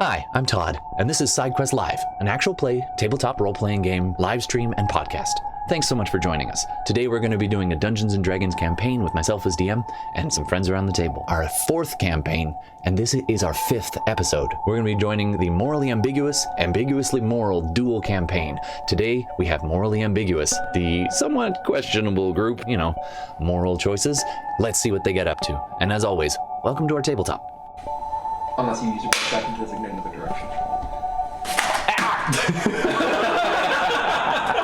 Hi, I'm Todd, and this is SideQuest Live, an actual play, tabletop role-playing game, live stream, and podcast. Thanks so much for joining us. Today we're going to be doing a Dungeons & Dragons campaign with myself as DM and some friends around the table. Our fourth campaign, and this is our fifth episode. We're going to be joining the morally ambiguous, ambiguously moral duel campaign. Today we have morally ambiguous, the somewhat questionable group, moral choices. Let's see what they get up to. And as always, welcome to our tabletop. Unless you use your second to designate another direction.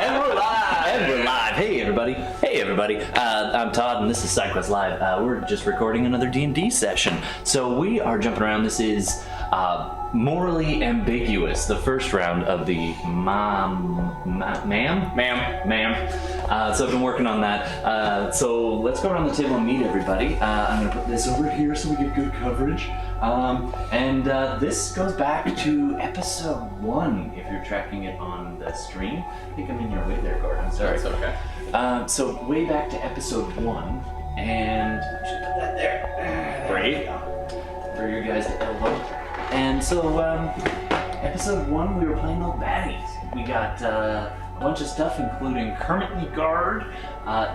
And we're live. Hey everybody. I'm Todd, and this is SideQuest Live. We're just recording another D&D session. So we are jumping around. This is morally ambiguous, the first round of the ma'am. So I've been working on that. So let's go around the table and meet everybody. I'm going to put this over here so we get good coverage. And this goes back to episode 1, if you're tracking it on the stream. I think I'm in your way there, Gordon. Sorry. That's okay. So way back to episode 1, and I should put that there. Great. For you guys to elbow. And so, episode 1, we were playing old baddies. We got a bunch of stuff, including currently guard.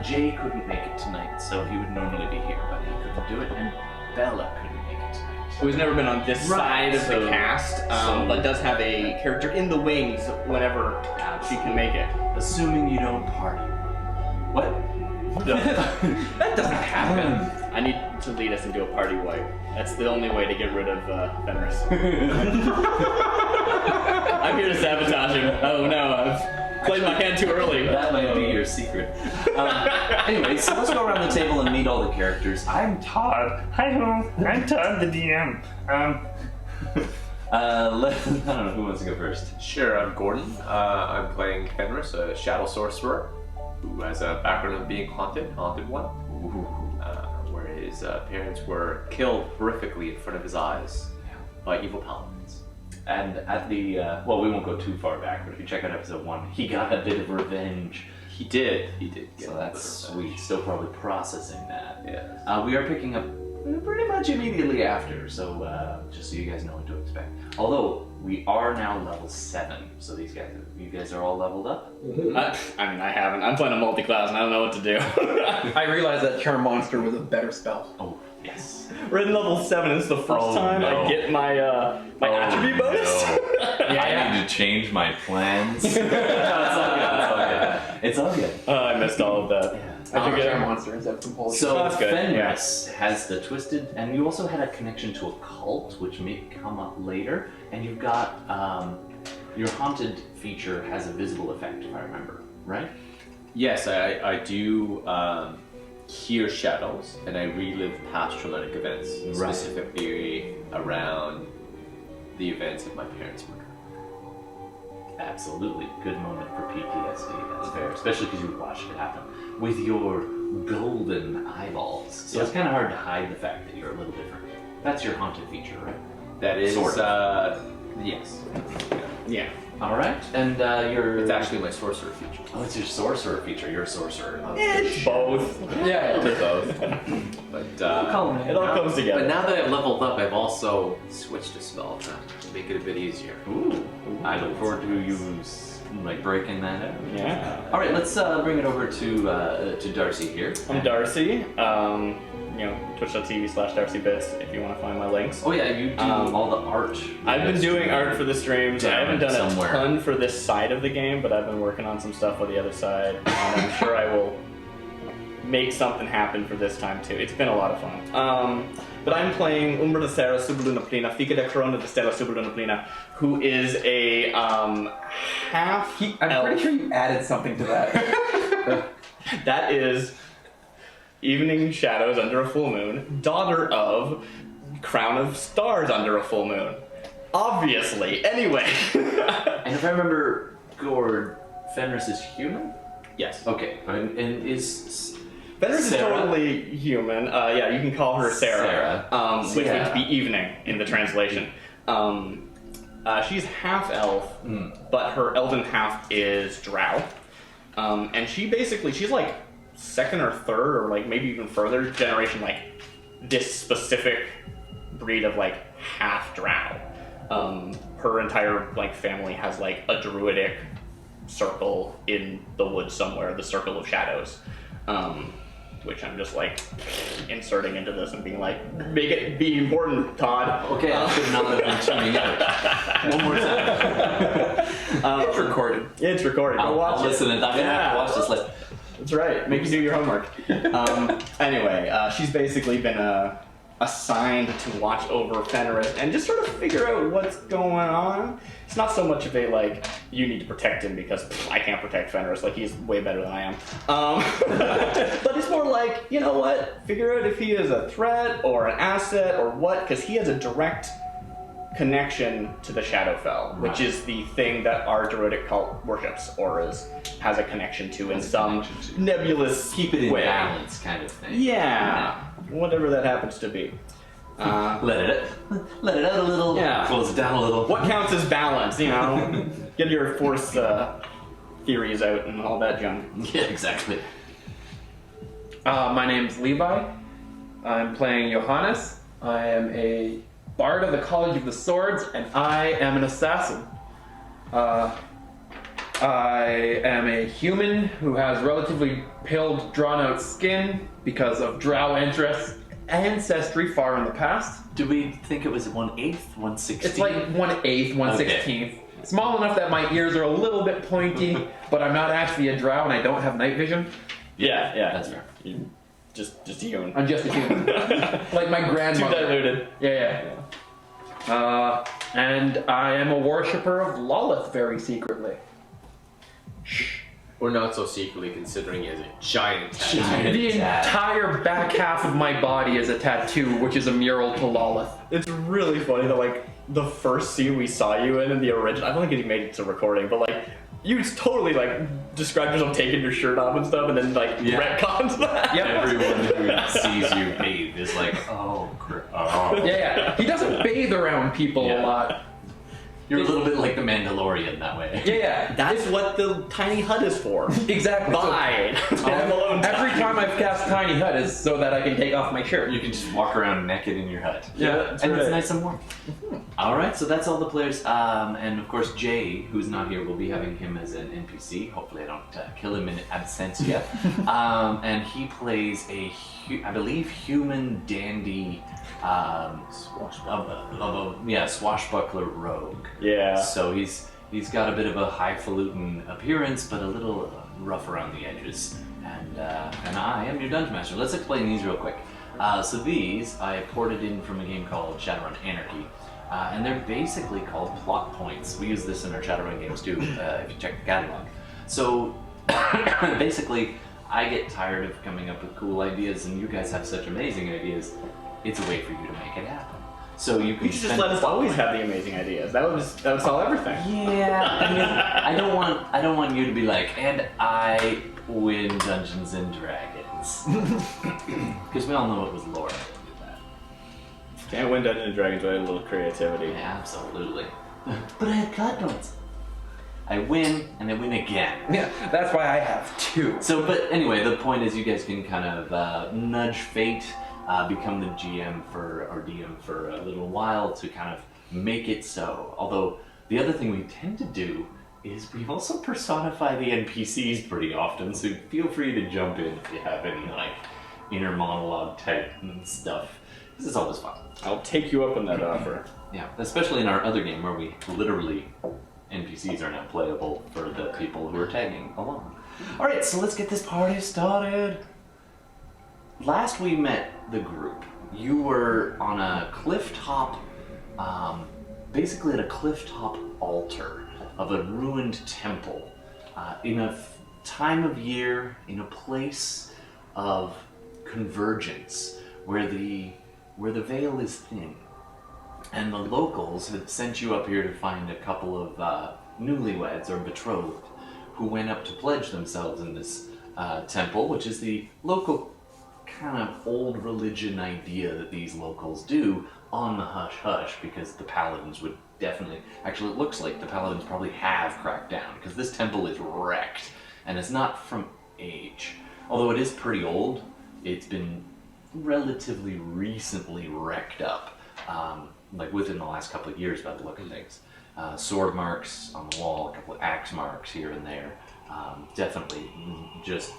Jay couldn't make it tonight, so he would normally be here, but he couldn't do it, and Bella couldn't make it tonight. Who's never been on this side of the cast, but does have a character in the wings whenever she can make it. Assuming you don't party. What? No. That doesn't happen. I need to lead us into a party wipe. That's the only way to get rid of Fenris. I'm here to sabotage him. Oh no, I've played my hand too early. That might be your secret. Anyway, so let's go around the table and meet all the characters. I'm Todd. Hi, I'm Todd, the DM. I don't know, who wants to go first? Sure, I'm Gordon. I'm playing Fenris, a shadow sorcerer who has a background of being haunted one, where his parents were killed horrifically in front of his eyes by evil paladins. And at the, well, we won't go too far back, but if you check out episode 1, he got a bit of revenge. He did. So that's sweet. Still probably processing that. Yeah. We are picking up pretty much immediately after, so just so you guys know what to expect. Although, we are now level 7, so you guys are all leveled up? Mm-hmm. I haven't. I'm playing a multi-class and I don't know what to do. I realized that Charm Monster was a better spell. Oh, yes. We're in level 7, it's the first time I get my attribute bonus. I need to change my plans. No, it's all good. I missed all of that. Yeah. I took Charm Monster instead from Polish. So that's good. Fenris has the twisted, and you also had a connection to a cult, which may come up later, and you've got your haunted feature has a visible effect, if I remember, right? Yes, I do hear shadows, and I relive past traumatic events, specifically around the events of my parents' murder. Absolutely. Good moment for PTSD, that's fair. Especially because you watched it happen with your golden eyeballs. So it's kind of hard to hide the fact that you're a little different. That's your haunted feature, right? That is, sort of. Yes. Yeah. Alright, and It's actually my sorcerer feature. Oh, it's your sorcerer feature. You're a sorcerer. It's both. Yeah, they're both. But It all comes together. But now that I've leveled up, I've also switched a spell to make it a bit easier. Ooh. I look forward to you breaking that out. Yeah. All right, let's bring it over to Darcy here. I'm Darcy. Twitch.tv/DarcyBits if you want to find my links. Oh yeah, you do all the art. I've been doing art for the streams. I haven't done somewhere. a ton for this side of the game, but I've been working on some stuff for the other side, and I'm sure I will make something happen for this time too. It's been a lot of fun. But I'm playing Umbra de Seara Subuluna Plina, Fica de Corona de Stella Subuluna Plina, who is a half elf. I'm pretty sure you added something to that. That is Evening Shadows Under a Full Moon, daughter of Crown of Stars Under a Full Moon. Obviously. Anyway. And if I remember, Gord, Fenris is human? Yes. Okay. And is Fenris is Sarah? totally human. Yeah, you can call her Sarah. Which would be evening in the translation. She's half elf, but her elven half is drow. And she's like second or third, or like maybe even further generation, like this specific breed of like half drow. Her entire like family has like a druidic circle in the woods somewhere, the Circle of Shadows, which I'm just like inserting into this and being like, make it be important, Todd. Okay, I should not have been tuning out. One more time. It's recorded. It's recorded. Go watch I'll listen. I'm gonna have to watch this later. That's right. Make you do your homework. Anyway, she's basically been assigned to watch over Fenris and just sort of figure out what's going on. It's not so much of a like, you need to protect him because I can't protect Fenris, like he's way better than I am. But it's more like, you know what, figure out if he is a threat or an asset or what, because he has a direct connection to the Shadowfell, which is the thing that our druidic cult worships or has a connection to in some nebulous Keep it in way. balance kind of thing. Yeah, whatever that happens to be. Let it out a little. Yeah. Close it down a little. What counts as balance, you know? Get your force theories out and all that junk. Yeah, exactly. My name's Levi. I'm playing Johannes. I am a bard of the College of the Swords, and I am an assassin. I am a human who has relatively pale, drawn-out skin because of drow ancestry far in the past. Do we think it was 1/8, 1/16? It's like 1/8, 1/16. Small enough that my ears are a little bit pointy, but I'm not actually a drow and I don't have night vision. Yeah. That's fair. Just human. I'm just a human. Like my grandmother. Too diluted. Yeah. And I am a worshipper of Lolith very secretly. Or not so secretly, considering he has a giant tattoo. The entire back half of my body is a tattoo, which is a mural to Lolith. It's really funny that like the first scene we saw you in the original, I don't think you made it to recording, but like you totally like described yourself taking your shirt off and stuff, and then like retcons that. Yep. Everyone who sees you bathe is like, oh, crap. Oh. Yeah. He doesn't bathe around people a lot. You're a little bit like the Mandalorian that way. Yeah. That's what the tiny hut is for. Exactly. Bye. Every time I've cast Tiny Hut is so that I can take off my shirt. You can just walk around naked in your hut. Yeah, And it's nice and warm. Alright, so that's all the players. And of course, Jay, who's not here, we'll be having him as an NPC. Hopefully I don't kill him in absentia. And he plays I believe, human dandy swashbuckler rogue. Yeah. So he's got a bit of a highfalutin appearance, but a little rough around the edges. And I am your dungeon master. Let's explain these real quick. So these I ported in from a game called Shadowrun Anarchy, and they're basically called plot points. We use this in our Shadowrun games too, if you check the catalog. So basically, I get tired of coming up with cool ideas, and you guys have such amazing ideas. It's a way for you to make it happen. So you can You should just let us always have the amazing ideas. That would solve everything. Yeah, I mean, I don't want you to be like, and I win Dungeons and Dragons, because we all know it was Laura who did that. Can't win Dungeons and Dragons without a little creativity. Yeah, absolutely. But I have card points. I win, and I win again. Yeah, that's why I have 2. So, but anyway, the point is you guys can kind of nudge fate, become the GM or DM for a little while to kind of make it so. Although, the other thing we tend to do is we also personify the NPCs pretty often, so feel free to jump in if you have any, like, inner monologue type stuff. This is always fun. I'll take you up on that offer. Yeah, especially in our other game where we literally... NPCs are now playable for the people who are tagging along. Alright, so let's get this party started. Last we met the group, you were on a cliff top, basically at a cliff top altar of a ruined temple, in a time of year, in a place of convergence, where the veil is thin. And the locals had sent you up here to find a couple of newlyweds or betrothed who went up to pledge themselves in this temple, which is the local kind of old religion idea that these locals do on the hush-hush, because the paladins would definitely... Actually, it looks like the paladins probably have cracked down, because this temple is wrecked, and it's not from age. Although it is pretty old, it's been relatively recently wrecked up, like within the last couple of years by the look of things. Sword marks on the wall, a couple of axe marks here and there. Definitely just,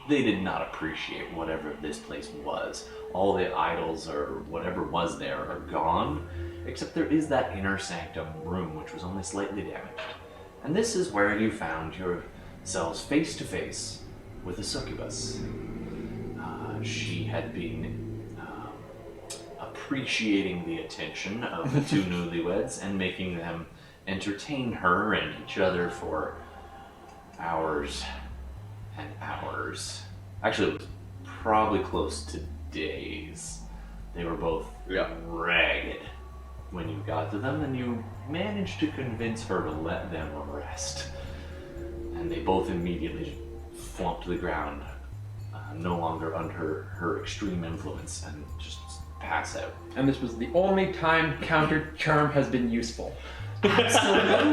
they did not appreciate whatever this place was. All the idols or whatever was there are gone, except there is that inner sanctum room which was only slightly damaged. And this is where you found yourselves face to face with a succubus. She had been appreciating the attention of the two newlyweds and making them entertain her and each other for hours and hours. Actually, it was probably close to days. They were both ragged when you got to them, and you managed to convince her to let them rest. And they both immediately flumped to the ground, no longer under her extreme influence, and just pass out. And this was the only time counter charm has been useful. Absolutely.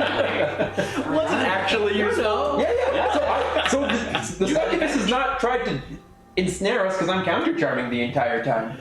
Wasn't actually useful. Yeah. So the succubus has not tried to ensnare us because I'm counter charming the entire time.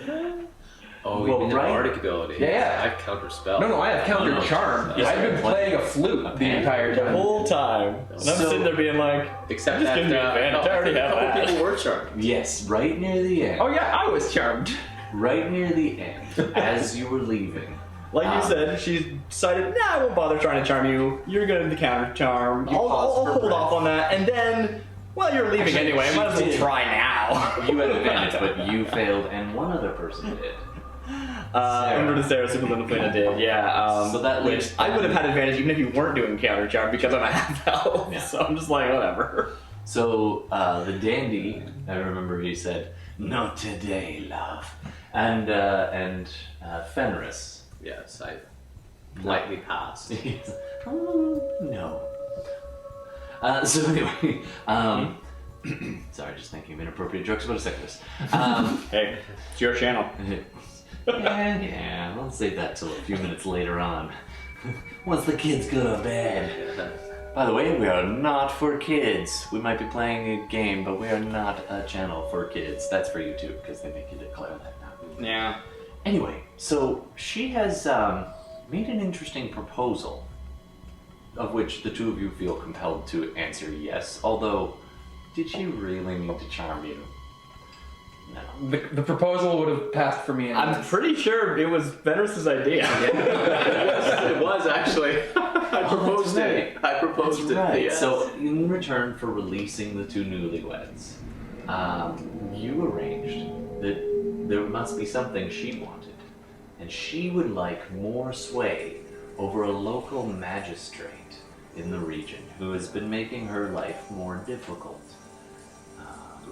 Oh, Well, you mean the right. bardic ability? Yeah. I have counter spell. No, I have counter charm. Yes, I've been playing a flute the entire The time. whole time. And I'm sitting there being like, Except just that give me advantage. I already have a couple that. people were charmed. Yes, right near the end. Oh yeah, I was charmed. Right near the end, as you were leaving. Like you said, she decided, nah, I won't bother trying to charm you. You're good at the counter charm. You I'll paused for hold breath. off on that. And then, well, you're leaving Actually, anyway. I might as she well did. try now. You had advantage, but you failed, and one other person did. Umbra de Seara, Super Luna did, yeah. So that which leaves- I would have had advantage even if you weren't doing counter charm because I'm a half elf. Yeah. So I'm just like, whatever. So the dandy, I remember he said, "Not today, love," and Fenris. Yes, I politely passed. No. So anyway, sorry, just thinking of inappropriate jokes about a succubus. Hey, it's your channel. Yeah, let's save that till a few minutes later on. Once the kids go to bed. By the way, we are not for kids. We might be playing a game, but we are not a channel for kids. That's for YouTube, because they make you declare that now. Yeah. Anyway, so she has made an interesting proposal, of which the two of you feel compelled to answer yes, although, did she really need to charm you? No. The proposal would have passed for me. I'm pretty sure it was Fenris' idea. It was actually. I proposed that's it. I proposed That's it. right. Yes. So, in return for releasing the two newlyweds, you arranged that there must be something she wanted, and she would like more sway over a local magistrate in the region who has been making her life more difficult.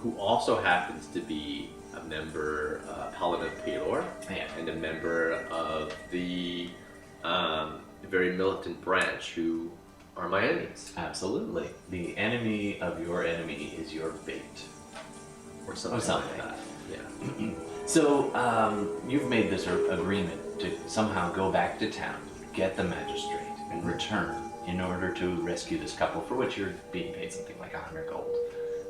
who also happens to be a member, Paladin of Pelor, Yeah. and a member of the very militant branch who are my enemies, Absolutely. The enemy of your enemy is your bait. or something, Or something. like that. Yeah. So, you've made this agreement to somehow go back to town, get the magistrate, and return in order to rescue this couple, for which you're being paid something like 100 gold.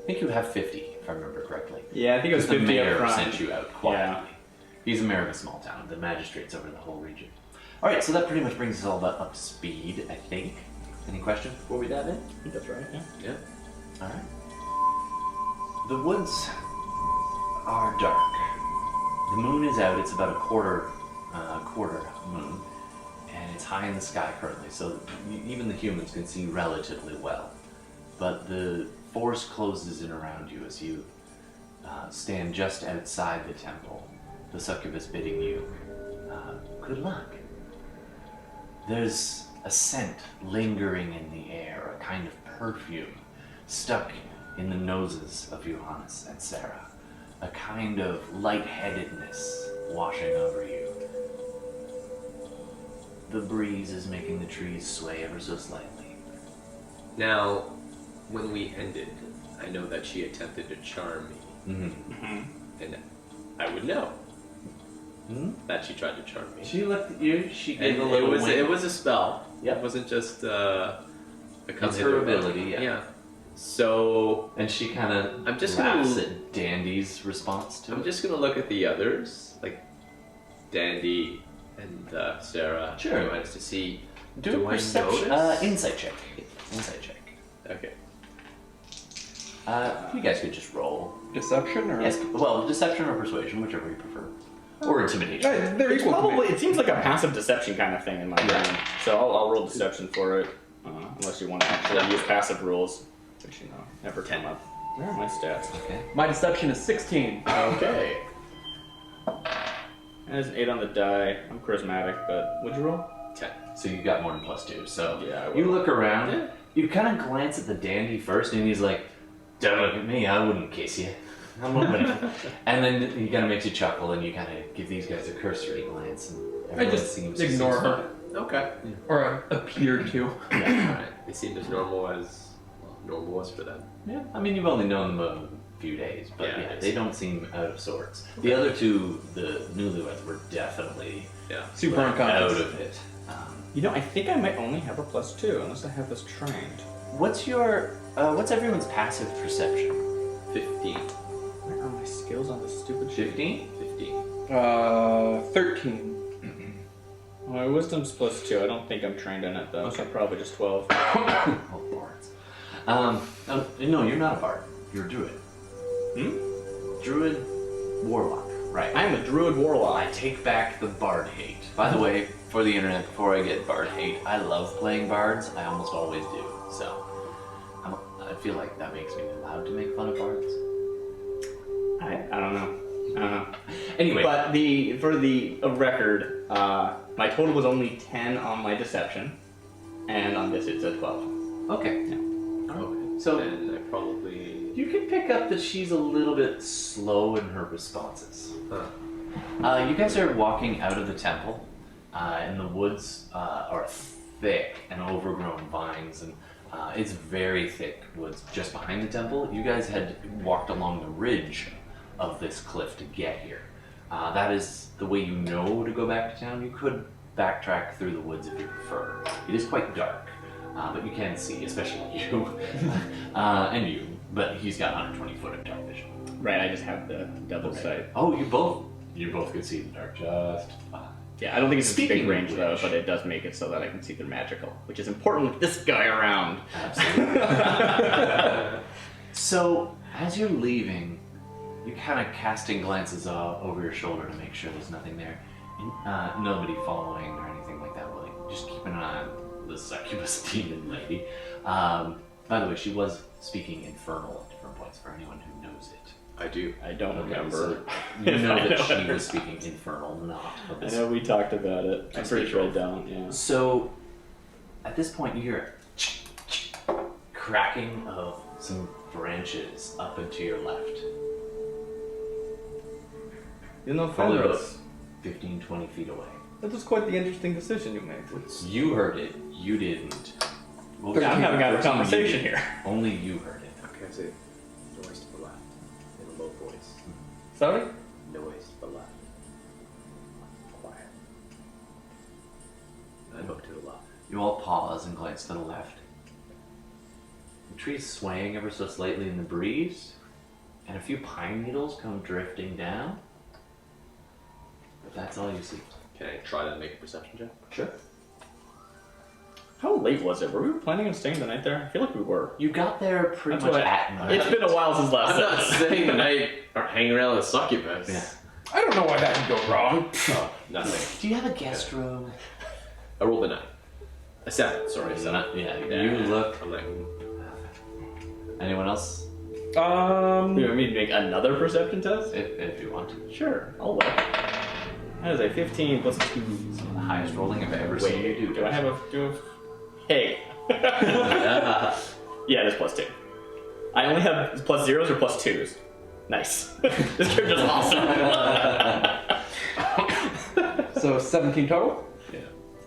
I think you have 50, if I remember correctly. Yeah, I think it was Because the 50 mayor up front. sent you out quietly. Yeah. He's the mayor of a small town. The magistrate's over the whole region. All right, so that pretty much brings us all up to speed, I think. Any questions before we dive in? I think that's right, yeah. Yeah. All right. The woods are dark. The moon is out. It's about a quarter moon, and it's high in the sky currently, so even the humans can see relatively well. But the forest closes in around you as you stand just outside the temple. The succubus bidding you good luck. There's a scent lingering in the air, a kind of perfume stuck in the noses of Johannes and Sarah, a kind of lightheadedness washing over you. The breeze is making the trees sway ever so slightly. Now, when we ended, I know that she attempted to charm me, and I would know that she tried to charm me. She looked at you, she And gave a little wink. it was a spell. Yep. It wasn't just a come It's hither her ability. ability, yeah. So And she kind of I'm just laughs gonna- at Dandy's response to I'm it. just gonna look at the others, like Dandy and Sarah. Sure. Johannes, to see. Do a I perception, notice? insight check. Insight check. Okay. You guys could just roll. Deception or? Yes, well, deception or persuasion, whichever you prefer. Or intimidation. They're It's equal to me. probably. It seems like a passive deception kind of thing in my brain. So I'll roll deception for it, unless you want to actually use passive rules, which never come up. Where are my stats? Okay. My deception is 16. Okay. There's an 8 on the die. I'm charismatic, but would you roll? 10. So you got more than +2. So Yeah, I you will. look around. Yeah. You kind of glance at the Dandy first, and he's like, "Don't look at me. I wouldn't kiss you." I'm opening. And then he kind of makes you chuckle, and you kind of give these guys a cursory glance, and everyone just seems ignore seems her. Okay. Or appear to. Alright. They seemed as normal as normal was for them. fine. Yeah. I mean, you've only known them a few days, but Yeah, yeah, I they see. don't seem out of sorts. The other two, the newlyweds, were definitely Yeah. Super out unconscious. of it. I think I might only have a +2 unless I have this trained. What's everyone's passive perception? 15. Where are my skills on this stupid shit? 15? 15. 13. My wisdom's +2. I don't think I'm trained in it though. So probably just 12. Oh, bards. No, you're not a bard. You're a druid. Druid warlock. Right. I am a druid warlock. I take back the bard hate. By the way, for the internet, before I get bard hate, I love playing bards. I almost always do. So, I feel like that makes me allowed to make fun of bards. I don't know. Anyway, But for the record, my total was only 10 on my deception, and on this it's a 12. okay. Okay. So Then I probably. you can pick up that she's a little bit slow in her responses. Huh. You guys are walking out of the temple, and the woods are thick and overgrown vines, and it's very thick woods just behind the temple. You guys had walked along the ridge of this cliff to get here. That is the way you know to go back to town. You could backtrack through the woods if you prefer. It is quite dark, but you can see, especially you, and you. But he's got 120 foot of dark vision. Right, I just have the double sight. Oh, you both can see the dark just fine. Yeah, I don't think it's a Speaking big range of though, which- but it does make it so that I can see they're magical, which is important with this guy around. Absolutely. So, as you're leaving, you're kind of casting glances over your shoulder to make sure there's nothing there. And, nobody following or anything like that. Really, just keeping an eye on the succubus demon lady. By the way, she was speaking infernal at different points for anyone who knows it. I do. I don't remember. So you know that she was speaking infernal, not I abyssal. know we talked about it. I'm pretty sure I don't, yeah. So, at this point, you hear a cracking of some branches up and to your left. You know, Probably about Fenris, 15, 20 feet away. that was quite the interesting decision you made. You heard it, you didn't. Well, Yeah, I'm having a conversation here. Only you heard it. Okay, I say noise to the left. In a low voice. Sorry? Noise to the left. Quiet. I look to the left. You all pause and glance to the left. The tree's swaying ever so slightly in the breeze, and a few pine needles come drifting down. But that's all you see. Can I try to make a perception check? Sure. How late was it? Were we planning on staying the night there? I feel like we were. You got there pretty much at night. It's been a while since last I'm not episode. staying the night or hanging around with a succubus. Yeah. I don't know why that could go wrong. Oh, nothing. Do you have a guest room? I rolled a 9. A 7, sorry. A 7. Yeah, Yeah. you look. I'm like, Anyone else? You want me to make another perception test? If you want to. Sure, I'll look. That is a 15 plus 2. The highest rolling I've ever seen you do. do I have a... Hey. Yeah. Yeah, there's plus 2. I only have plus zeros or plus 2s. Nice. This character's awesome. So 17 total?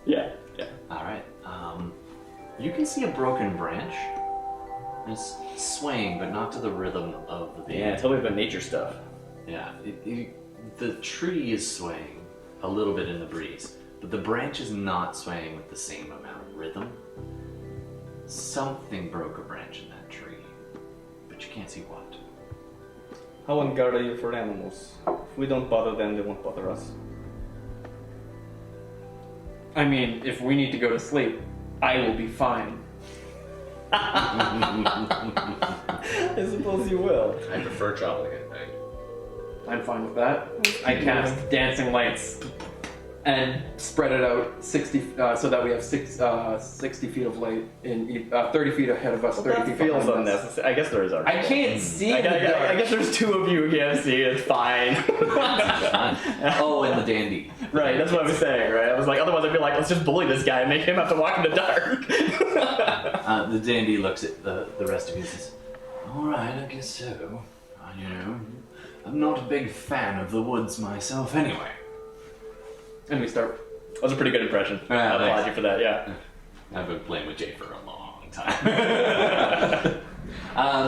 Yeah. All right. You can see a broken branch. It's swaying, but not to the rhythm of the beat. Yeah, tell me about nature stuff. Yeah. The tree is swaying a little bit in the breeze, but the branch is not swaying with the same amount of rhythm. Something broke a branch in that tree. can't see what? How on guard are you for animals? If we don't bother them, they won't bother us. I mean, if we need to go to sleep, I will be fine. I suppose you will. I prefer traveling at night. I'm fine with that. I cast dancing lights and spread it out 60, so that we have 60 feet of light in 30 feet ahead of us. Well, 30 that feet feels behind us. unnecessary. I guess there is Archibald. I can't see. I guess there's two of you who can't see. It's fine. Oh, and the dandy. Right, that's what I was saying, right? I was like, otherwise I'd be like, let's just bully this guy and make him have to walk in the dark. The dandy looks at the rest of you and says, all right, I guess so. You know, I'm not a big fan of the woods myself anyway. And we start. That was a pretty good impression. I applaud you for that, yeah. I've been playing with Jay for a long time.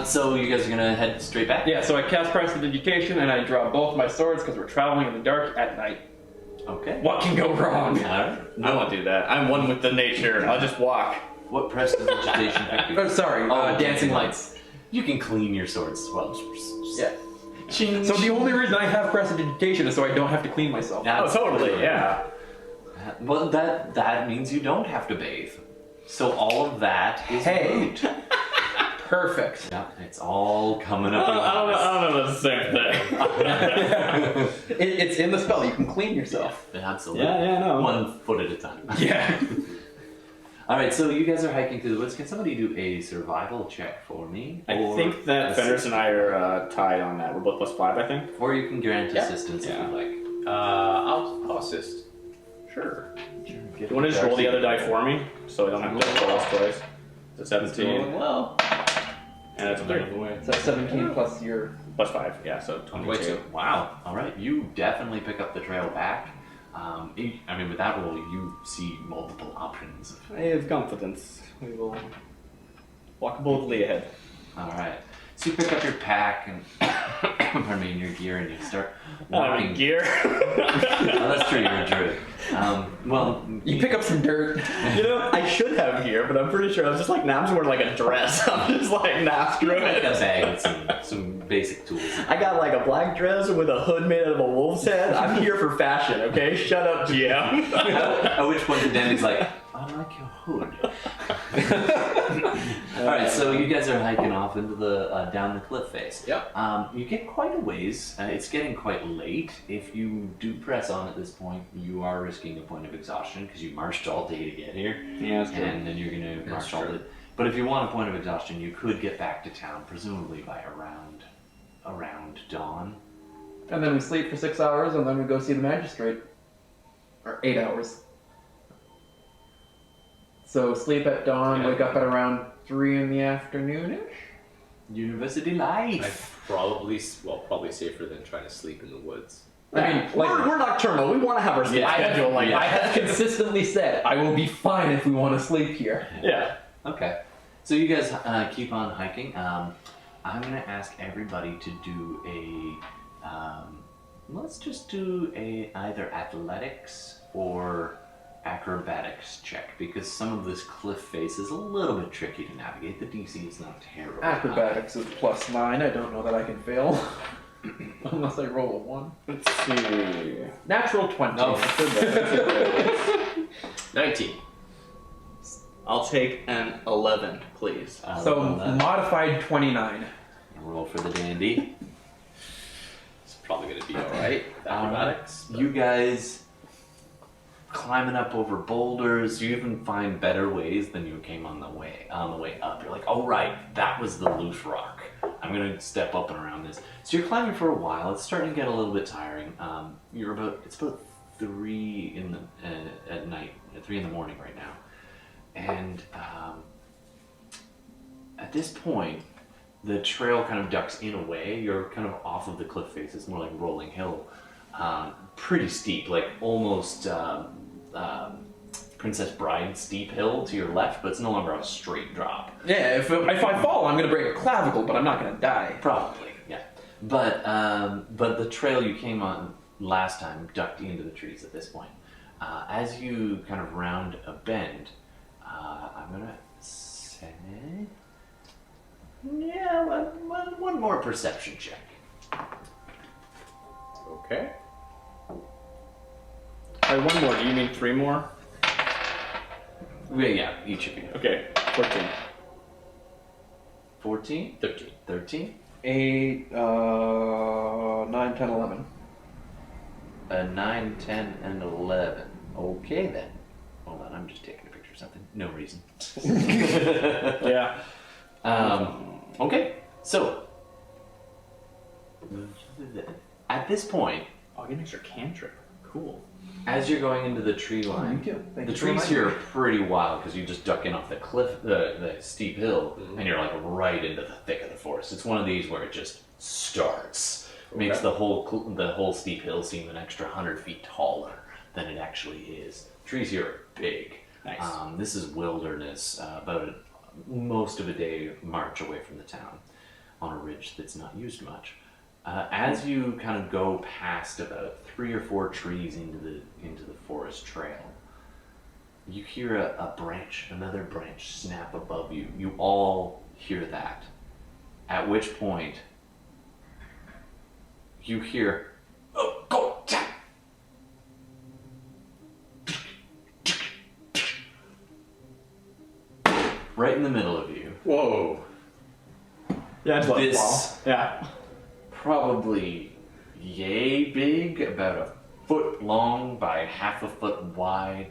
So you guys are gonna head straight back? Yeah, so I cast Prestidigitation and I draw both my swords because we're traveling in the dark at night. Okay. What can go wrong? Alright. I won't do that. I'm one with the nature. I'll just walk. What prestidigitation check do you Oh, sorry, dancing lights. You can clean your swords as well. Yeah. So the only reason I have Prestidigitation is so I don't have to clean myself. Oh, totally, yeah. Well, that means you don't have to bathe. So all of that is moot. Perfect. Yeah, it's all coming up. I don't know if that's the same thing. It's in the spell. You can clean yourself. Yeah, absolutely. Yeah, no. 1 foot at a time. Yeah. All right, so you guys are hiking through the woods. Can somebody do a survival check for me? I Or think that Fenris and I are tied on that. We're both +5, I think. Or you can grant assistance Yeah. if you like. I'll assist. Sure. Do you want to just roll the other die for me? So I don't have to roll this twice. It's a 17. Well, And it's a 3. So 17 plus your. +5, yeah, so 22. Wow. All right, you definitely pick up the trail back. I mean, with that roll, you see multiple options. I have confidence. We will walk boldly ahead. All right. So you pick up your pack and, pardon me, and your gear, and you start walking. Gear. Oh, that's true. You're a druid. Well, You pick up some dirt. You know, I should have gear, but I'm pretty sure I was just like, nah, I'm just wearing like a dress. I'm just like, nah, screw like a it. bag with some basic tools. I got like a black dress with a hood made out of a wolf's head. I'm here for fashion, okay? Shut up, GM. At which point the dandy's like, I like your hood. All right, so you guys are hiking off into the down the cliff face. Yep. You get quite a ways. It's getting quite late. If you do press on at this point, you are risking a point of exhaustion because you marched all day to get here. Yeah, that's true. And then you're going to march all true. day. But if you want a point of exhaustion, you could get back to town, presumably by around dawn. And then we sleep for 6 hours and then we go see the magistrate. Or 8 hours. So sleep at dawn, Yeah. wake up at around 3 in the afternoon-ish? University life. probably safer than trying to sleep in the woods. I mean, like, We're nocturnal. We want to have our sleep schedule like I that. have consistently said I will be fine if we want to sleep here. Yeah. Okay. So you guys keep on hiking. I'm going to ask everybody to do let's just do either athletics or acrobatics check, because some of this cliff face is a little bit tricky to navigate. The DC is not terrible. Acrobatics is +9. I don't know that I can fail. Unless I roll a 1. Let's see. Natural 20. No. 19. I'll take an 11, please. So modified 29. Roll for the dandy. It's probably going to be alright. Acrobatics. You guys climbing up over boulders. You even find better ways than you came on the way up. You're like, oh right, that was the loose rock. I'm gonna step up and around this. So you're climbing for a while. It's starting to get a little bit tiring. It's about 3 at night, 3 in the morning right now, and at this point, the trail kind of ducks in a way. You're kind of off of the cliff face. It's more like rolling hill. Pretty steep, like almost Princess Bride steep hill to your left, but it's no longer a straight drop. Yeah, if I fall, I'm going to break a clavicle, but I'm not going to die. Probably, yeah. But the trail you came on last time ducked into the trees at this point. As you kind of round a bend, I'm going to say Yeah, one more perception check. Okay. One more. Do you mean 3 more? Yeah, each of you. Okay, 14. 14? 13. 13? 8, 9, 10, 11. 9, 10, and 11. Okay then. Hold on, I'm just taking a picture of something. No reason. Yeah. Okay, so at this point, I'll get an extra cantrip. Cool. as you're going into the tree line, Thank you. Thank the you for trees reminding here me. are pretty wild because you just duck in off the cliff, the steep hill, and you're like right into the thick of the forest. It's one of these where it just starts, makes the whole steep hill seem an extra 100 feet taller than it actually is. Trees here are big. Nice. This is wilderness, about most of a day march away from the town, on a ridge that's not used much. As you kind of go past about 3 or 4 trees into the forest trail, you hear another branch snap above you. You all hear that. At which point, you hear, "Oh, go, tap!" Right in the middle of you. Whoa. Yeah, it's like This- fall. Yeah. Probably yay big, about a foot long by half a foot wide.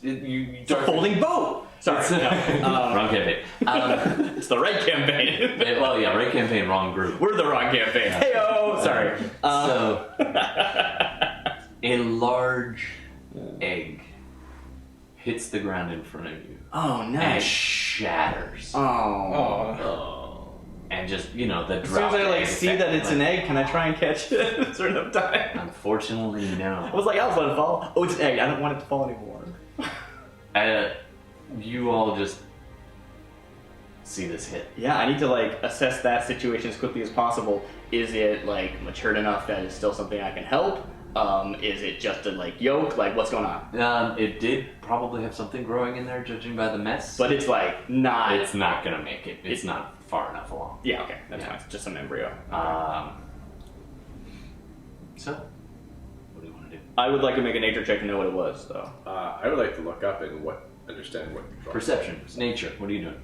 You It's a folding boat! Sorry. wrong campaign. It's the right campaign. Well, yeah, right campaign, wrong group. We're the wrong campaign. Heyo! Sorry. So, a large egg hits the ground in front of you Oh, and nice. shatters. Oh. Oh. And just, the As soon as drop I egg see effect, that it's an like, egg, can I try and catch it at a certain time? Unfortunately, I no. was like, I'll just let it fall. Oh, it's an egg. I don't want it to fall anymore. You all just see this hit. Yeah, I need to assess that situation as quickly as possible. Is it matured enough that it's still something I can help? Is it just a yolk? What's going on? It did probably have something growing in there, judging by the mess. But it's not. it's not gonna make it. It's not far enough along. Yeah, okay, that's Yeah. fine. It's just some embryo. So, what do you want to do? I would like to make a nature check to know what it was, though. I would like to look up and understand what. Perception, nature. What are you doing?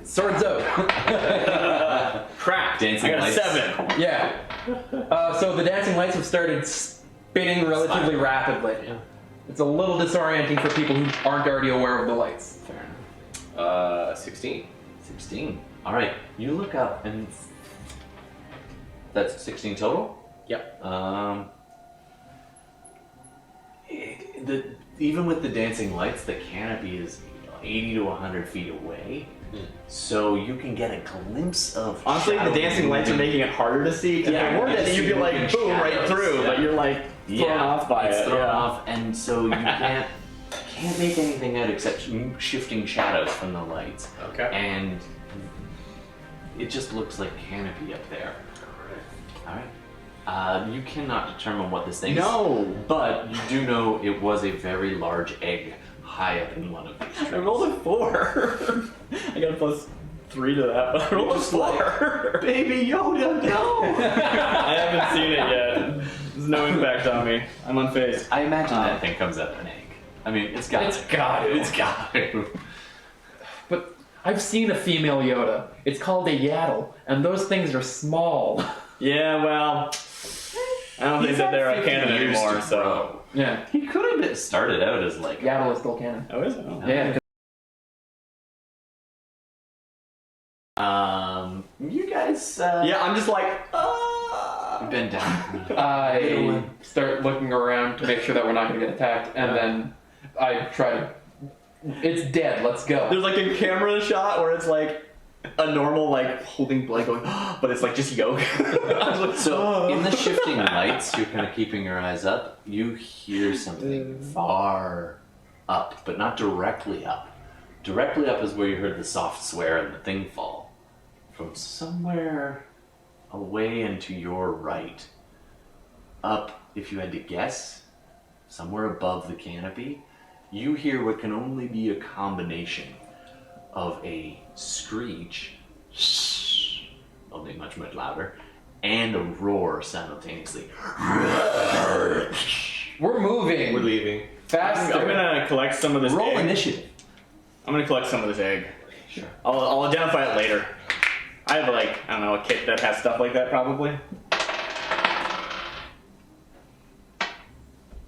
Swords out. Crap! Dancing I got lights. a 7. Yeah. So the dancing lights have started spinning relatively rapidly. Yeah. It's a little disorienting for people who aren't already aware of the lights. Fair enough. 16. 16. All right. You look up and that's 16 total. Yep. Even with the dancing lights, the canopy is 80 to 100 feet away, so you can get a glimpse of. Honestly, the shadow dancing lights are moving. making it harder to see. If Yeah, they weren't, you then just you'd see be moving boom, right shadows, through, yeah. but you're thrown off by it's it. thrown yeah. off, and so you can't make anything out except shifting shadows from the lights. Okay. And it just looks like canopy up there. All right. You cannot determine what this thing is. No! But you do know it was a very large egg high up in one of these trees. I rolled a 4. I got a +3 to that, but I rolled a 4. Baby Yoda, no! I haven't seen it yet. There's no impact on me. I'm unfazed. I imagine that thing comes out of an egg. I mean, it's got It's got to. It's got to. But I've seen a female Yoda. It's called a yaddle, and those things are small. Yeah, well, I don't think that they're a canon anymore, so. Yeah. He could have been started out as like Yaddle is still canon. Oh, is it? Oh. Yeah. you guys Yeah, I'm just been down. I start looking around to make sure that we're not going to get attacked, and then I try to. It's dead. Let's go. There's a camera shot where it's a normal holding blood going, but it's just yolk. I was like, So in the shifting lights, you're kind of keeping your eyes up. You hear something far up, but not directly up. Directly up is where you heard the soft swear and the thing fall. From somewhere away and to your right, up, if you had to guess, somewhere above the canopy, you hear what can only be a combination of a screech only much, much louder, and a roar simultaneously. We're moving. We're leaving. Faster. I'm gonna collect some of this Roll egg. initiative. I'm gonna collect some of this egg. Sure. I'll identify it later. I have like, I don't know, a kit that has stuff like that probably.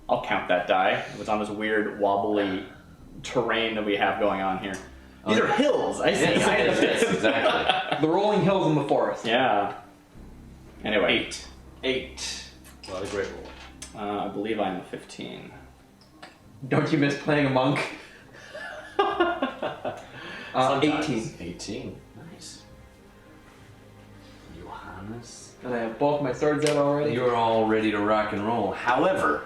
I'll count that die. It was on this weird wobbly terrain that we have going on here. These are hills, I see. Yes, exactly. The rolling hills in the forest. Yeah. Anyway. 8. A lot of great roll. I believe I'm a 15. Don't you miss playing a monk? 18. 18. Nice. Johannes. And I have both my swords out already. You're all ready to rock and roll. However,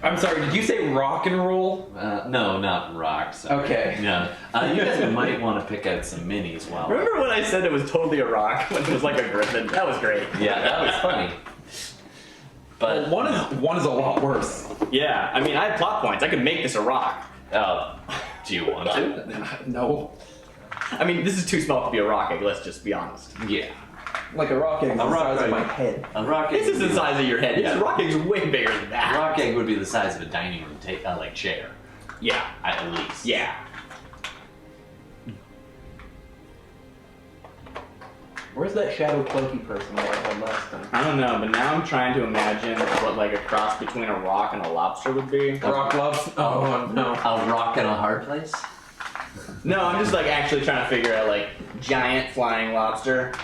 I'm sorry, did you say rock and roll? no, not rock. Sorry. Okay. No. You guys might want to pick out some minis while. Remember when I said it was totally a rock when it was like a griffin? That was great. Yeah, that was funny. But One is a lot worse. Yeah, I mean, I have plot points. I could make this a rock. do you want to? No. I mean, this is too small to be a rock egg, let's just be honest. Yeah. Like a rock egg is the rock size of egg. my head. A rock egg. This is the size of your head. Yeah. This rock egg's way bigger than A that. rock egg would be the size of a dining room like chair, Yeah. at least. Yeah. Where's that shadow cloaky person that I had last time? I don't know, but now I'm trying to imagine what like a cross between a rock and a lobster would be. Rock gloves? Oh, no. A rock in a hard place. No, I'm just like actually trying to figure out like giant flying lobster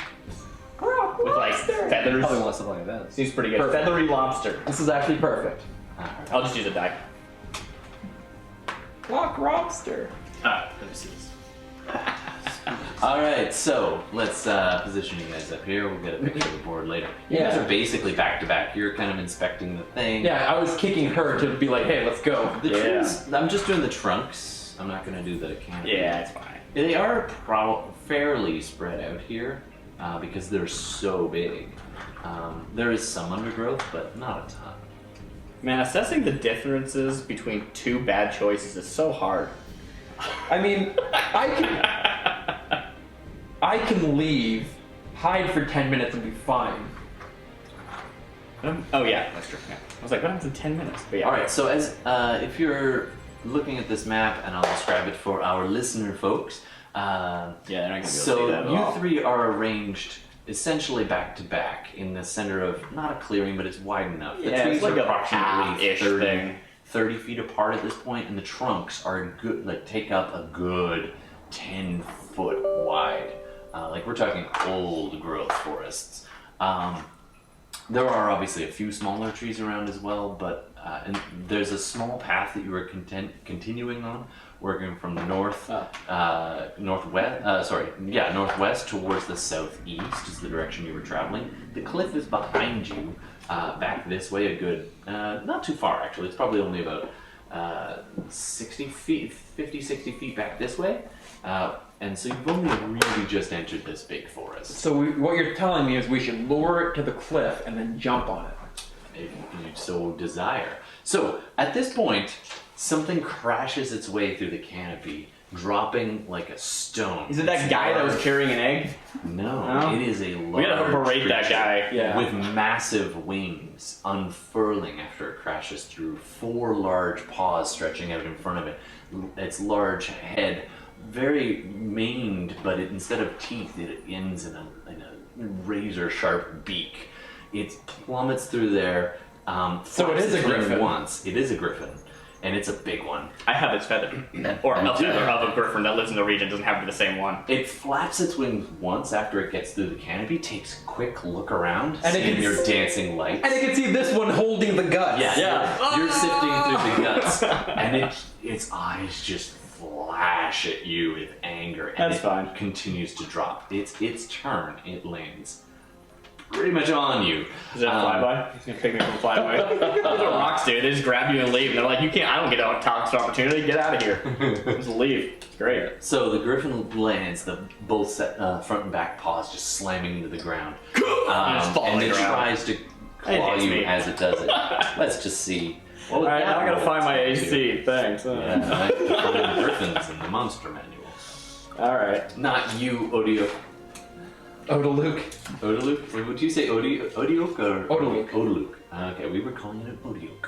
Rock with like lobster. feathers. Probably want something like that. Seems pretty good. Perfect. Feathery lobster. This is actually perfect. I'll just use a die. Rock lobster. Let me see this. All right, so let's position you guys up here. We'll get a picture of the board later. You guys Yeah. are basically back to back. You're kind of inspecting the thing. Yeah, I was kicking her to be like, hey, let's go. The Yeah. trees. I'm just doing the trunks. I'm not going to do the canopy. Yeah, it's fine. They are fairly spread out here because they're so big. There is some undergrowth, but not a ton. Man, assessing the differences between two bad choices is so hard. I mean, I can leave, hide for 10 minutes and be fine. Oh yeah, that's true. Yeah. I was like, what happens in 10 minutes? But yeah. All right, so as if you're looking at this map, and I'll describe it for our listener folks. Yeah, they're not gonna be able to see So that at you all. three are arranged essentially back to back in the center of not a clearing, but it's wide enough. The Yeah, trees it's like are a approximately path-ish 30, thing. 30 feet apart at this point, and the trunks are good, like take up a good 10 foot wide. Like we're talking old growth forests. There are obviously a few smaller trees around as well, but and there's a small path that you are continuing on, working from the northwest towards the southeast is the direction you were traveling. The cliff is behind you, back this way, a good, not too far actually. It's probably only about 60 feet, 50, 60 feet back this way. And so you've only really just entered this big forest. So what you're telling me is we should lure it to the cliff and then jump on it. If you so desire. So at this point, something crashes its way through the canopy, dropping like a stone. Is it that It's guy that was large. carrying an egg? No, No? it is a large We gotta berate that creature guy. Yeah. with massive wings unfurling after it crashes through, 4 large paws stretching out in front of it. Its large head, very maned, but instead of teeth, it ends in a razor sharp beak. It plummets through there. So it is a flaps its wing griffin. Once. It is a griffin, and it's a big one. I have its feather. Or And a feather do. of a griffin that lives in the region doesn't have the same one. It flaps its wings once after it gets through the canopy, takes a quick look around, And it seeing can your s- dancing lights. And I can see this one holding the guts. Yeah. Yeah. You're sifting through the guts, and its eyes just flash at you with anger, and That's it fine. continues to drop. It's its turn. It lands pretty much on you. Is it a flyby? He's gonna pick me from a flyby. Those are rocks, dude. They just grab you and leave. And they're like, you can't, I don't get a talk opportunity. Get out of here. Just leave. It's great. So the griffin lands, the both front and back paws just slamming into the ground, just fall on and the it ground. tries to claw hits you me. as it does it. Let's just see. What would Alright, that now I gotta roll find my to? AC. Thanks. Yeah, I find griffins in the monster manual. All right. Not you, Odiok. Odaluk. Odaluk? Would you say Odiok or Odaluk. Odaluk. Okay, we were calling it Odiok.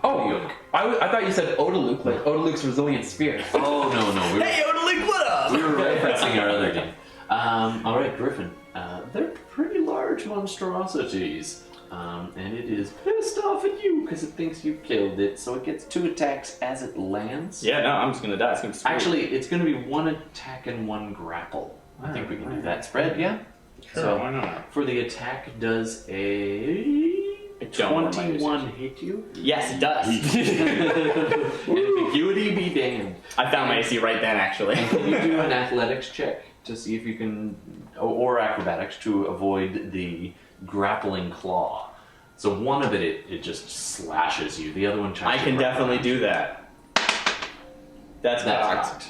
Oh, I thought you said Odaluk, like Odaluk's resilient spear. Oh, no. Hey, Odalink, what up? We were referencing our other game. All right, Griffin. They're pretty large monstrosities. And it is pissed off at you because it thinks you killed it, so it gets 2 attacks as it lands. Yeah, no, I'm just gonna die. It's gonna be sweet. Actually, it's going to be 1 attack and 1 grapple. I think we can do that spread, yeah? Sure, So, why not? for the attack, does a don't want my 21 hit you? Yes, it does. Ambiguity be damned. I found my AC right then, actually. Can you do an athletics check to see if you can, or acrobatics, to avoid the grappling claw? So one of it just slashes you. The other one tries I to can grab definitely around. do that. That's That's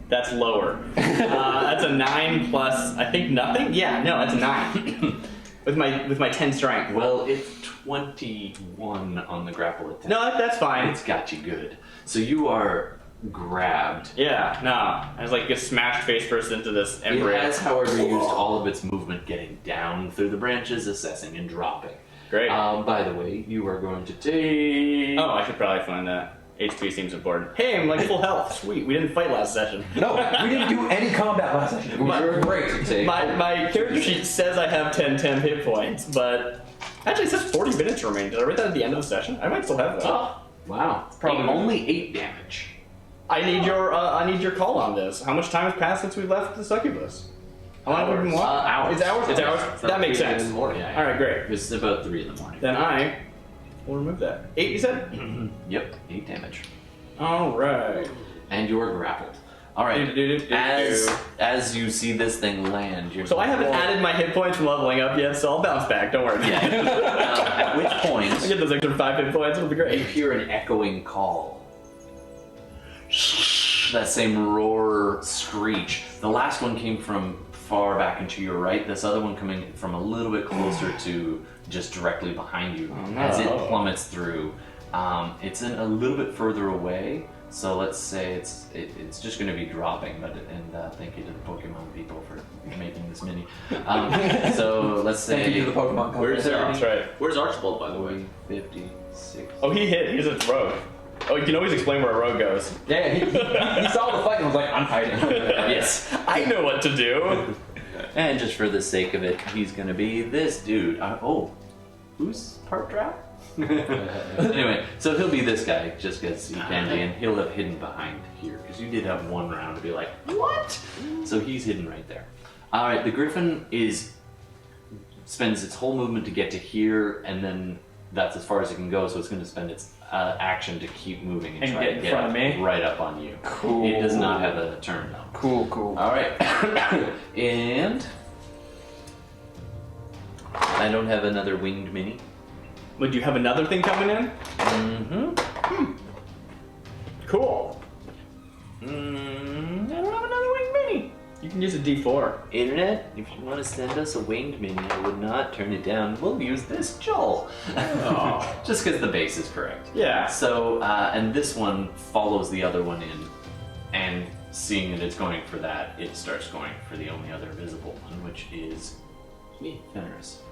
That's lower. That's a 9 plus, I think, nothing? Yeah, no, that's a 9. with my 10 strength. Well, it's 21 on the grapple attack. No, that's fine. It's got you good. So you are grabbed. Yeah, no. I was like, get smashed face first into this It embryo. has, however, used all of its movement getting down through the branches, assessing and dropping. Great. By the way, you are going to take... Oh, I should probably find that. HP seems important. Hey, I'm like full health. Sweet. We didn't fight last session. No, we didn't do any combat last session. We were great. Take... My character sheet says I have 10 hit points, but actually it says 40 minutes remain. Did I write that at the end of the session? I might still have that. Oh, wow. Probably. Only 8 damage. I need your call on this. How much time has passed since we left the succubus? How long have we been walking? Hours. It's hours? It's hours? It's That not makes 3 in sense. the morning. Yeah. Alright, great. It's about 3 in the morning. Then I will remove that. 8, you said? Yep, 8 damage. Alright. And you're grappled. Alright, as you see this thing land, you're... So I haven't added my hit points from leveling up yet, so I'll bounce back. Don't worry. Yeah. At which point, I get those extra 5 hit points. It'll be you great. hear an echoing call. That same roar screech. The last one came from far back and to your right. This other one coming from a little bit closer to just directly behind you as it plummets through. It's in a little bit further away, so let's say it's just going to be dropping. But thank you to the Pokemon people for making this mini. So let's say Thank you to the Pokemon company. Where's That's right. Where's Archibald, by the way? 56. Oh, he hit. He's a rogue. Oh, you can always explain where a rogue goes. Yeah, he saw the fight and was like, I'm hiding. Yes. I know what to do. And just for the sake of it, he's going to be this dude. Who's part drop? Anyway, so he'll be this guy, just because he can be, and he'll have hidden behind here, because you did have 1 round to be like, what? So he's hidden right there. Alright, the Griffin spends its whole movement to get to here, and then that's as far as it can go, so it's going to spend its action to keep moving and try get to in get front up of me? right up on you. Cool. It does not have a turn, though. Cool. Alright, and I don't have another winged mini. Would you have another thing coming in? Mm-hmm. Cool. I don't have another winged mini. You can use a D4. Internet, if you want to send us a winged mini, I would not turn it down. We'll use this Joel. Oh. Just because the base is correct. Yeah. So, and this one follows the other one in, and seeing that it's going for that, it starts going for the only other visible one, which is me, Fenris.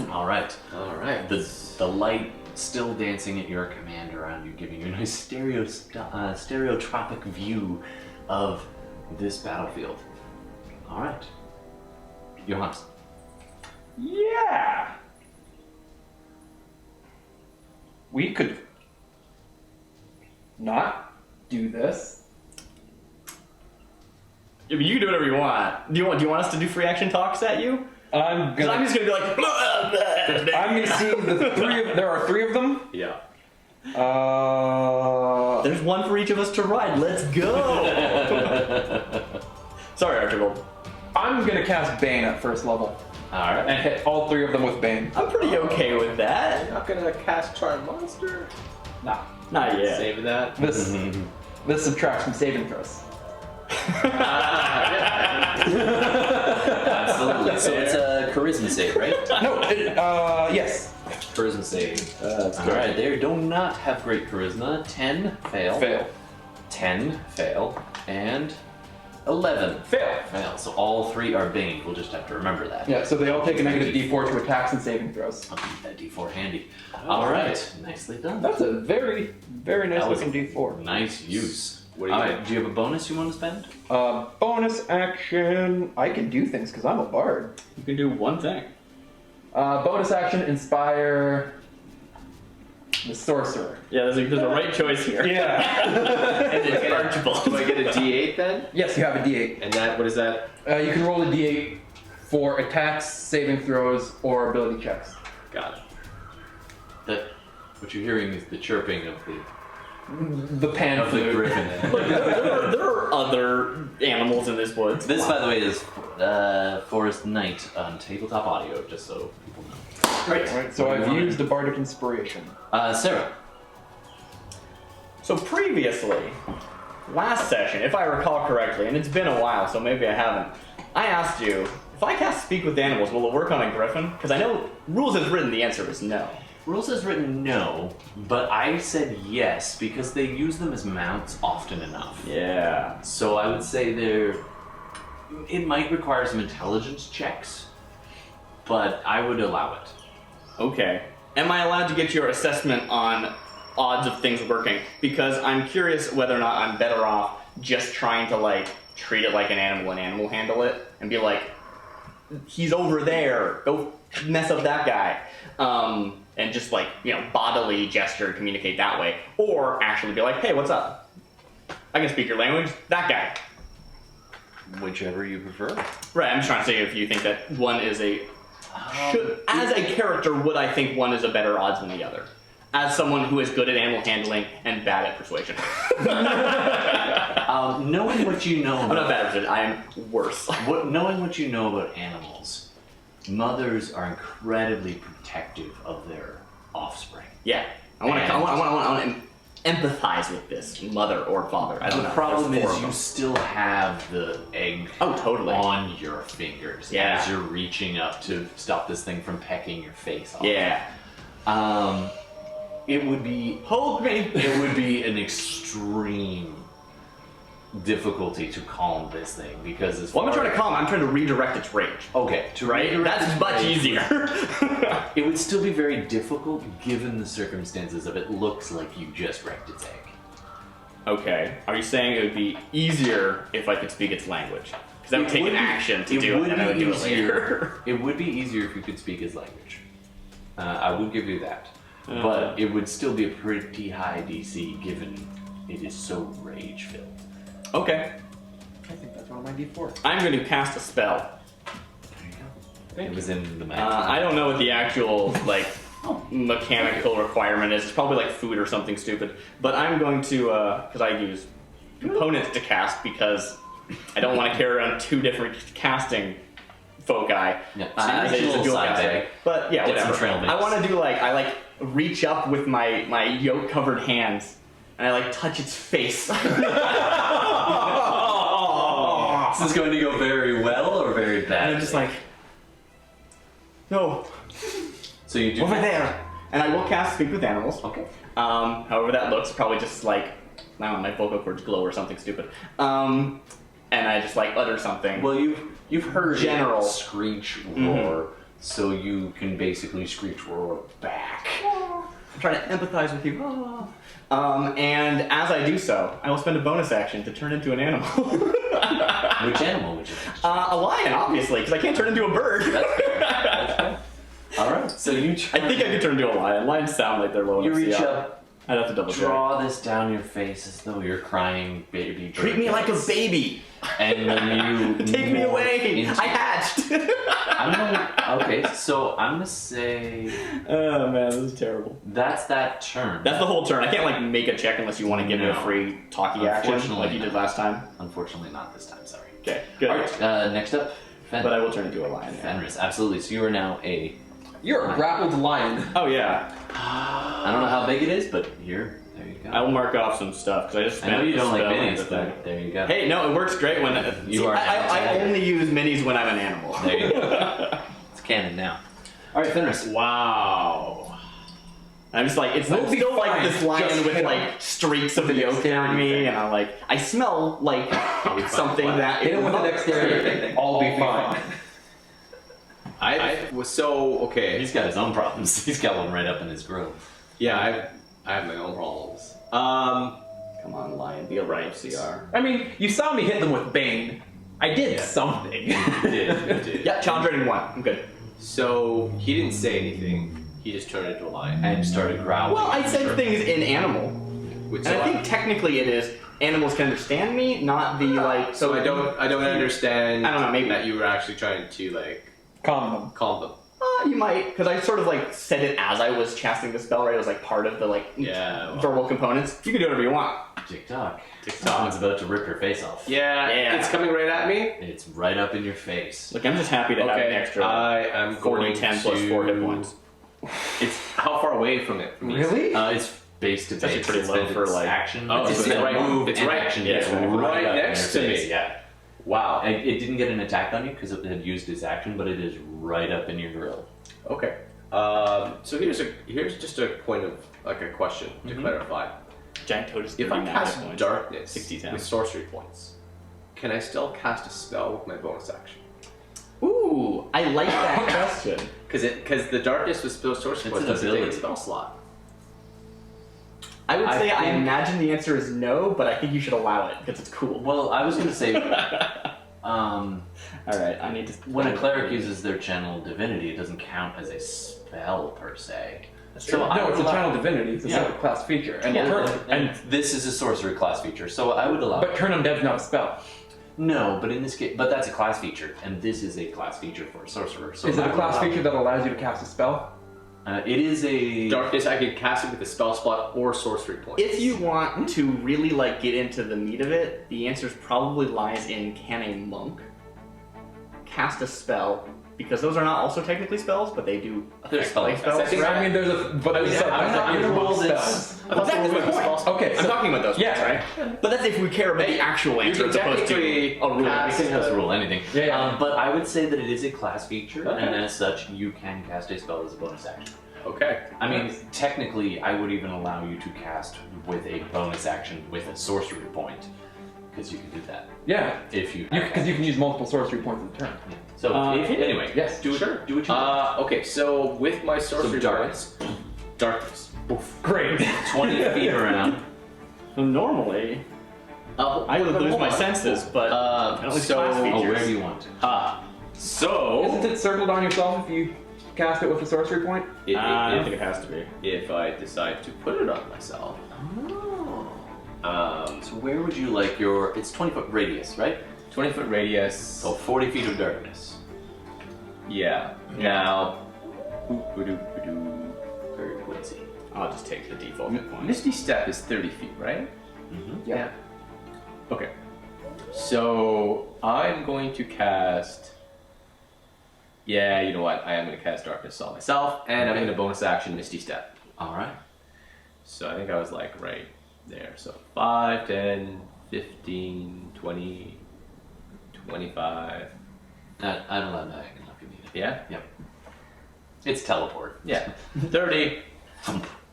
Alright. Alright. The light still dancing at your command around you, giving you a nice stereotropic view of this battlefield. Alright. Johannes. Yeah. We could not do this. I mean, you can do whatever you want. Do you want us to do free action talks at you? I'm Because I'm just gonna be like. I'm gonna see there are 3 of them. Yeah. There's one for each of us to ride. Let's go. Sorry, Archibald. I'm gonna cast Bane at first level Alright. and hit all 3 of them with Bane. I'm pretty okay with that. Not gonna cast Charm Monster? Nah, Not yet. Saving that. this subtracts from saving throws. Absolutely. So it's a charisma save, right? No, yes. Charisma save. Alright, they do not have great charisma. 10, fail. Fail. 10, fail, and 11, fail. So all 3 are Bane. We'll just have to remember that. Yeah, so they all take a negative D4 to attacks and saving throws. I'll keep that D4 handy. All right, nicely done. That's a very, very nice That was looking D4. Nice use. What do you think? Do you have a bonus you want to spend? Bonus action. I can do things because I'm a bard. You can do one thing. Bonus action, inspire the sorcerer. Yeah, there's a right choice here. Yeah. And it's Archibald. Do I get a D8 then? Yes, you have a D8. And that, what is that? You can roll a D8 for attacks, saving throws, or ability checks. Got it. That what you're hearing is the chirping of The pan the flute. griffin. there are other animals in this woods. This, by the way, is Forest Night on tabletop audio, just so people know. Great. Right, so I've used the bardic inspiration. Sarah. So previously, last session, if I recall correctly, and it's been a while, so maybe I haven't, I asked you, if I cast Speak with Animals, will it work on a griffin? Because I know rules as written, the answer is no. Rules has written no, but I said yes because they use them as mounts often enough. Yeah. So I would say it might require some intelligence checks, but I would allow it. Okay. Am I allowed to get your assessment on odds of things working? Because I'm curious whether or not I'm better off just trying to, like, treat it like an animal handle it, and be like, he's over there, go mess up that guy. And just, like, bodily gesture, communicate that way. Or actually be like, hey, what's up? I can speak your language, that guy. Whichever you prefer. Right, I'm just trying to say if you think that one is as a character, would I think one is a better odds than the other? As someone who is good at animal handling and bad at persuasion. Knowing what you know I'm not bad at persuasion, I am worse. Knowing what you know about animals, mothers are incredibly protective of their offspring. Yeah, I want to empathize with this mother or father. I don't know. The problem There's 4 is of you them. still have the egg Totally. on your fingers Yeah. as you're reaching up to stop this thing from pecking your face off. Yeah. It would be Hold me. it would be an extreme difficulty to calm this thing because as Well, I'm not far trying to calm. I'm trying to redirect its rage. Okay, to Right? redirect That's its much rage, easier. It would still be very difficult given the circumstances of it looks like you just wrecked its egg. Okay. Are you saying it would be easier if I could speak its language? Because that would take an action to do it, and I would do it later. It would be easier if you could speak its language. I would give you that. But it would still be a pretty high DC given it is so rage-filled. Okay. I think that's one of my D4s. I'm going to cast a spell. There you go. It was in the map. I don't know what the actual, like, mechanical requirement is. It's probably like food or something stupid. But I'm going to, because I use components to cast because I don't want to carry around 2 different casting foci. Yeah, so you as make I a use little dual side casting. bag. But yeah, Get some whatever. trail mix. I want to do I reach up with my yoke-covered hands and I touch its face. This is going to go very well or very bad. And I'm just like, no, So you do over there. And I will cast Speak with Animals. Okay. However that looks, probably just like, I don't know, my vocal cords glow or something stupid. And I just utter something. Well, you've heard General. it screech roar, so you can basically screech roar back. I'm trying to empathize with you. And as I do so, I will spend a bonus action to turn into an animal. Which animal would you? A lion, obviously, because I can't turn into a bird. That's fair. That's fair. All right. So you. I think I could turn into a lion. Lions sound like they're low You enough to reach see up. I'd have to double check. Draw this down your face as though you're crying, baby. Treat me like a baby. And then you Take me morph away. into- I hatched. I don't know. Okay, so I'm gonna say Oh man, this is terrible. that's that turn. That's the whole turn. I can't make a check unless you want to give me a No. free talkie action Unfortunately like you did not. last time. Unfortunately, not this time. Sorry. Okay, good. All right. Next up, But I will turn into a lion. Yeah. Fenris. Absolutely. So you are now a. You're a grappled lion. Oh yeah. I don't know how big it is, but here, there you go. I will mark off some stuff because I just I spent know you a don't like spell on minis, the thing. but there you go. Hey, no, it works great when You are I only use minis when I'm an animal. There you go. It's canon now. All right, Fenris. Wow. I'm just like, it's We'll like, be still like fine. this lion Just with hit like him. streaks of yolk on me, and I'm like, I smell like something that Hit him with the dexterity. I'll be fine. I was so okay. He's got his own problems. He's got one right up in his grill. Yeah, I have my own problems. Come on, lion, be a right CR. I mean, you saw me hit them with Bane. I did something. You did. Yeah, challenge rating 1. I'm good. So he didn't say anything. He just turned into a lion. And started growling. Well, I said things in animal, Which, and I think technically it is animals can understand me, not the like. so I don't understand. I don't know, maybe. that you were actually trying to like Calm them. calm them. You might, because I sort of like said it as I was casting the spell, right? It was like part of the like Yeah. verbal components. You can do whatever you want. TikTok. TikTok. Someone's about to rip your face off. Yeah, it's coming right at me. It's right up in your face. Look, I'm just happy to have an Okay, extra I am 40, going 10 to... plus 4 hit points. It's how far away from it? From me? Really? It's base to actually base. pretty It's low been for, its like- action. Oh, it's so it's been right- move it's and right- action. yeah, It's it's right up in next your to me. face, Yeah. Wow. It didn't get an attack on you because it had used its action, but it is right up in your grill. Okay. So here's just a point of like a question to clarify. Giant toad is If I 39 cast hit points. darkness 60 with sorcery points, can I still cast a spell with my bonus action? Ooh, I like that question. Because the darkness with sorcery It's points an doesn't take a ability. spell slot. I would say I think- imagine the answer is no, but I think you should allow it because it's cool. Well, I was going to say, All right, I need to. when a cleric uses their channel divinity, it doesn't count as a spell per se. So No, I would it's a allow- channel divinity. It's a Yeah. separate class feature. And, Yeah, and this is a sorcery class feature, so I would allow. but turn undead's not a spell. No, but in this case, but that's a class feature, and this is a class feature for a sorcerer. So Is it I a would class allow- feature that allows you to cast a spell? It is a Darkness, I can cast it with a spell slot or sorcery points. If you want to really like get into the meat of it, the answer probably lies in can a monk cast a spell, because those are not also technically spells, but they do They're affect spells. like spells. I think- I mean, there's a but there's Yeah, I'm not I'm your not spells. this- Exactly my point. Okay, I'm so talking about those yeah, ones, right? But that's if we care about the actual answer can as opposed to technically a rule. cast- Anything has to rule anything. Yeah, yeah. But I would say that it is a class feature, Okay. and as such, you can cast a spell as a bonus action. Okay. I mean, technically, I would even allow you to cast with a bonus action with a sorcery point, because you can do that yeah, if you. because you can use multiple sorcery points in turn. So anyway, Yes, do Sure. it. Do what you want. Okay, so with my sorcery darkness. points, darkness. Great. 20 feet around. Normally, I would lose my senses, but I don't lose so- class Oh, features. where do you want to? So Isn't it circled on yourself if you cast it with a sorcery point? I don't think it has to be. if I decide to put it on myself, So where would you like your? It's 20-foot radius, right? 20-foot radius. So 40 feet of darkness. Yeah. Now, Very quincy. I'll just take the default hit points. Misty Step is 30 feet, right? Yeah. Okay. So I'm going to cast. Yeah, you know what? I am going to cast Darkness on myself, and I'm going to bonus action Misty Step. All right. So I think I was like right there. So 5, 10, 15, 20, 25. I don't know that I can look at it. Yeah? Yep. It's teleport. Yeah. 30.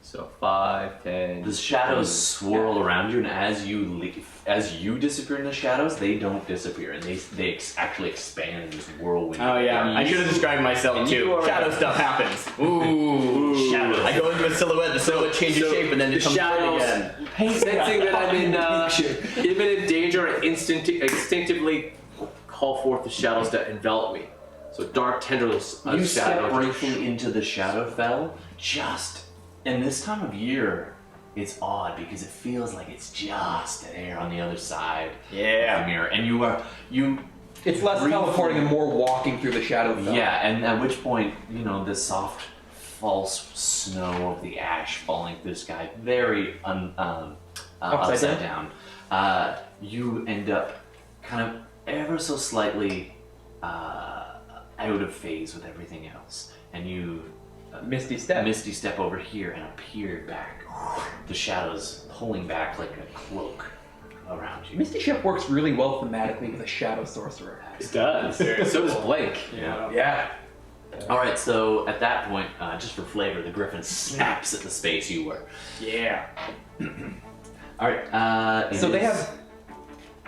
So 5, 10. The shadows swirl around you, and as you disappear in the shadows, they don't disappear, and they actually expand in this whirlwind. Oh yeah, I should have described myself And you too. are- Shadow stuff happens. Ooh, Shadows. I go into a silhouette, the silhouette changes so shape, and then the it comes shadows- forward again. Sensing that I'm in imminent danger, I instinctively call forth the shadows that envelop me. So dark tendrils of You shadow. step briefly into the shadowfell, and this time of year, it's odd because it feels like it's just there on the other side of the mirror, and you. It's less Briefly. teleporting and more walking through the shadow. Yeah, and at which point, the soft, false snow of the ash falling through the sky, very upside down. You end up kind of ever so slightly out of phase with everything else, and you Misty Step. misty step over here and appear back. The shadows pulling back like a cloak around you. Misty Step works really well thematically with a shadow sorcerer. It does. So does Blink. Yeah. Yeah. All right, so at that point, just for flavor, the griffin snaps at the space you were. Yeah. All right. So they have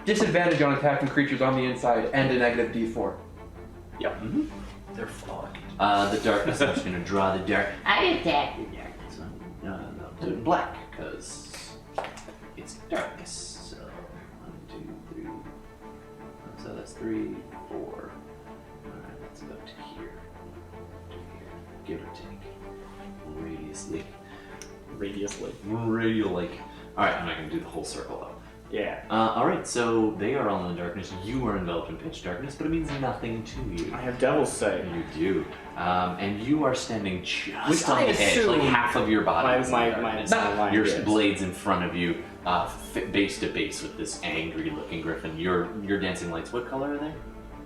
disadvantage on attacking creatures on the inside and a negative D4. Yep. They're fucked. The darkness. I'm just gonna draw the dark. I attack the darkness. No, do it in black because it's darkness. So 1, 2, 3. So that's 3, 4. All right, that's about to here. Give or take. Radiusly. Radially. All right, I'm not gonna do the whole circle though. Yeah. All right, so they are all in the darkness. You are enveloped in pitch darkness, but it means nothing to you. I have Devil's Sight. You do, and you are standing just Which on I the edge, assume- like half of your body. is in My darkness. line Your is. blades in front of you, base to base with this angry-looking griffin. Your dancing lights. What color are they?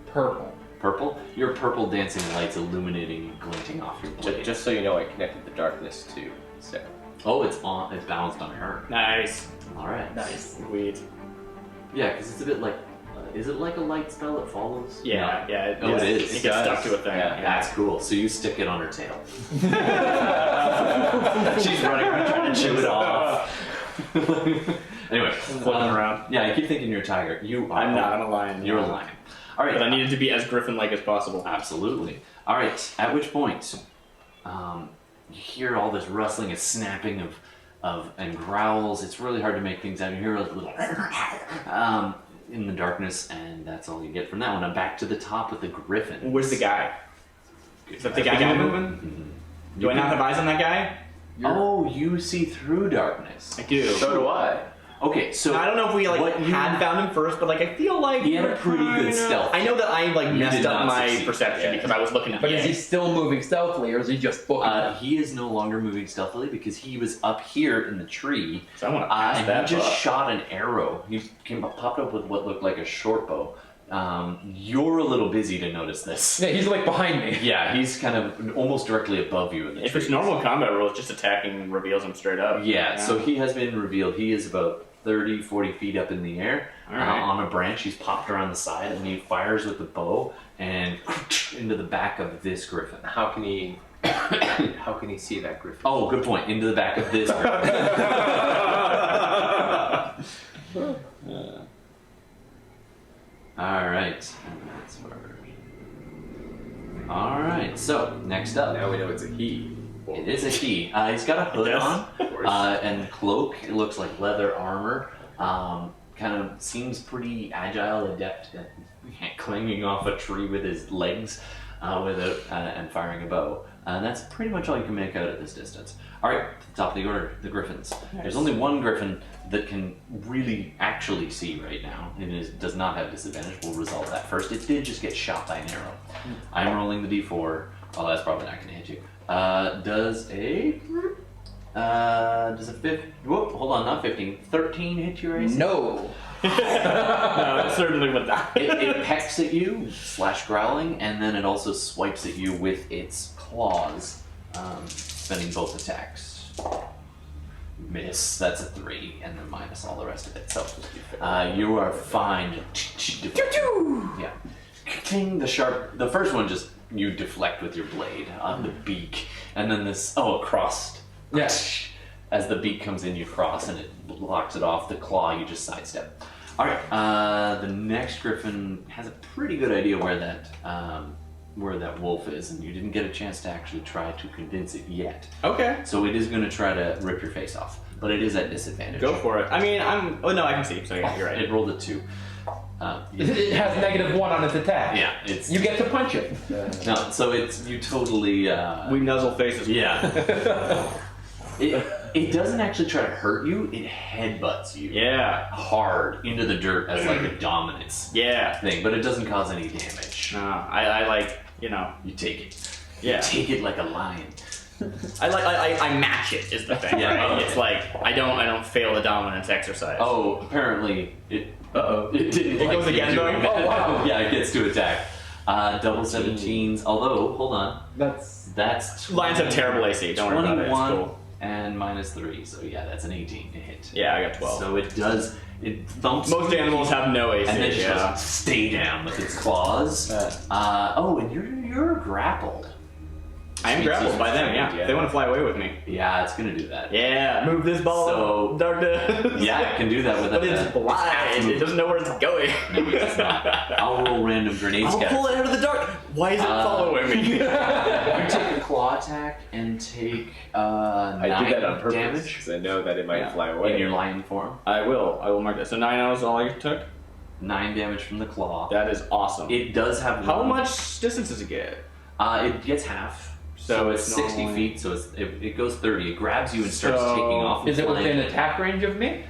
Purple. Purple. Your purple dancing lights illuminating, and glinting off your blade. Just so you know, I connected the darkness to Sarah. Oh, it's on. It's balanced on her. Nice. All right. Nice. Sweet. Yeah, because it's a bit like. Is it like a light spell that follows? Yeah, No. yeah. Oh, it is. It It gets does. stuck to a thing. Yeah, That's cool. So you stick it on her tail. She's running around trying to chew it off. Anyway, Floating around. Yeah, I keep thinking you're a tiger. You are. I'm not. I'm a lion. You're a lion. All right. But I needed to be as griffin-like as possible. Absolutely. All right. At which point, you hear all this rustling and snapping of and growls. It's really hard to make things out. You hear a little in the darkness, and that's all you get from that one. I'm back to the top with the griffin. Where's the guy? Is that the guy moving? Do I not have eyes on that guy? Oh, you see through darkness. I do. So do I. Okay, so I don't know if we what you- had found him first, but I feel like He had a we're pretty good kinda- stealth. I know that I You messed did up not my succeed. perception Yeah. because I was looking at But is the he still moving stealthily, or is he just booking them? He is no longer moving stealthily because he was up here in the tree, So I want to pass and that he just up. shot an arrow. He popped up with what looked like a short bow. You're a little busy to notice this. Yeah, he's like behind me. Yeah, he's kind of almost directly above you in the If tree. it's normal combat rules, just attacking reveals him straight up. Yeah, so he has been revealed. He is about 30, 40 feet up in the air All right. on a branch. He's popped around the side, and he fires with the bow and into the back of this griffin. How can he? How can he see that griffin? Oh, good point. Into the back of this griffin. All right. All right. So next up, Now we know it's a he. it is a he. He's got a hood Yes, on of course. and cloak. It looks like leather armor. Kind of seems pretty agile, adept at clinging off a tree with his legs, and firing a bow. And that's pretty much all you can make out at this distance. All right, top of the order, the griffins. There's only one griffin that can really actually see right now, and does not have disadvantage. We'll resolve that first. It did just get shot by an arrow. I'm rolling the d4. Oh, that's probably not going to hit you. Does a 13 hit your AC? No. No, it certainly would not. It pecks at you, growling, and then it also swipes at you with its claws, spending both attacks. Miss, that's a 3, and then minus all the rest of it. So you are fine. Yeah. The first one just you deflect with your blade on the beak, and then across. Yeah. As the beak comes in, you cross, and it blocks it off. The claw, you just sidestep. All right. The next griffin has a pretty good idea where that wolf is, and you didn't get a chance to actually try to convince it yet. Okay. So it is going to try to rip your face off, but it is at disadvantage. Go for it. I mean, Oh no, I can see. So yeah, you're right. It rolled a 2. It has -1 on its attack. Yeah, it's You get to punch it. no. So it's you totally. We nuzzle faces. Yeah. It doesn't actually try to hurt you. It headbutts you. Yeah. Hard into the dirt as like a dominance Yeah. thing, but it doesn't cause any damage. No, I like, You take it. Yeah. You take it like a lion. I match it is the thing. Yeah. Right? It's like I don't fail the dominance exercise. Oh, apparently it. Uh-oh. It didn't. It goes again, doing though? that. Oh, wow. Yeah, it gets to attack. Double 17s. Although, hold on, That's that's Lions have terrible AC. Don't worry about it. It's 21 cool. and -3. So yeah, that's an 18 to hit. Yeah, I got 12. So it does. It thumps. Most animals have no AC. And then just yeah. goes, stay down with its claws. And you're grappled. I am grappled by them, yeah. Yeah. They want to fly away with me. Yeah, it's gonna do that. Yeah, move this ball. So- darkness. Yeah, it can do that with But it's blind. It doesn't know where it's going. No, it's not. I'll roll random grenade I'll scatter. pull it out of the dark. Why is it following me? You take a claw attack and take I 9 did that on purpose damage because I know that it might fly away. in your lion form. I will mark that. So 9 hours is all I took? 9 damage from the claw. That is awesome. It does have How one- much distance does it get? It gets half. So it's 60 normally- feet, so it goes 30. It grabs you and starts So- taking off. and Is it flying. within attack range of me?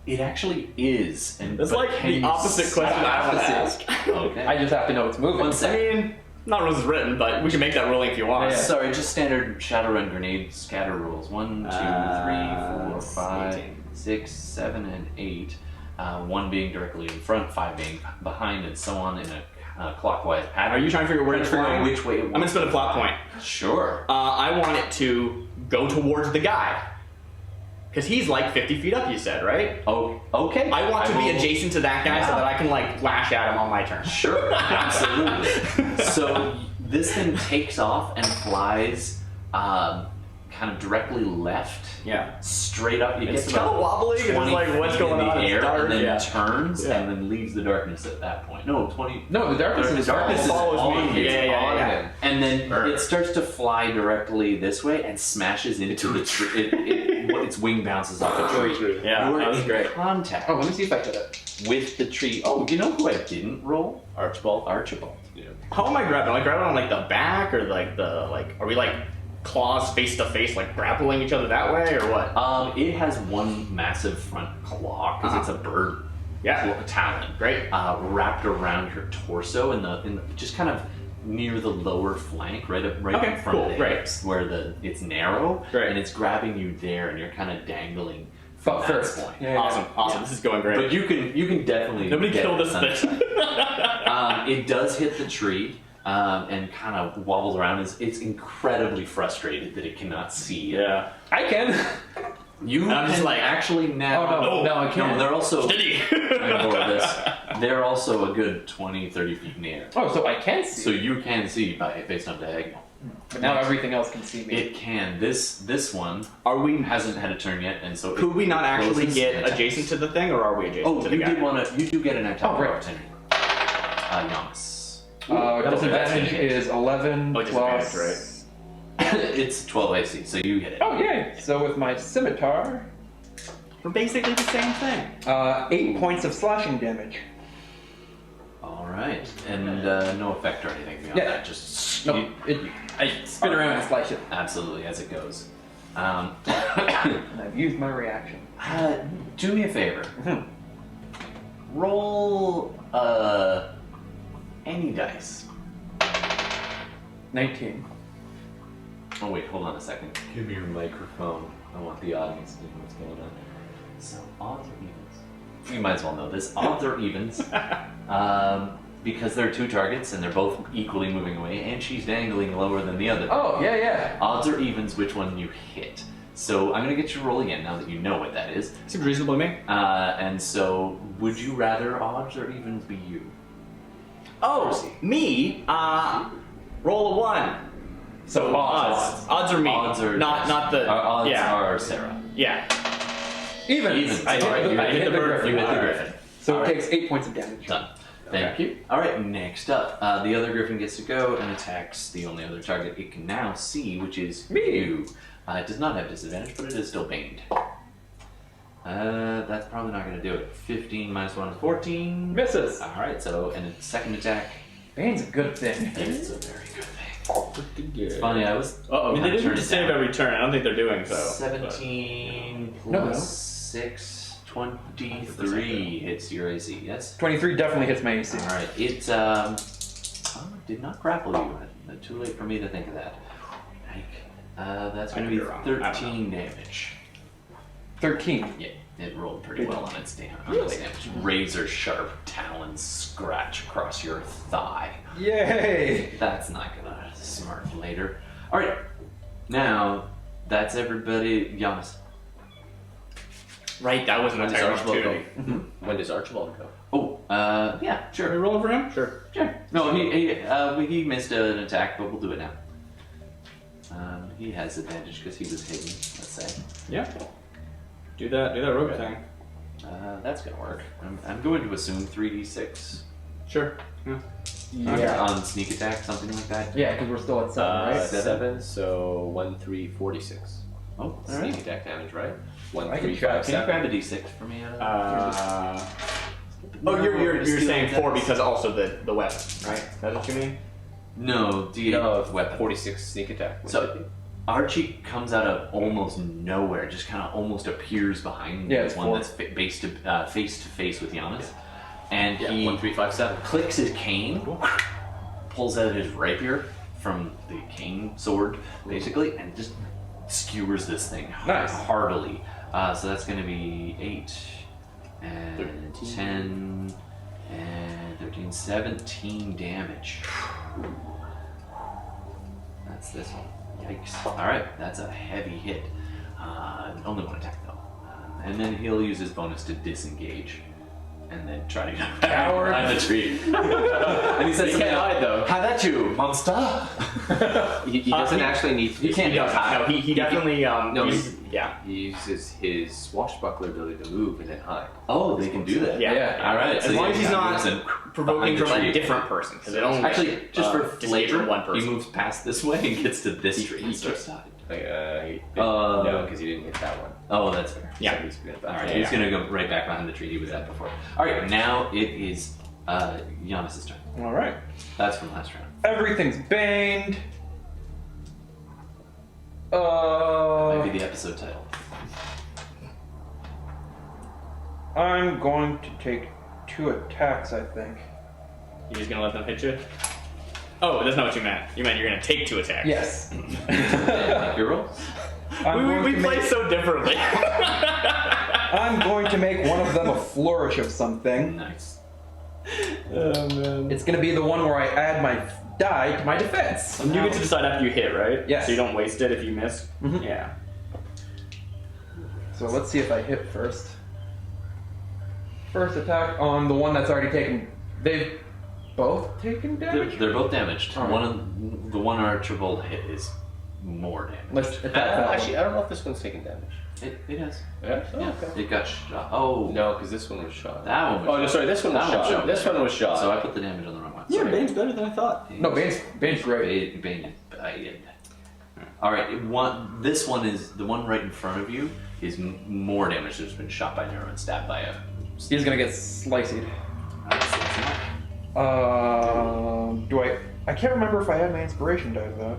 It actually is. And That's but like can the you opposite s- question I would ask. Okay. I just have to know it's moving. One I sec. mean, not rules is written, but we can make that ruling if you want. Yeah. Sorry, just standard Shadowrun grenade scatter rules. 1, 2, 3, 4, 5, 18. 6, 7, and 8. 1 being directly in front, 5 being behind, and so on in a clockwise pattern. Are you trying to figure out where it's Figuring flying? which way it I'm gonna spend a plot point. Sure. I want it to go towards the guy. Because he's like 50 feet up, you said, right? Oh, okay. I want to be will- adjacent to that guy so Yeah. that I can like lash at him on my turn. Sure, absolutely. So this thing takes off and flies kind of directly left, Yeah. straight up. It It's gets kind about of wobbly because 20 it's like, what's feet going in on? the It's air, dark. and then Yeah. turns Yeah. and then leaves the darkness at that point. No, 20. No, the darkness is darkness is follows on me. him. Yeah, yeah, on yeah. him. And then Burr. it starts to fly directly this way and smashes into the tree. Its wing bounces off the tree. Yeah, You're that was in great. contact Oh, let me see if I get it. with the tree. Oh, you know who I didn't roll? Archibald. Archibald. How am I grabbing? Am I grabbing on like the back or like are we like claws face to face, like grappling each other that way or what? It has one massive front claw because it's a bird. Yeah. Talon. Great. Wrapped around your torso in the just kind of near the lower flank, right Okay, in front cool, of the great. hips, where it's narrow, Great. and it's grabbing you there, and you're kind of dangling from But that first. point. Yeah, yeah. Awesome. This is going great. But you can definitely Nobody get killed this some- thing. It does hit the tree. And kind of wobbles around. It's incredibly frustrated that it cannot see. Yeah. I can. You I'm just can like, actually now. Oh, no, I can't. No, they're also. Diddy. I'm gonna borrow this. They're also a good 20, 30 feet in the air. Oh, so I can see. So you can see by based on diagonal. But now everything else can see me. It can. This one Are we? hasn't had a turn yet, and so Could we not actually closes get and attacks. adjacent to the thing, or are we adjacent Oh, to the you guy? did want to. You do get an attack Oh, right. opportunity. Johannes. Disadvantage is 11 Oh, disadvantage, plus. It's 12 AC, so you hit it. Oh, yay! So with my scimitar, We're basically the same thing. 8 points of slashing damage. All right, and no effect or anything beyond Yeah. that. Just No, I spin around and slash it. absolutely as it goes. And I've used my reaction. Do me a favor. Roll any dice. 19. Oh wait, hold on a second. Give me your microphone. I want the audience to know what's going on. So odds or evens? You might as well know this. Odds or evens? Because there are 2 targets and they're both equally moving away, and she's dangling lower than the other. Oh, yeah. Odds or evens, which one you hit. So I'm gonna get you to roll again now that you know what that is. Seems reasonable to me. And so, would you rather odds or evens be you? Oh, me? Roll a 1. So odds. Odds are me. Odds are not the. odds yeah. are Sarah. Yeah. Evens. I hit the griffin. You hit the Alright. griffin. So All it right. takes 8 points of damage. Done. Thank you. All right, next up, the other griffin gets to go and attacks the only other target it can now see, which is Me. you. It does not have disadvantage, but it is still Bained. That's probably not going to do it. 15 minus 1 is 14. Misses. All right, so and a second attack. Bane's a good thing. It's a very good thing. It's funny, I was. I mean, they gonna turn didn't it save down. every turn. I don't think they're doing so. 17 No, plus no. 6, 23 hits your AC, yes? 23 definitely hits my AC. Alright, it did not grapple you. Too late for me to think of that. That's going to be could be wrong. I don't 13 damage. 13. Yeah, it rolled pretty well on its damage. Razor sharp talons scratch across your thigh. Yay! That's not gonna smart later. Alright, now that's everybody. Johannes. Right, that was an When does entire Archibald go? opportunity. When does Archibald go? Oh, yeah, Are sure. we rolling for him? Sure. Sure. No, he missed an attack, but we'll do it now. he has advantage because he was hidden, let's say. Yeah. Do that rogue thing. That's gonna work. I'm going to assume 3d6. Sure. Yeah. Yeah. On sneak attack, something like that. Yeah, because we're still at 7, right? 7, so 1, 3, 46. Oh, Sneak attack damage, right? 1, I 3, can try. 5, can you 7. grab a d6 for me? You're Steal saying 4 attacks. because also the weapon, right? That's what you mean? No, d8 No, weapon. 46 sneak attack. So Archie comes out of almost nowhere, just kind of almost appears behind Yeah, the it's one 4. that's face to face with Johannes, and Yeah, he 1, 3, 5, 7. clicks his cane, pulls out his rapier from the cane sword, basically, and just skewers this thing Nice. heartily. So that's going to be 8 and 10 and 13, 17 damage. That's this one. Yikes. Alright, that's a heavy hit. Only one attack though. And then he'll use his bonus to disengage. And then try to get Coward. behind the tree. And he says, He can't hide though. "How that you, monster?" He doesn't actually need to. he can't He does. hide. No, he definitely No, yeah. He uses his swashbuckler ability to move and then hide. Oh, they can do that. Yeah. Yeah. All right. As long as he's not provoking behind the from a tree. different person, because it only Actually, just for disengage flavor, from one he person. moves past this way and gets to this tree and starts hiding. No, because he didn't hit that one. Oh, that's fair. Yeah. So he's good All about right, that. he's gonna go right back behind the tree he was at before. All right, now it is Giannis' turn. All right. That's from last round. Everything's baned. Might be the episode title. I'm going to take 2 attacks, I think. You're just gonna let them hit you? Oh, that's not what you meant. You meant you're gonna take 2 attacks. Yes. Make your roll. We play so differently. I'm going to make one of them a flourish of something. Nice. Oh man. It's going to be the one where I add my die to my defense. You get to decide after you hit, right? Yes. So you don't waste it if you miss? Mhm. Yeah. So let's see if I hit first. First attack on the one that's already taken. They've both taken damage? They're both damaged. All right. The one Archibald hit is more damage. Let's attack that Actually, one. I don't know if this one's taking damage. It has. Yeah? Oh, Yeah, okay. it got shot. Oh, No, because this one was shot. that one was Oh, no, sorry, this one was That one was shot. shot. This one was shot. So I put the damage on the wrong one. Yeah, Sorry. Bane's better than I thought. No, Bane's great. Bained. All right, this one is the one right in front of you is more damage. There's been shot by an arrow and stabbed by a. He's going to get sliced. Do I can't remember if I had my inspiration die though.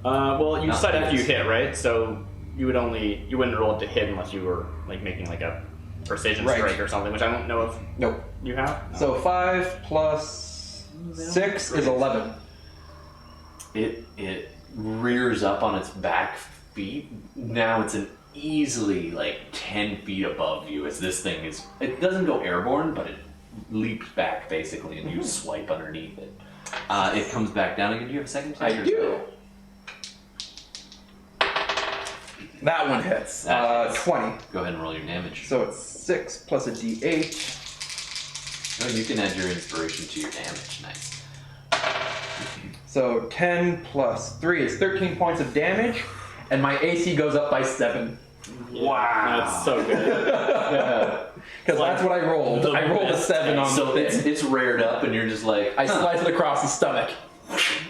Well, you Not decide after you hits. hit, right? So you wouldn't roll it to hit unless you were like making like a precision Right. strike or something, which I don't know if Nope. you have. No. So 5 plus 6 is 11. It rears up on its back feet. Now it's an easily like 10 feet above you as this thing is. It doesn't go airborne, but it leaps back basically, and you swipe underneath it. It comes back down again. Do you have a second attack? I do. That one hits. That hits. 20. Go ahead and roll your damage. So it's 6 plus a d8. Oh, you can add your inspiration to your damage. Nice. So 10 plus 3 is 13 points of damage, and my AC goes up by 7. Wow, that's so good. Because that's what I rolled. the I rolled a best 7 on So the it's thing. it's reared up, and you're just like I slice it across the stomach.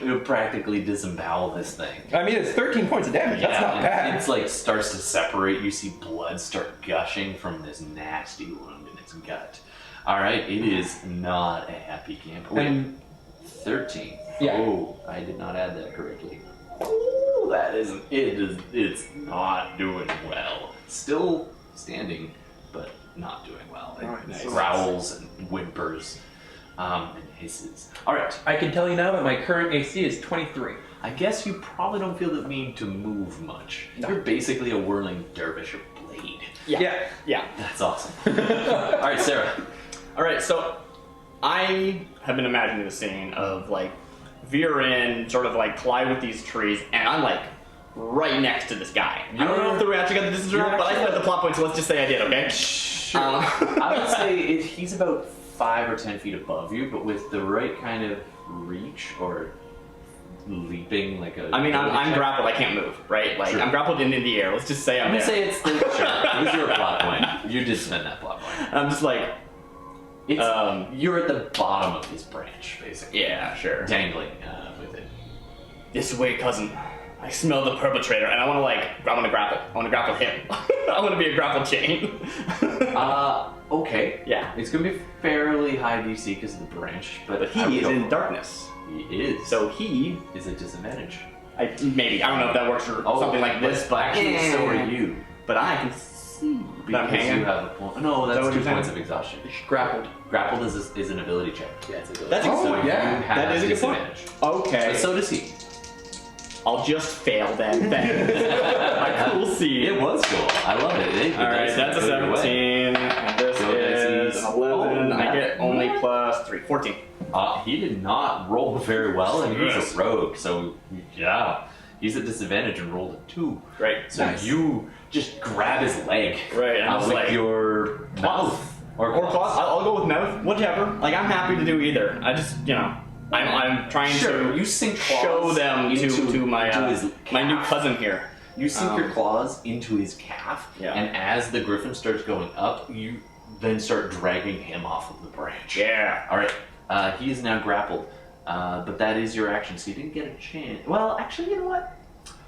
you practically disembowel this thing. I mean, it's 13 points of damage. That's not bad. It's like starts to separate. You see blood start gushing from this nasty wound in its gut. All right, it is not a happy camp. Wait, And 13. Yeah. Oh, I did not add that correctly. Ooh, that isn't. It's not doing well. Still standing, but not doing well. It Alright, nice. growls and whimpers, and hisses. All right. I can tell you now that my current AC is 23. I guess you probably don't feel the need to move much. No. You're basically a whirling dervish of blade. Yeah. That's awesome. All right, Sarah. All right, so I have been imagining the scene of like veer in, sort of like collide with these trees, and I'm like right next to this guy. I don't know if we actually got the distance or not, but I got the plot point, so let's just say I did, okay? Sure. I would say he's about 5 or 10 feet above you, but with the right kind of reach or leaping like a... I mean, I'm check? grappled. I can't move, right? Like, True. I'm grappled in the air. Let's just say I'm I'm gonna there. say it's the... Sure, it was your plot point. You did spend that plot point. I'm just like, It's, you're at the bottom of this branch, basically. yeah, sure. Dangling with it. This way, cousin. I smell the perpetrator, and I want to grapple. I want to grapple him. I want to be a grapple chain. Okay. Yeah. It's gonna be fairly high DC because of the branch, but But I would he is go in for- darkness, He is. so he. is a disadvantage. Maybe I don't know if that works for something like this, but actually, so are you. But I can see that I'm Because hanging. you have a point. No, that that's what 2 you're saying? points of exhaustion. Grappled. Grappled is an ability check. Yeah, it's a ability. That's Oh, exactly. yeah. You have That is a good point. disadvantage. Okay. But so does he. I'll just fail then. My cool seed. It was cool. I love it. All right, that's a 17. And this Go is Daisies. an 11. Oh, I get only what? plus 3. 14. He did not roll very well, and he's Yes. a rogue, so yeah. He's at disadvantage and rolled a 2. Great. So you just grab his leg Right, and I was with like, your mouth. Or claws. I'll go with mouth. Whichever. Like, I'm happy to do either. I just, I'm trying Sure, to you sink show claws them to my into his my new calf. cousin here. You sink your claws into his calf, Yeah. and as the griffin starts going up, you then start dragging him off of the branch. Yeah. All right. He is now grappled, but that is your action, so you didn't get a chance. Well, actually, you know what?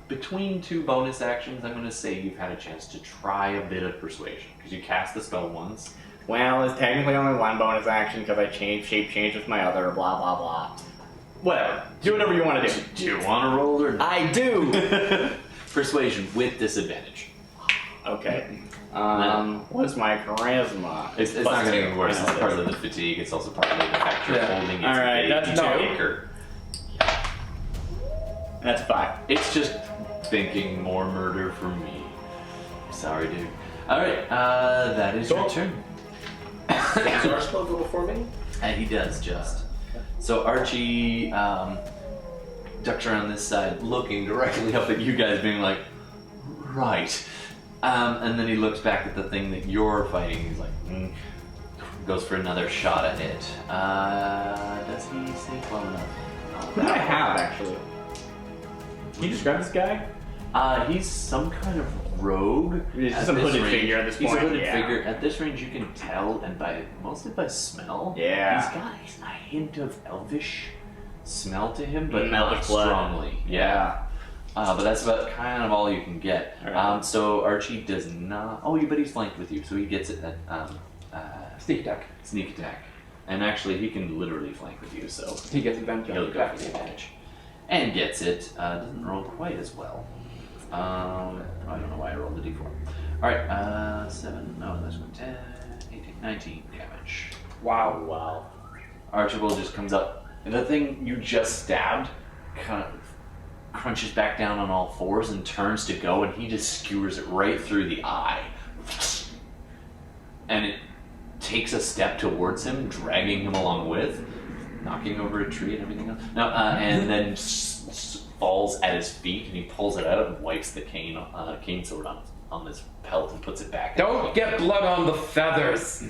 Between 2 bonus actions, I'm going to say you've had a chance to try a bit of persuasion because you cast the spell once. Well, it's technically only 1 bonus action because I shape change with my other. Blah blah blah. Whatever. Do whatever you want to do. Do you want to roll or not? I do. Persuasion with disadvantage. Okay. What's my charisma? It's not Plus going to 2. get worse. Yeah, It's it part is. of the fatigue. It's also part of the fact you're Yeah. holding it All right, that's to no. anchor. That's 5. It's just thinking more murder for me. Sorry, dude. All right, that is your turn. Does Archibald go before me? And he does just. So Archie ducks around this side, looking directly up at you guys, being like, right. And then he looks back at the thing that you're fighting. He's like, goes for another shot at it. Does he sneak well enough? What do I have actually? Can you describe this guy? He's some kind of rogue. He's At some this hooded range. figure at this He's a point, hooded yeah. figure. At this range, you can tell, and mostly by smell. Yeah. He's got a hint of elvish smell to him, but not Elvish blood. strongly. Yeah. But that's about kind of all you can get. All right. So Archie does not. Oh, but he's flanked with you, so he gets it at Sneak attack. sneak attack. And actually, he can literally flank with you, so He gets advantage on he'll the go attack. for the advantage. And gets it. Doesn't roll quite as well. I don't know why I rolled the d4. Alright, 7, no, that's 10, 18, 19 damage. Wow. Archibald just comes up, and the thing you just stabbed kind of crunches back down on all fours and turns to go, and he just skewers it right through the eye. And it takes a step towards him, dragging him along with, knocking over a tree and everything else. No, and then falls at his feet, and he pulls it out and wipes the cane sword on his pelt and puts it back. Don't get blood on the feathers.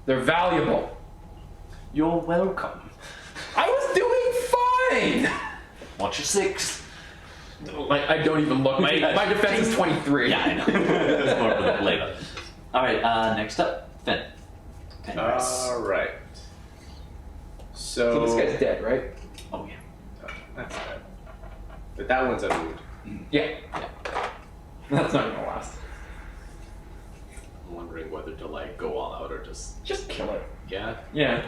They're valuable. You're welcome. I was doing fine. Watch your 6. Like, I don't even look. My defense is 23. Yeah, I know. It was more for the flavor. All right, next up, Fenris. All right. So this guy's dead, right? Oh yeah. That's bad. But that one's a wound. Yeah. That's not gonna last. I'm wondering whether to like go all out or just kill it. yeah. Yeah.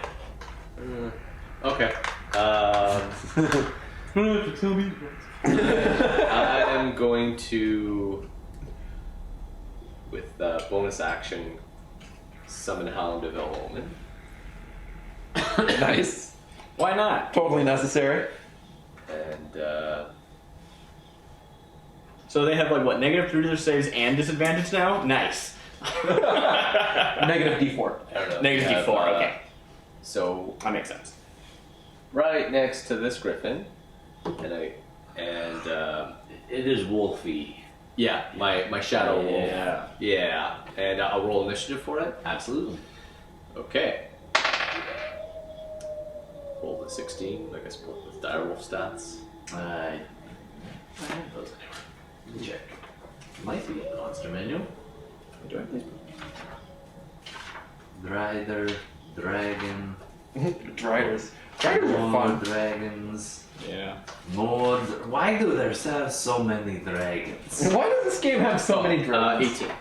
Okay. Tell me. I am going to, with bonus action, summon Hound of Ill Omen. Nice. Why not? Totally necessary. And So they have like what, -3 to their saves and disadvantage now? Nice. Negative D4. I don't know. Negative we have, D4, okay. So That makes sense. right next to this griffin, and It is wolfy. yeah, my shadow wolf. Yeah. Yeah, and I'll roll initiative for it. Absolutely. Okay. Roll the a 16, I guess, with direwolf stats. I have those anywhere. Let me check. Might be in the monster manual. Do I please? Drider, dragon, Driders. Driders are more fun. dragons, Yeah. more. Why do there have so many dragons? Why does this game have so many dragons? 18.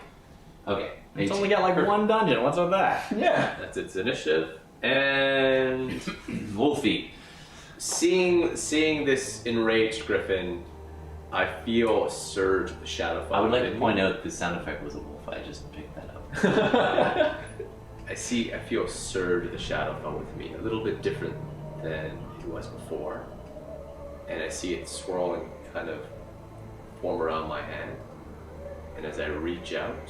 Okay, It's only got like one dungeon. What's with that? Yeah. That's its initiative. And Wolfie. seeing this enraged griffin, I feel a surge of the shadowfell. I would like to within point me. out the sound effect was a wolf. I just picked that up. I feel a surge of the shadowfell with me, a little bit different than it was before. And I see it swirling, kind of form around my hand. And as I reach out,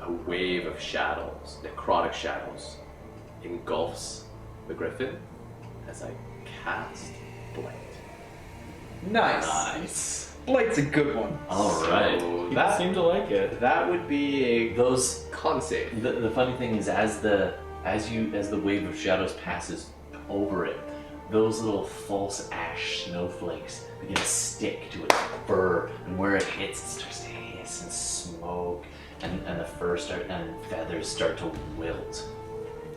a wave of shadows, necrotic shadows, engulfs the griffin as I cast Blight. Nice. Nice. Blight's a good one. All right. So People that seem to like it. that would be a Those. con save. The funny thing is, as the wave of shadows passes over it, those little false ash snowflakes begin to stick to its fur, and where it hits, it starts to hiss and smoke, and the fur and feathers start to wilt.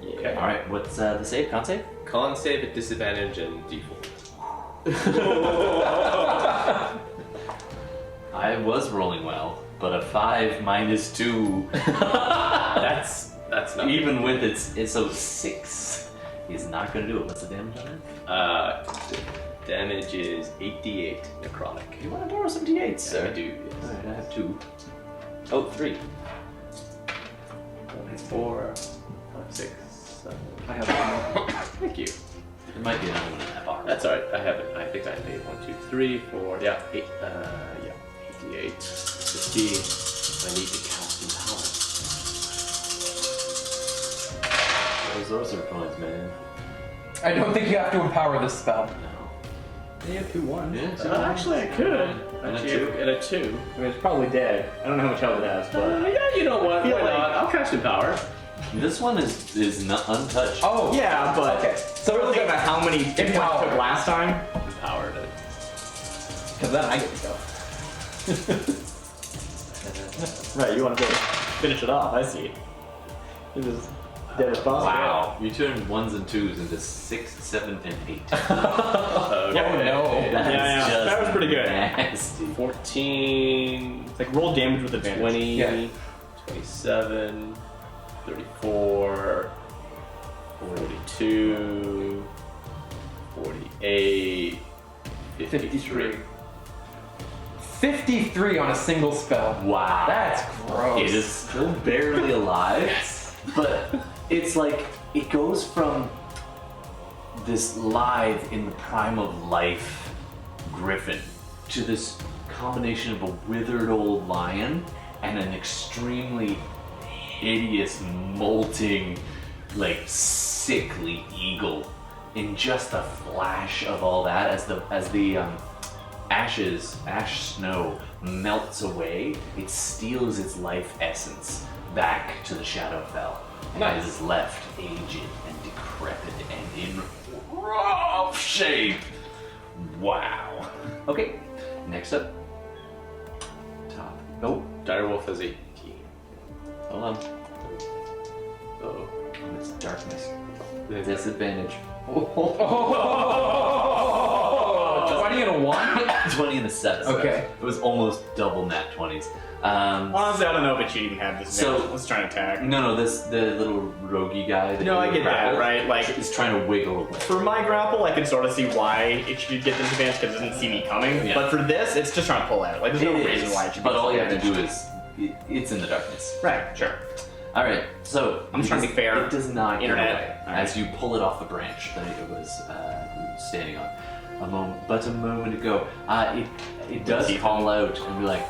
Okay. All right, what's the save? Con save? Con save at disadvantage and default. I was rolling well, but a 5 minus 2, That's not even with it's so 6, is not going to do it. What's the damage on it? Damage is 8d8 necrotic. You want to borrow some d8s, sir? I do. Yes. Alright, I have 2. Oh, 3. 4, 5, 6, 7. I have one. Thank you. There might be another one in that bar. That's alright. I have it. I think I made 1, 2, 3, 4. Yeah, 8. Yeah, 8d8. 50. I need to cast Empower. Those are points, man. I don't think you have to empower this spell. No. You have 2-1. Yeah, Actually, I could. And a 2. And a 2. I mean, it's probably dead. I don't know how much health it has, but Yeah, you know what? I feel Why like- not? I'll cast Empower. This one is not untouched. Oh. yeah, but Okay. so we're looking at how many hit points Empower. I took last time. Empowered it. Because then I get to go. Right, you want to finish it off? I see. It is dead as possible. Wow. You turned 1s and 2s into 6, 7, and 8. Okay. Oh, no. That's Yeah, just that was pretty good. nasty. 14, It's like roll damage with advantage. 20, Yeah. 27, 34, 42, 48, 53. 53 on a single spell. Wow. That's gross. It is still barely alive, but it's like it goes from this lithe in the prime of life griffin to this combination of a withered old lion and an extremely hideous, molting, like sickly eagle in just a flash of all that as the ash snow melts away, it steals its life essence back to the shadowfell. And it is left aged and decrepit and in rough shape. Wow. Okay, next up. Top. Nope. Direwolf has 18. Hold on. Uh-oh. Oh, it's darkness. Disadvantage. Oh, 20 and a 1? 20 and a 7. Okay. It was almost double nat 20s. Honestly, I don't know if it should even have this. So- So let's try and attack. No, the little roguey guy. No, I get that, right? Like, He's trying to wiggle away. for my grapple, I can sort of see why it should get disadvantage because it doesn't see me coming. Yeah. But for this, it's just trying to pull out. Like, there's no It reason is, why it should be but all you have to do disadvantaged. is it's in the darkness. Right, sure. All right, so I'm just trying to be fair. It does not get Internet. away All right. as you pull it off the branch that it was standing on. A moment ago, it does Teeth. call out and be like,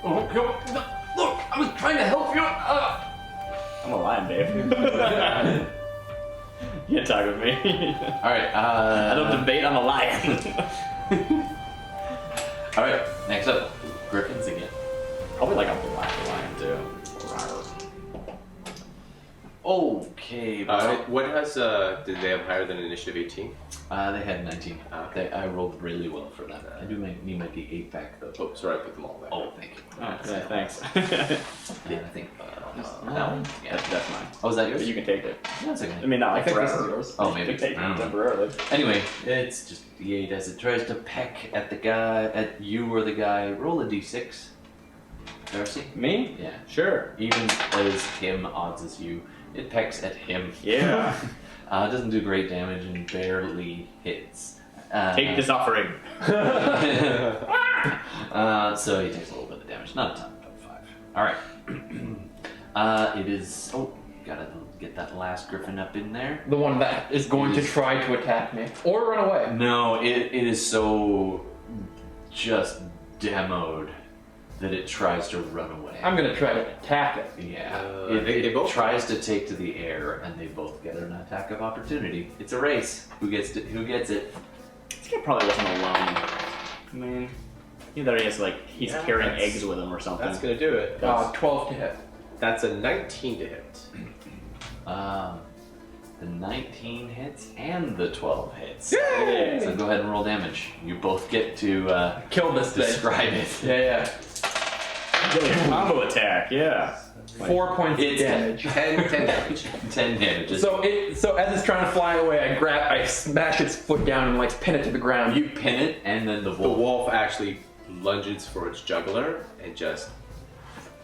"Oh, come, no, look! I was trying to help you." I'm a lion, babe. You can't talk with me. All right. I don't debate, I'm a lion. All right. Next up, Griffins again. Probably like a black lion, too. Okay. What has did they have higher than initiative 18? They had 19. Okay. I rolled really well for that. I do need my D8 back though. Oh, sorry, I put them all there. Oh, thank you. Oh, yeah, thanks. Yeah, I think that one. Yeah. That's mine. Oh, is that yours? But you can take it. That's okay. I mean, not like think this forever. is yours. Oh, You maybe. can take I don't it know. temporarily. Anyway, it's just D8 as it tries to peck at the guy, at you or the guy. Roll a D6. Darcy? Me? Yeah. Sure. Even as him odds as you, it pecks at him. Yeah. It doesn't do great damage and barely hits. Take this offering. So he takes a little bit of damage. Not a ton, but 5. Alright. It is... Oh, gotta get that last griffin up in there. The one that is going to try to attack me. Or run away. No, it is so just demoed that it tries to run away. I'm going to try to attack it. Yeah. They It both tries to take to the air, and they both get an attack of opportunity. It's a race. Who gets it? This guy probably wasn't alone. I mean, either he's Yeah, carrying that's- eggs with him or something. That's gonna do it. 12 to hit. That's a 19 to hit. The 19 hits and the 12 hits. Yay! So go ahead and roll damage. You both get to Kill this thing. describe it. Yeah. Combo attack, yeah. 4 points of It's damage. 10 damage. 10 damage. So as it's trying to fly away, I smash its foot down and pin it to the ground. You pin it, and then the The wolf, wolf actually lunges for its jugular and just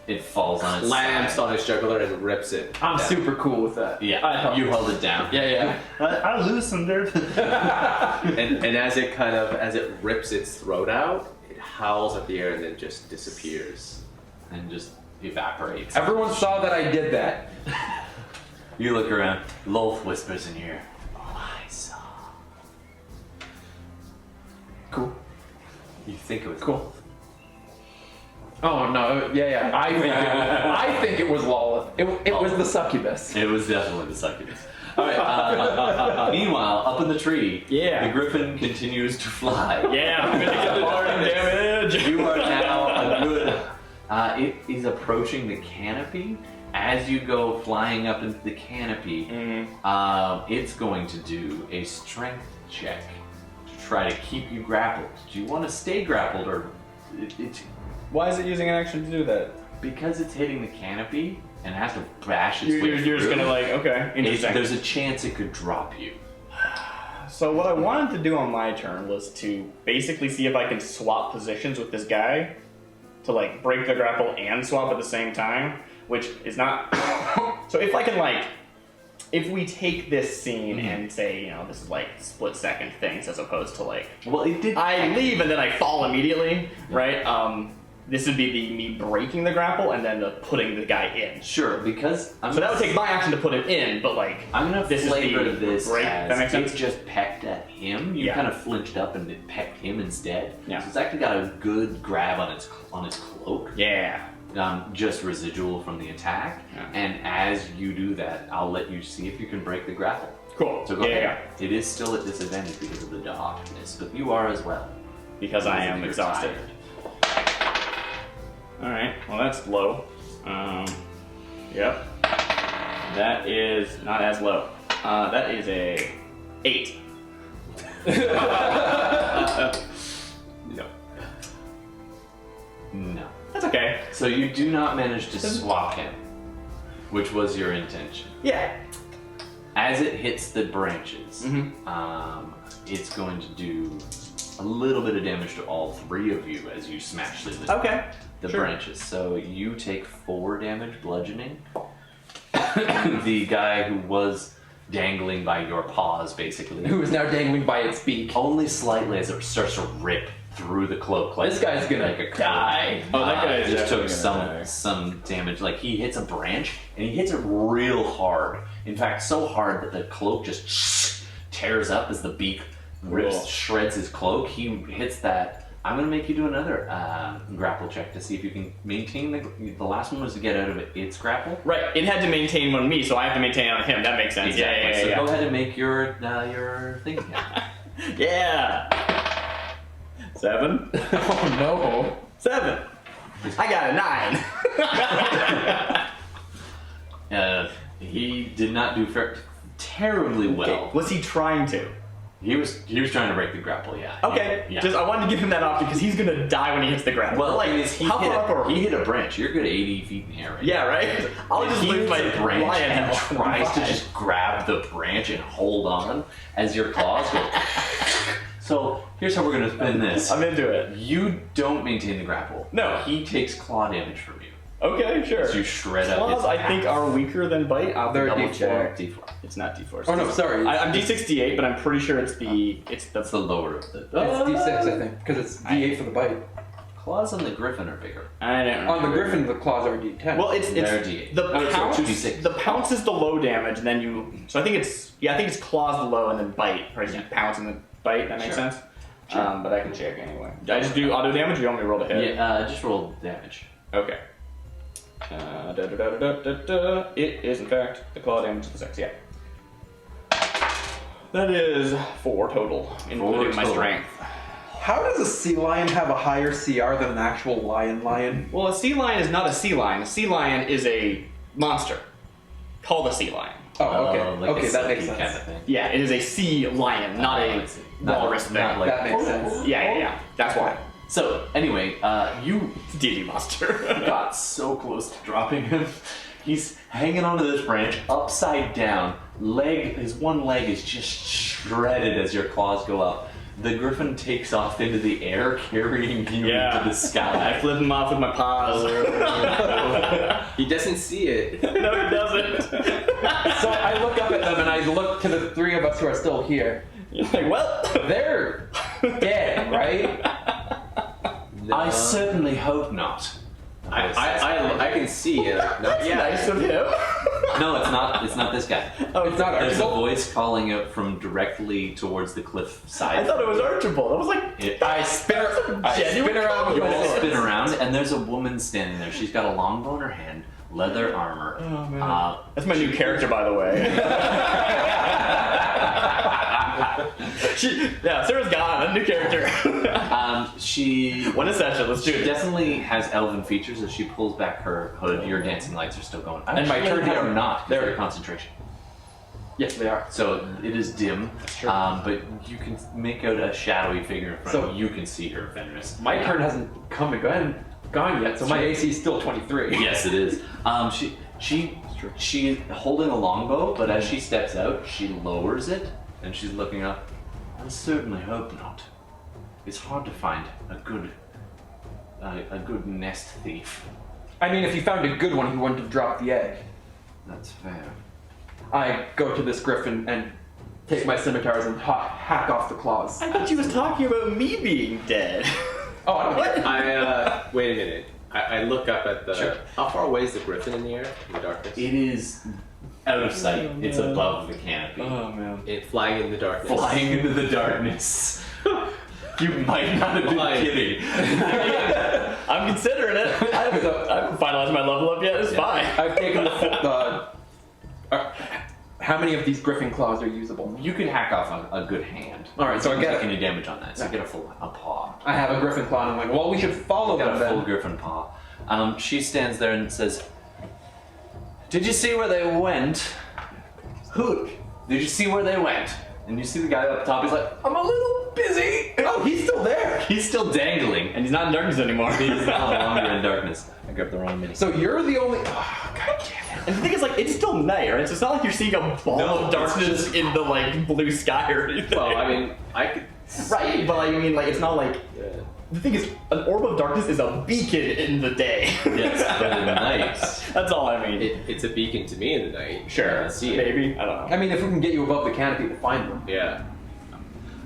it falls on its slams side. on its jugular and rips it. I'm down. super cool with that. Yeah, you held it down. Yeah. I loosened it. And as it rips its throat out, it howls at the air and then just disappears. And just evaporates. Everyone saw that I did that. You look around. Lolth whispers in your ear. I saw. Cool. You think it was Cool. Oh no, yeah. I think it was Lawless. It was the succubus. It was definitely the succubus. Alright, meanwhile, up in the tree, Yeah. the griffin continues to fly. Yeah, I'm gonna get parting damage. You are now a good... it is approaching the canopy. As you go flying up into the canopy, it's going to do a strength check to try to keep you grappled. Do you want to stay grappled, or... Why is it using an action to do that? Because it's hitting the canopy and has to bash its way You're just through, gonna okay, interesting. there's a chance it could drop you. So what I wanted to do on my turn was to basically see if I can swap positions with this guy to break the grapple and swap at the same time, which is not. So if I can if we take this scene and say this is split second things as opposed to Well, it did. I leave and then I fall immediately, right? This would be me breaking the grapple and then the putting the guy in. Sure, because So that would take my action to put him in, but I'm gonna this is flavor the this break. as That makes sense. it just pecked at him. You Yeah. kind of flinched up and it pecked him instead. Yeah. So it's actually got a good grab on its cloak. Yeah. Just residual from the attack. Yeah. And as you do that, I'll let you see if you can break the grapple. Cool. So go yeah, ahead. It is still at disadvantage because of the darkness, but you are as well. Because I am You're exhausted. tired. All right. Well, that's low. Yep. That is not as low. That is a 8. No. No. That's okay. So you do not manage to swap him, which was your intention. Yeah. As it hits the branches, it's going to do a little bit of damage to all 3 of you as you smash through Okay. the Sure. branches. So you take 4 damage bludgeoning. The guy who was dangling by your paws, basically, Who is now dangling by its beak. only slightly as it starts to rip through the cloak. This guy's gonna die. Oh, that guy is just took definitely gonna die. some damage. He hits a branch and he hits it real hard. In fact, so hard that the cloak just tears up as the beak Cool. shreds his cloak. He hits that. I'm gonna make you do another grapple check to see if you can maintain the last one was to get out of its grapple. Right. It had to maintain on me, so I have to maintain on him. That makes sense. Exactly. Yeah. So Yeah. go ahead and make your thing. Yeah. 7. Oh no. 7. I got a 9. He did not do terribly well. Okay. Was he trying to? He was trying to break the grapple, yeah. Okay, Yeah. just I wanted to give him that option because he's gonna die when he hits the ground. Well, like, how far up are he we? hit a branch. You're good 80 feet in the air right Yeah, right? I'll If just he lose hits my a branch lion and health. tries to just grab the branch and hold on as your claws go. So here's how we're gonna spin this. I'm into it. You don't maintain the grapple. No. He takes claw damage from you. Okay, sure. As you shred up Claws, his I think, are weaker than bite. I'll They're double D4. check. D4. It's not D4. Oh no, sorry. I'm D68, but I'm pretty sure it's the That's the lower of the. It's D6, I think, because it's D8 for the bite. Claws on the griffin are bigger. I don't know. On the griffin, the claws are D10. Well, it's They're D8. the Oh, so pounce. 2d6. The pounce is the low damage, and then you. So I think it's claws the low, and then bite. Right? You pounce and then bite. That makes Sure. sense. But I can check anyway. Did I just do auto damage? Or you want me to roll to hit? Yeah, just roll damage. Okay. It is in fact the claw damage of the 6. Yeah. That is 4 total, including my total. strength. How does a sea lion have a higher CR than an actual lion? Well, a sea lion is not a sea lion. A sea lion is a monster called a sea lion. Oh, okay. Like Okay, a that makes silky sense. kind of thing. Yeah, it is a sea lion, not a walrus thing. Not like That makes sense. Yeah. That's why. So anyway, you D&D monster. got so close to dropping him. He's hanging onto this branch upside down. His one leg is just shredded as your claws go up. The griffin takes off into the air, carrying you into the I sky. flip him off with my paws. He doesn't see it. No, he doesn't. So I look up at them and I look to the three of us who are still here. You're like, well, They're dead, right? I certainly hope not. I can see it. Not yet. nice of him. No, it's not. It's not this guy. Oh, It's not There's a Archibald? voice calling out from directly towards the cliff side. I thought it was Archibald. I was like, I spin around with You my all sword. spin around, and there's a woman standing there. She's got a longbow in her hand, leather armor. oh man. That's my new character, by the way. Sarah's gone. A new character. She One session. Let's do She it. definitely has elven features. As she pulls back her hood, your dancing lights are still going. And my Actually, turn they are hasn't- not. they're- They're concentration. Yes, they are. So it is dim, but you can make out a shadowy figure in front So- of you. You can see her, Fenris. My turn hasn't come and gone yet, so my AC is still 23. Yes, it is. She's holding a longbow, but as she steps out, she lowers it, and she's looking up. I certainly hope not. It's hard to find a good nest thief. I mean, if you found a good one, he wouldn't have dropped the egg. That's fair. I go to this griffin and take my scimitars and hack off the claws. I thought she was talking about me being dead. Oh, I don't care. Wait a minute. I look up at the. Sure. How far away is the griffin in the air? In the darkness? It is out of sight. It's above the canopy. Oh man. It flying in the darkness. Flying into the darkness. You might not have been Flying. kidding. I'm considering it. I haven't finalized my level up yet. It's fine. I've taken how many of these griffin claws are usable? You can hack off a good hand. Alright, so I You get don't take it. any damage on that. So you get a paw. I have a griffin claw, and I'm like, well, we should follow You got them a full then. griffin paw. She stands there and says, "Did you see where they went? Who? Did you see where they went?" And you see the guy up top. He's like, "I'm a little busy." Oh, he's still there. He's still dangling, And he's not in darkness anymore. he's no longer in darkness. I grabbed the wrong mini. So you're the only. Oh, God damn it. And the thing is, like, it's still night, right? So it's not like you're seeing a ball No, of it's darkness just- in the like blue sky or anything. Well, I mean, I could. right? But like, I mean, like, it's not like. The thing is, an orb of darkness is a beacon in the day. Yes, but in the night. That's all I mean. It's a beacon to me in the night. Sure, I see it. maybe. I don't know. I mean, if we can get you above the canopy, we'll find them. Yeah.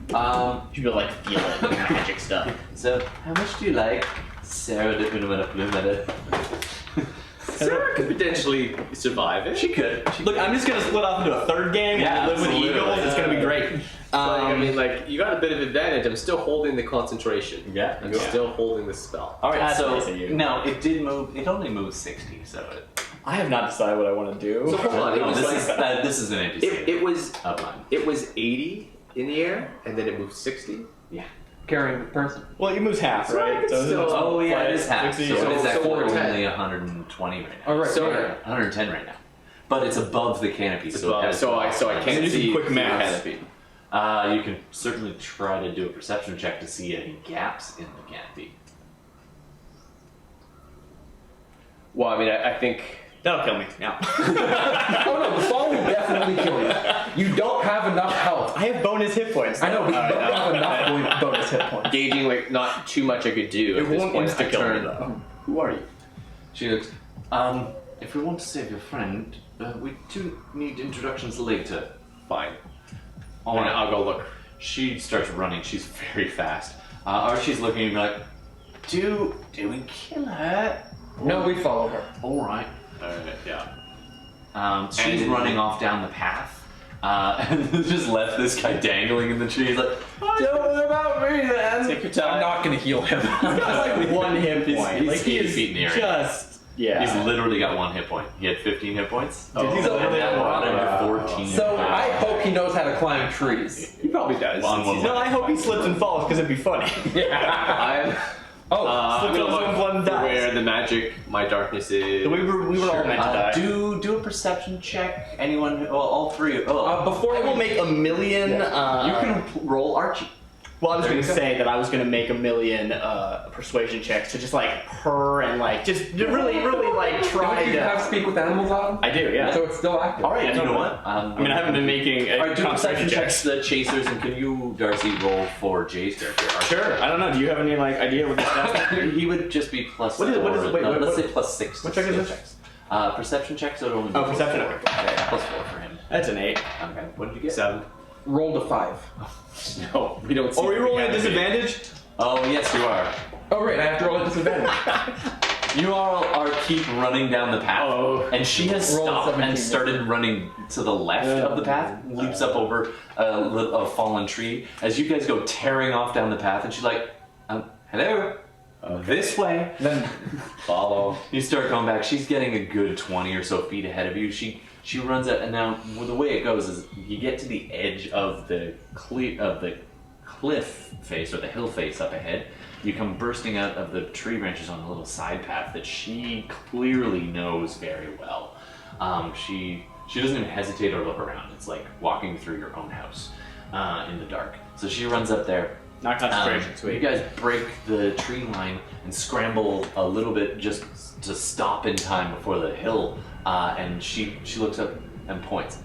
You should be able to, like feel it, magic stuff. So, how much do you like Sarah de Unamana Plumetta? Sarah could potentially survive it. She could. Look, I'm just gonna split off into a third game Yeah, and live with absolutely. eagles. It's gonna be great. I mean, like, you got a bit of advantage. I'm still holding the concentration. Yeah. I'm Yeah. still holding the spell. All right, That's so nice of you. no, it did move. It only moved 60, so it. I have not decided what I want to do. So hold on. It No, was this is an empty it was of mine. it was 80 in the air, and then it moved 60. Yeah. Carrying the person. Well, it moves half, So right? it's still- Oh yeah, it is half. So, So it is so actually we're only 10. 120 right now. All right. So- yeah. 110 right now. but it's above the canopy, so it has so I can't do some see quick through the maths. canopy. You can certainly try to do a perception check to see any gaps in the canopy. Well, I mean, I think That'll kill me. Yeah. Oh no, the fall will definitely kill you. You don't have enough health. I have bonus hit points. I know, but you Alright, don't have enough bonus hit points. gauging like not too much I could do. It at this won't point. insta I kill me turn. though. Who are you? She looks, if we want to save your friend, we do need introductions later. Fine. All right. I'll go look. She starts running. She's very fast. Archie's looking at me like, do we kill her? No, we follow her. All right. Yeah. She's And- running off down the path. And just left this guy dangling in the tree. He's like, don't worry about me then. Take your time. I'm not gonna heal him. He's got like 1 hit point. he's like he 8 is feet in the air. just He's literally got 1 hit point. He had 15 hit points. Dude, he's and over that there. brought him to 14. So I hope he knows how to climb trees. He probably does. On one No, I hope he slips and falls because it'd be funny. I'm Slip gonna goes look and blood for dies. where the magic, my darkness is. we were all meant to die. do a perception check. Anyone? Well, all three. Before I will make a million. you can roll Archie. Well, I was There going you to go. say that I was going to make a million persuasion checks to just like purr and like just really like try you have to. speak with animals on? I do, yeah. So it's still active. All right. Yeah, You know no, what? I mean, I haven't been making All right, do concentration perception checks. checks. The chasers, and can you, Darcy, roll for Jay's character? Archie? Sure. I don't know. Do you have any like idea what this does? He would just be plus. What is it- what is it- wait, no, what- let's what- say plus 6. to what check is skill this? checks. Perception checks. So it only. Oh, be perception, plus okay. 4. Yeah, plus 4 for him. That's an 8. Okay. What did you get? 7. Roll to 5. No, we don't. Oh, are we rolling at disadvantage? Oh yes, you are. Oh right, I have to roll at disadvantage. You all are keep running down the path, and she has Roll stopped 17. and started running to the left of the path, leaps up over a fallen tree. As you guys go tearing off down the path, and she's like, hello, this way. Then Follow. You start going back. She's getting a good 20 or so feet ahead of you. She runs out, and now the way it goes is you get to the edge of the cliff face or the hill face up ahead. You come bursting out of the tree branches on a little side path that she clearly knows very well. She doesn't even hesitate or look around. It's like walking through your own house in the dark. So she runs up there. Not concentration. You Sweet. guys break the tree line and scramble a little bit just to stop in time before the hill. And she looks up and points.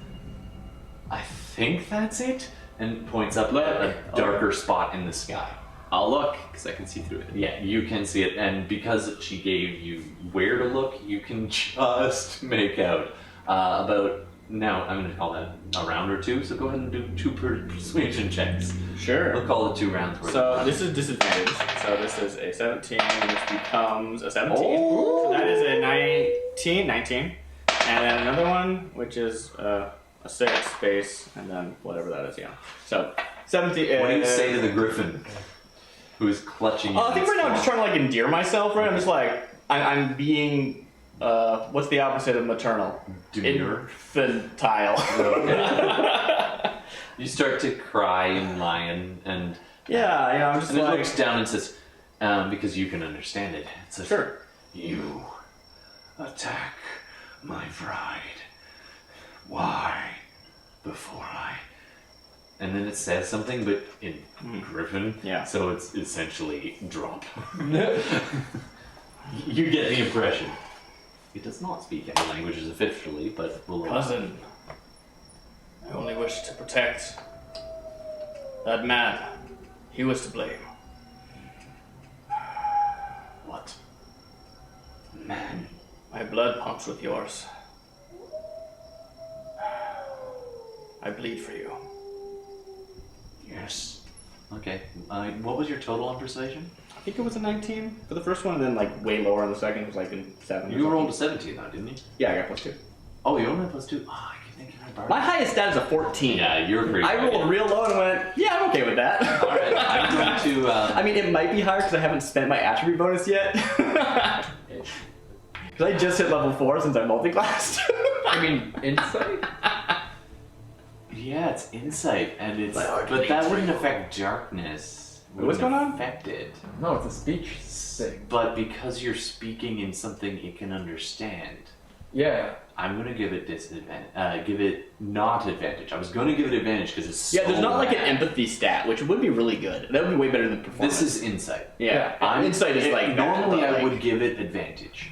I think that's it. And points up at a darker spot in the sky. I'll look because I can see through it. Yeah, you can see it. And because she gave you where to look, you can just make out about. Now I'm going to call that a round or 2. So go ahead and do 2 persuasion checks. Sure. We'll call it 2 rounds worth. So this is disadvantage. So this is a 17, which becomes a 17. Oh. So that is a 19. And then another one, which is a 6 base, and then whatever that is, yeah. So 17. What do you say to the griffin who's clutching you? I think right now I'm just trying to like endear myself, right? I'm just like, I'm being, what's the opposite of maternal? Demure? Infantile. You start to cry and lie and Yeah, you know, I'm just and it like, looks down and says, because you can understand it. It says, sure. You attack my bride. Why? Before I. And then it says something, but in Griffin. Yeah. So it's essentially drop. You get the impression. He does not speak any languages officially, but we'll Cousin, I only wish to protect that man. He was to blame. What? Man. My blood pumps with yours. I bleed for you. Yes. Okay. What was your total on persuasion? I think it was a 19 for the first one, and then like way lower on the second. It was like in 7. or You something. rolled a 17 though, didn't you? Yeah, I got +2. Oh, you only had +2. Oh, I can think I borrowed. My highest stat is a 14. Yeah, you're pretty. I rolled real low and went, yeah, I'm okay with that. All right, I'm going to. I mean, it might be higher because I haven't spent my attribute bonus yet. Because I just hit level 4 since I multi-classed. I mean insight? Yeah, it's insight, and it's. My heart But that beats wouldn't for you. affect darkness. What's going on? Affect it. No, it's a speech thing. But because you're speaking in something it can understand. Yeah. I'm gonna give it disadvantage. Give it not advantage. I was gonna give it advantage because it's Yeah, so there's not like an bad. empathy stat, which would be really good. That would be way better than performance. This is insight. Yeah, insight is like normally bad, but, I like, would give it advantage.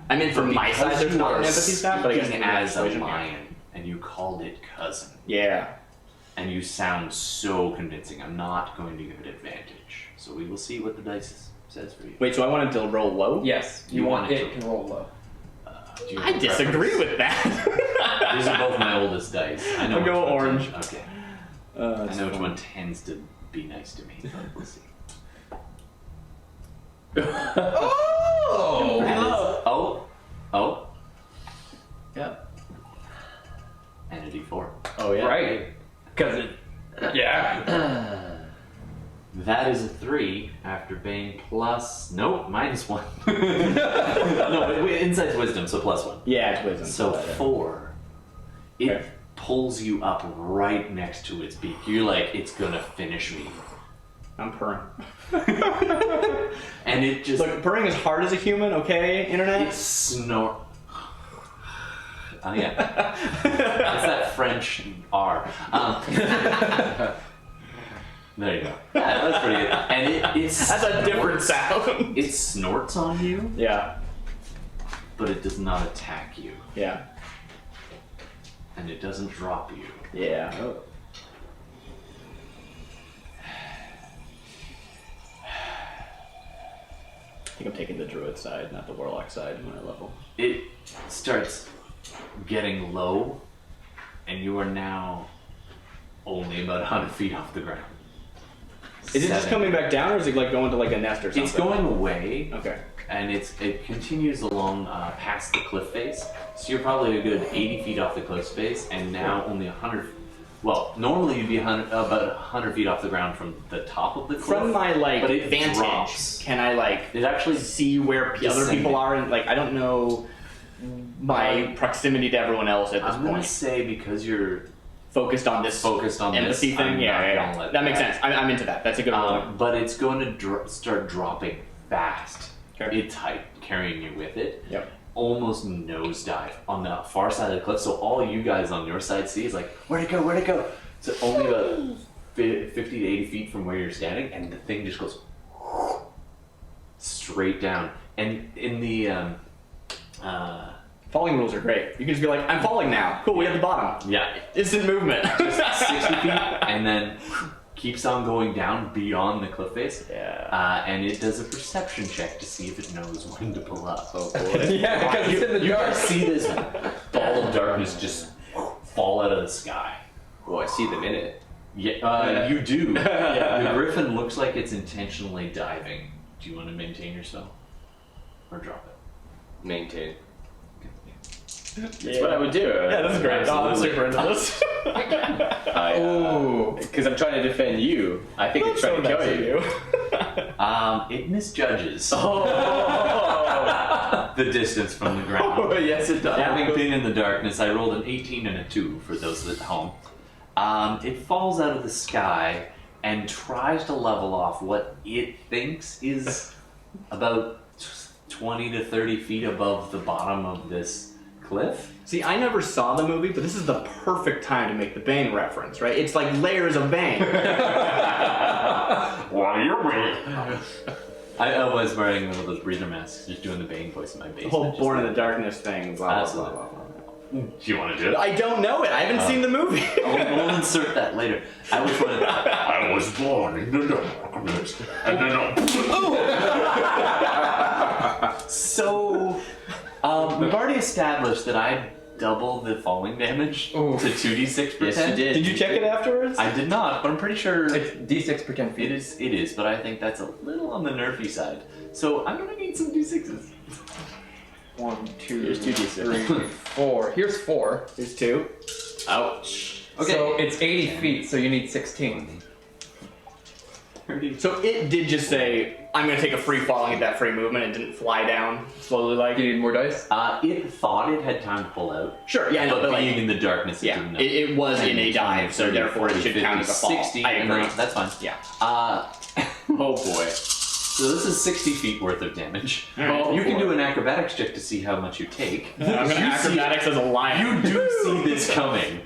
I mean, from my Because side, there's you not are an empathy stat, but I guess speaking maybe as a persuasion, yeah. lion, and you called it cousin, Yeah. and you sound so convincing. I'm not going to give it advantage. So we will see what the dice says for you. Wait, so I wanted to roll low? Yes. You You want want it it to- can roll low. Do you I have a disagree preference? with that. These are both my oldest dice. I know I'll which go one orange. Okay. I It's know which fun. one tends to be nice to me, but we'll see. Oh! That is- oh. Yep. And a D4. Oh, yeah. Right. Because it. Yeah. That is a 3 after Bane plus. Nope, -1. No, insight's wisdom, so +1. Yeah, it's wisdom. So 4. It Okay. pulls you up right next to its beak. You're like, it's gonna finish me. I'm purring. And it just. Look, purring is hard as a human, okay, internet? It snort. Oh yeah, it's that French R. There you go. Yeah, that's pretty good. And it's That's a different sound. It snorts on you, Yeah. but it does not attack you, Yeah. and it doesn't drop you. Yeah. I think I'm taking the druid side, not the warlock side when I level. It starts getting low, and you are now only about 100 feet off the ground. Is it just 7. coming back down, or is it like going to like a nest or something? It's going away. Okay. And it continues along past the cliff face. So you're probably a good 80 feet off the cliff face, and now only 100. Well, normally you'd be about 100 feet off the ground from the top of the cliff. From my like but it vantage, drops. can I like It actually see where other descending. people are? And like I don't know my proximity to everyone else at this I'm gonna point. say because you're Focused on this focused on empathy this, thing. I'm Yeah, not yeah, gonna yeah. let That makes sense. I'm into that. That's a good one. But it's going to start dropping fast. Okay. It's tight, carrying you with it. Yep. Almost nosedive on the far side of the cliff. So all you guys on your side see is like, where'd it go? Where'd it go? So only about 50 to 80 feet from where you're standing, and the thing just goes straight down. And in the Falling rules are great. You can just be like, I'm falling now. Cool, we have the bottom. yeah, Instant movement. 60 feet, and then keeps on going down beyond the cliff face. Yeah. And it does a perception check to see if it knows when to pull up. Oh boy. Yeah, because it's in the You dark. guys see this ball of darkness just fall out of the sky. Oh, I see them in it. Yeah, you do. Yeah. The griffin looks like it's intentionally diving. Do you want to maintain your spell? Or drop it? Maintain. Yeah. That's what I would do. Yeah, this is great. Oh, I'm super into this. Because I'm trying to defend you. I think it's trying to kill you. It misjudges Oh. the distance from the ground. Oh, yes, it does. Having been in the darkness, I rolled an 18 and a 2 for those at home. It falls out of the sky and tries to level off what it thinks is about 20 to 30 feet above the bottom of this cliff. See, I never saw the movie, but this is the perfect time to make the Bane reference, right? It's like layers of Bane. While you're waiting. I was wearing one of those breather masks, just doing the Bane voice in my The basement. whole just Born in like- the Darkness thing. Blah, blah, Absolutely. blah, blah, blah. Do you want to do it? I don't know it. I haven't seen the movie. We'll insert that later. I was one of I was born in the darkness. And then So, we've already established that I double the falling damage to 2d6 per Yes, 10. you did. Did you check it afterwards? I did not, but I'm pretty sure It's D6 per 10 feet. it is, but I think that's a little on the nerfy side. So I'm gonna need some d6s. 1, 2, Here's 2d6. 3, 4. Here's 4. There's two. Ouch. Okay. So it's 80 feet, so you need 16. So it did just say, I'm going to take a free fall and get that free movement. It didn't fly down slowly like... You need more dice? It thought it had time to pull out, Sure, yeah, I know, but but like... being in the darkness, it Yeah, didn't know. it was in a And dive, so 30, therefore it 40, should 50, count as a fall. 60, I and agree. that's fine. Yeah. Oh boy. So this is 60 feet worth of damage. Alright. You can do an acrobatics check to see how much you take. I'm gonna acrobatics as a lion. You do see this coming.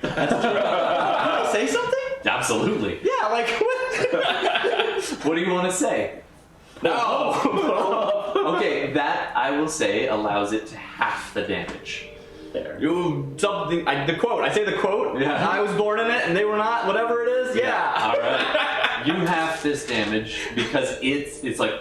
Say something? Absolutely. Yeah, like what? What do you want to say? No. Okay, that I will say allows it to half the damage. There. You something. The quote. I say the quote. Yeah. I was born in it, and they were not. Whatever it is. Yeah. All right. You half this damage because it's like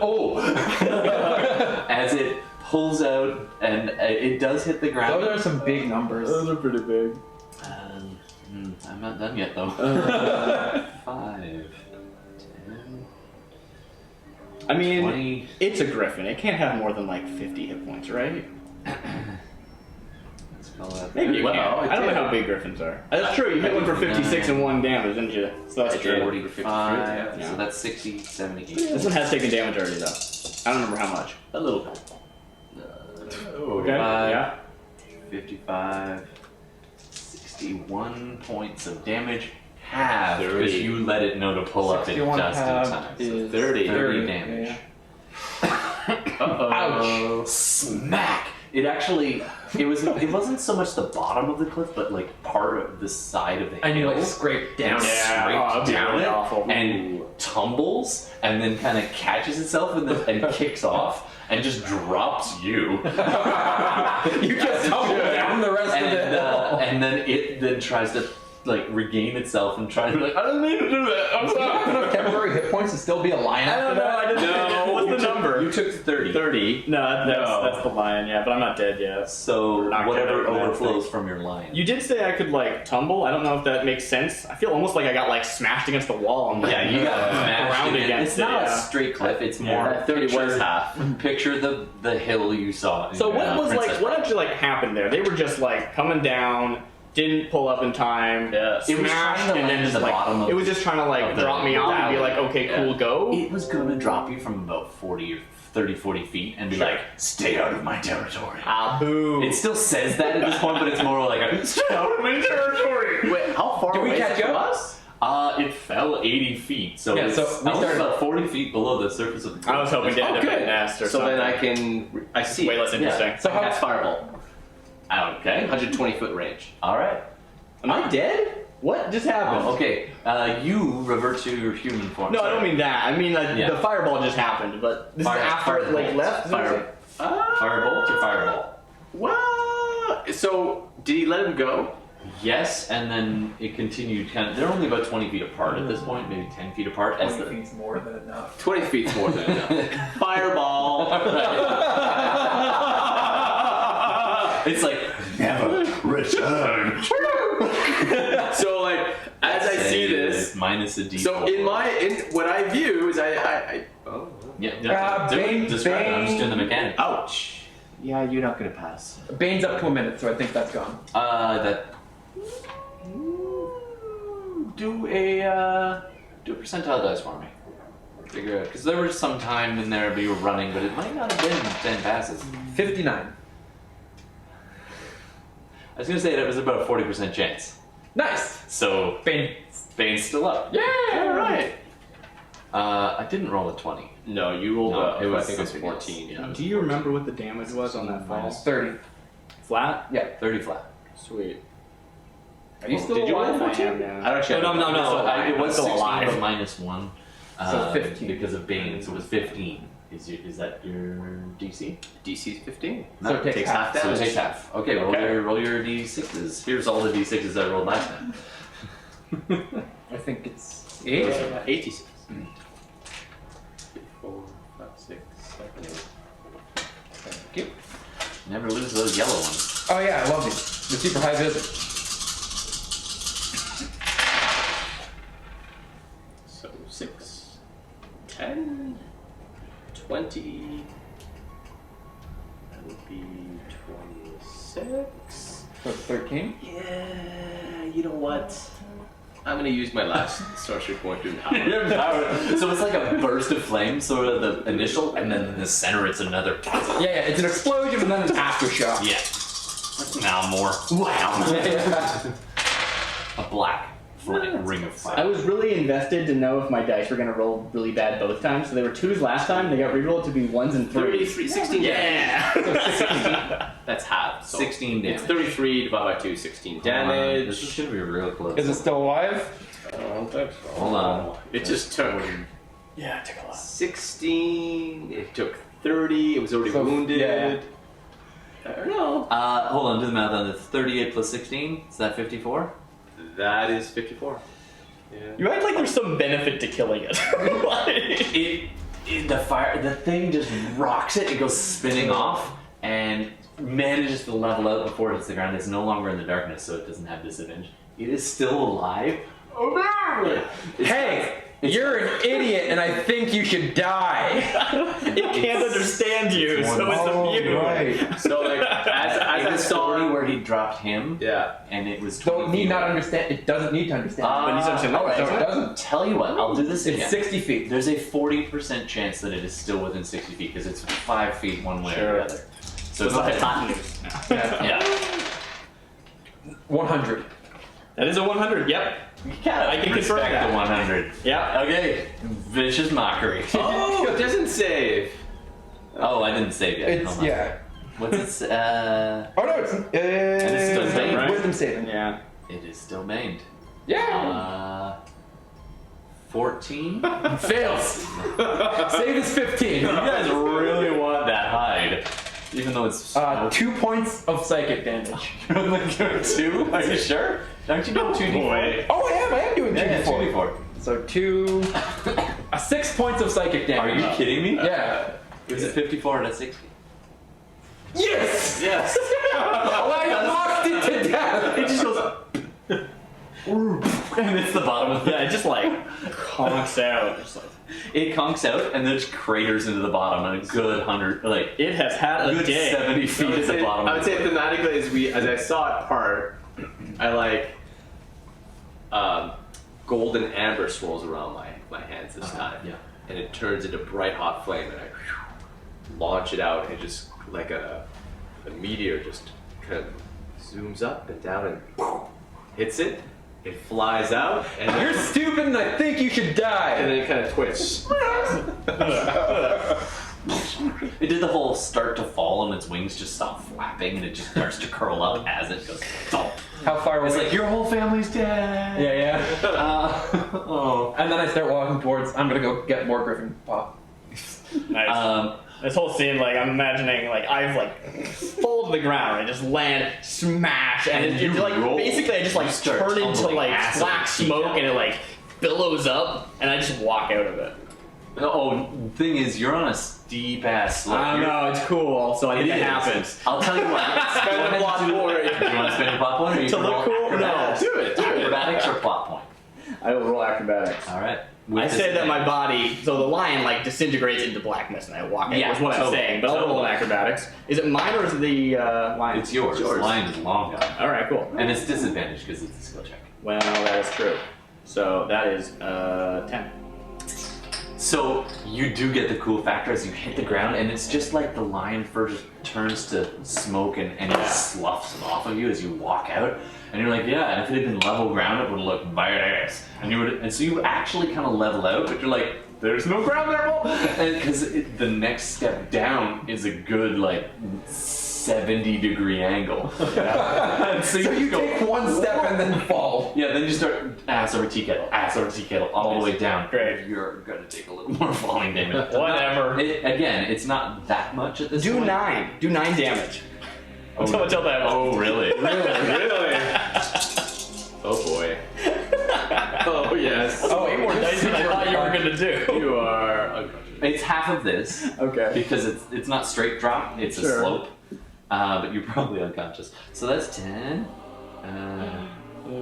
as it pulls out and it does hit the ground. Those are some big numbers. are pretty big. I'm not done yet though. 5, 10, I mean, 20. it's a griffin. It can't have more than like 50 hit points, right? Let's call that. Maybe it Well, can. it I don't know did. how big griffins are. That's true. You hit one for 56 and 1 damage, didn't you? So that's true. 45. Yeah. So that's 60, 70, 80. This one has taken damage already, though. I don't remember how much. A little bit. Okay. 45, Yeah. 55, 61 points of damage. Half 30. because you let it know to pull up in 61 just in half time. So is 30 30 damage. yeah. Ouch! Smack! It actually, it wasn't so much the bottom of the cliff, but like part of the side of the hill. And you like scrape down. And Yeah, scraped that'd be down really it awful. and tumbles and then kind of catches itself and kicks off and just drops you. You just tumble down the rest of the hill. And then it then tries to like regain itself and try to be like, I didn't mean to do that. I'm Do you have sorry. enough temporary hit points to still be a lion after that? I didn't. No, What's the number? You took 30. 30. No, that's the lion. Yeah, but I'm not dead yet. So Knocked whatever out of that overflows from your lion. You did say I could like tumble. I don't know if that makes sense. I feel almost like I got like smashed against the wall. And, Yeah, you got smashed around again. against It's it. not Yeah. a straight cliff. It's more Yeah, 30 picture, was half. Picture the hill you saw. in, So what was Princess like? What actually like happened there? They were just like coming down. Didn't pull up in time. Yeah. It was Smashed, trying to and then land just in the like bottom of- it was just trying to like of the drop me off and be valley. like, okay, Yeah. cool, go. It was going to drop you from about 40 or 30, 40 feet and be Sure. like, stay out of my territory. Ah, boo. It still says that at this point, but it's more like a, stay out of my territory. Wait, how far Did we away is catch it from up? us? It fell 80 feet, so Yeah, it's so we almost started- about 40 feet below the surface of the cliff. I was hoping to end up in a nest or So something. then I see Way it. less interesting. So how fireball? Okay. 120 foot range. All right. Am I dead? What just happened? Oh, okay. You revert to your human form. No, I Sorry. don't mean that. I mean Yeah. the fireball just happened, but this is after it like firebolt. left. Firebolt or fireball? What? So did he let him go? Yes, and then it continued kind of. They're only about 20 feet apart at this point, maybe 10 feet apart. As 20 the, feet's more than enough. 20 feet's more than enough. Fireball. it's like, Never return. So like, as I see this, minus a d4. so in what I view is I oh. Yeah, describe it. I'm just doing the mechanic. Ouch. Yeah, you're not gonna pass. Bane's up to a minute, so I think that's gone. That. Do a percentile dice for me. Figure out, because there was some time in there, but you were running, but it might not have been 10 passes. 59. I was gonna say that it was about a 40% chance. Nice. So Bane. Bane's still up. Yeah. All right. I didn't roll a 20. No, you rolled No, it was, I think it was something else. 14. Yeah. Do you remember what the damage was on that fall? 30. Flat? Yeah. 30 flat. Sweet. Are you still Did you roll alive? 14? I am now. I don't actually. Oh, no. It was still 16, alive. but minus 1. So 15. Because of Bane, so it was 15. Is that your DC? DC's 15. So it takes half So it damage. takes half. Okay, roll your d6s. Here's all the d6s I rolled last time. I think it's 8? Yeah. 86. 4, 5, 6, 7, 8. Thank you. Never lose those yellow ones. Oh yeah, I love these. The super high visit. So 6, 10, 20. That would be 26. So 13. Yeah, you know what? I'm gonna use my last sorcery point to empower. So it's like a burst of flame, sort of the initial, and then in the center it's another. Yeah, it's an explosion and then an aftershock. Yeah. Now more. Wow. A black ring of fire. I was really invested to know if my dice were going to roll really bad both times. So they were 2s last time. They got rerolled to be 1s and 3s. 33, 16 damage. Yeah. That's half. So 16 damage. It's 33 divided by 2, 16 damage. This is gonna be real close. Is it still alive? Hold on. It just took Yeah, it took a lot. 16. It took 30. It was already So, wounded. yeah. I don't know. Hold on, do the math on this. 38 plus 16, is that 54? That is 54. Yeah. You act like there's some benefit to killing it. The thing just rocks it, it goes spinning off, and manages to level out before it hits the ground. It's no longer in the darkness, so it doesn't have disadvantage. It is still alive. Hey, you're an idiot, and I think you should die. It can't understand you, so it's immune. Right. So like as It I was saw 40 where he dropped him, yeah. and it was So 20 it need feet not away. understand. It doesn't need to understand. But he's understanding. Alright, so it doesn't. Tell you what, I'll do this again. It's 60 feet. There's a 40% chance that it is still within 60 feet because it's 5 feet one way or Sure. the other. So It's go like a ahead. hypotenuse. Yeah. Yeah. 100. That is a 100. Yep. Yeah, I can confirm respect that. the 100. Yeah. Okay, vicious mockery. Oh, it doesn't save. Oh, I didn't save yet. It's Hold on. yeah. What's its Oh no, it's still Bane, right? wisdom saving. Yeah. It is still Bained. Yeah. 14. Fails. Save is 15. You guys really want that hide, even though it's 2 points of psychic damage. You're only doing 2. Are you sure? Aren't you doing 2d4? Oh, I am doing 2 Yeah, before. 2d4. So 6 points of psychic Are damage. you kidding me? Yeah. Is it 54 to 60? Yes! Yes. Oh, I knocked it to death. It just goes. And it's the bottom of the. Yeah, it just like conks out. Just like, It conks out and then just craters into the bottom and a good 100, like it has had a good day. 70 feet at the bottom. I would say thematically as I saw it part, I like golden amber swirls around my hands this time. Yeah. And it turns into bright hot flame and I launch it out and just like a meteor just kind of zooms up and down and hits it. It flies out and You're then, stupid and I think you should and die. then it kind of twists. It did the whole start to fall and its wings just stop flapping and it just starts to curl up as it goes. Thump. How far away? It's like your whole family's dead. Yeah. Oh. And then I start walking towards. I'm gonna go get more Griffin Pop. Nice. This whole scene, like, I'm imagining, like, I've, like, fall to the ground, I just land, smash, and And it you like, roll. basically I just, like, You start turn into, tumbling like, ass black over smoke, teeth. and it, like, billows up, and I just walk out of it. Oh, thing is, you're on a steep ass slope. I don't You're- know, it's cool, so I think It it is. happens. I'll tell you what. Spend a plot point. Do you want to spend a plot point or you To can look roll cool? No. acrobatics? Do it. Acrobatics or plot point? I will roll acrobatics. All right. I say that my body, so the lion, like, disintegrates into blackness, and I walk out, Yeah, was what I'm totally, saying, but I'll roll totally. an acrobatics. Is it mine, or is it the, lion? It's yours. The line is long gone. Alright, cool. And it's disadvantaged because it's a skill check. Well, that is true. So, that is, 10. So you do get the cool factor as you hit the ground, and it's just like the lion first turns to smoke and it sloughs off of you as you walk out. And you're like, yeah, and if it had been level ground, it would look badass. And so you would actually kind of level out, but you're like, there's no ground there, and because the next step down is a good like 70-degree angle. And so So you go, take one step and then fall. yeah, then you start ass over tea kettle, all the way down. Great. You're gonna take a little more falling damage. Whatever. Again, it's not that much at this Do point. 9. Do 9 damage. Oh, Tell that. oh really? Really? Oh boy. Oh yes. Oh, 8 more dice than I thought you were gonna do. You are unconscious. It's half of this Okay. because it's not straight drop; it's a Sure. slope. But you're probably unconscious. So that's 10.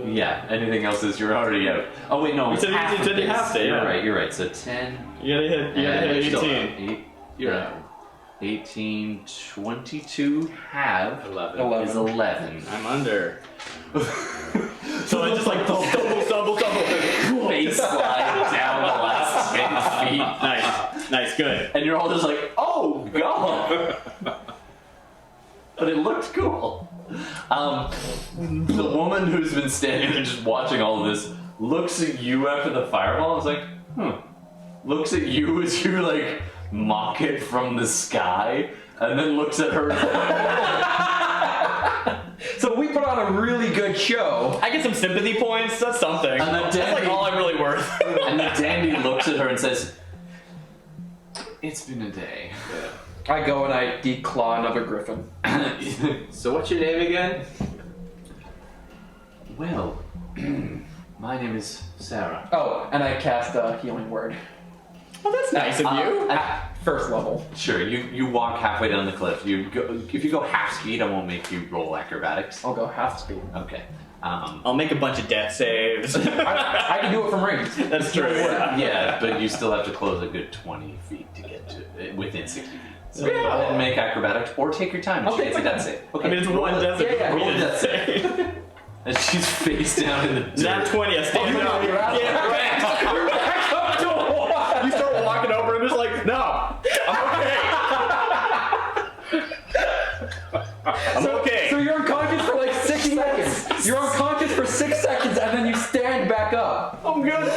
Yeah. Anything else is you're already out. Oh wait, no. It's said you- half you of said you this. have to, You're yeah. right. You're right. So 10. You gotta hit. You gotta hit still 18. 8. You're yeah. out. 18, 22 half 11. is 11. I'm under. So I just like stumble. Face slide down the last 10 feet. Nice, good. And you're all just like, oh god! But it looked cool. The woman who's been standing there just watching all of this looks at you after the fireball. Is like, looks at you as you like mock it from the sky, and then looks at her. So we put on a really good show. I get some sympathy points. That's something. And the That's like dandy- all I'm really worth. And the dandy looks at her and says, "It's been a day." I go and I declaw another griffin. So what's your name again? Well, my name is Sarah. Oh, and I cast a healing word. Oh, that's nice of you. At first level. Sure, you walk halfway down the cliff. If you go half speed, I won't make you roll acrobatics. I'll go half speed. Okay. I'll make a bunch of death saves. I can do it from range. That's true. Yeah. Yeah, but you still have to close a good 20 feet to get to within 60 feet. So go ahead and make acrobatics, or take your time. I'll take my time. Save. I mean, it's one death save. Yeah, We roll didn't death say. And she's face down in the dirt. Nat 20, I stand you're up. out. You're out. Get wrecked. You're back up to a wall. You start walking over and just like, no, I'm okay. So you're unconscious for like 6 seconds. You're unconscious for 6 seconds and then you stand back up. I'm good.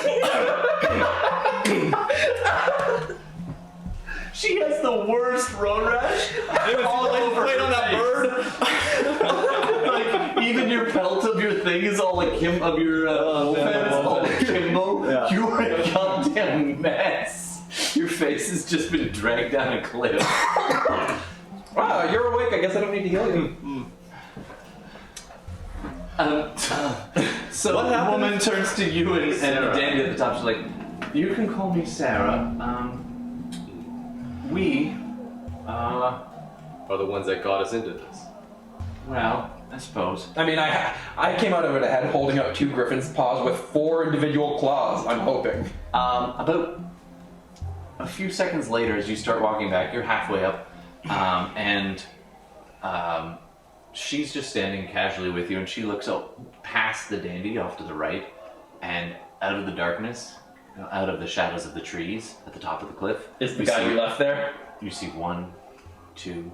She has the worst road rash. It was all like played on that bird. Like even your pelt of your thing is all like him of your wolf head is all like Kimbo. Yeah. You are a goddamn mess. Your face has just been dragged down a cliff. Wow, you're awake. I guess I don't need to heal you. So the woman turns to you and the dandy at the top. She's like, "You can call me Sarah. We Are the ones that got us into this. well, I suppose. I mean, I came out of it ahead holding up 2 griffin's paws with 4 individual claws, I'm hoping. About a few seconds later, as you start walking back, you're halfway up, and she's just standing casually with you, and she looks up past the dandy off to the right, and out of the darkness, out of the shadows of the trees at the top of the cliff, Is the guy you left there? you see 1, 2,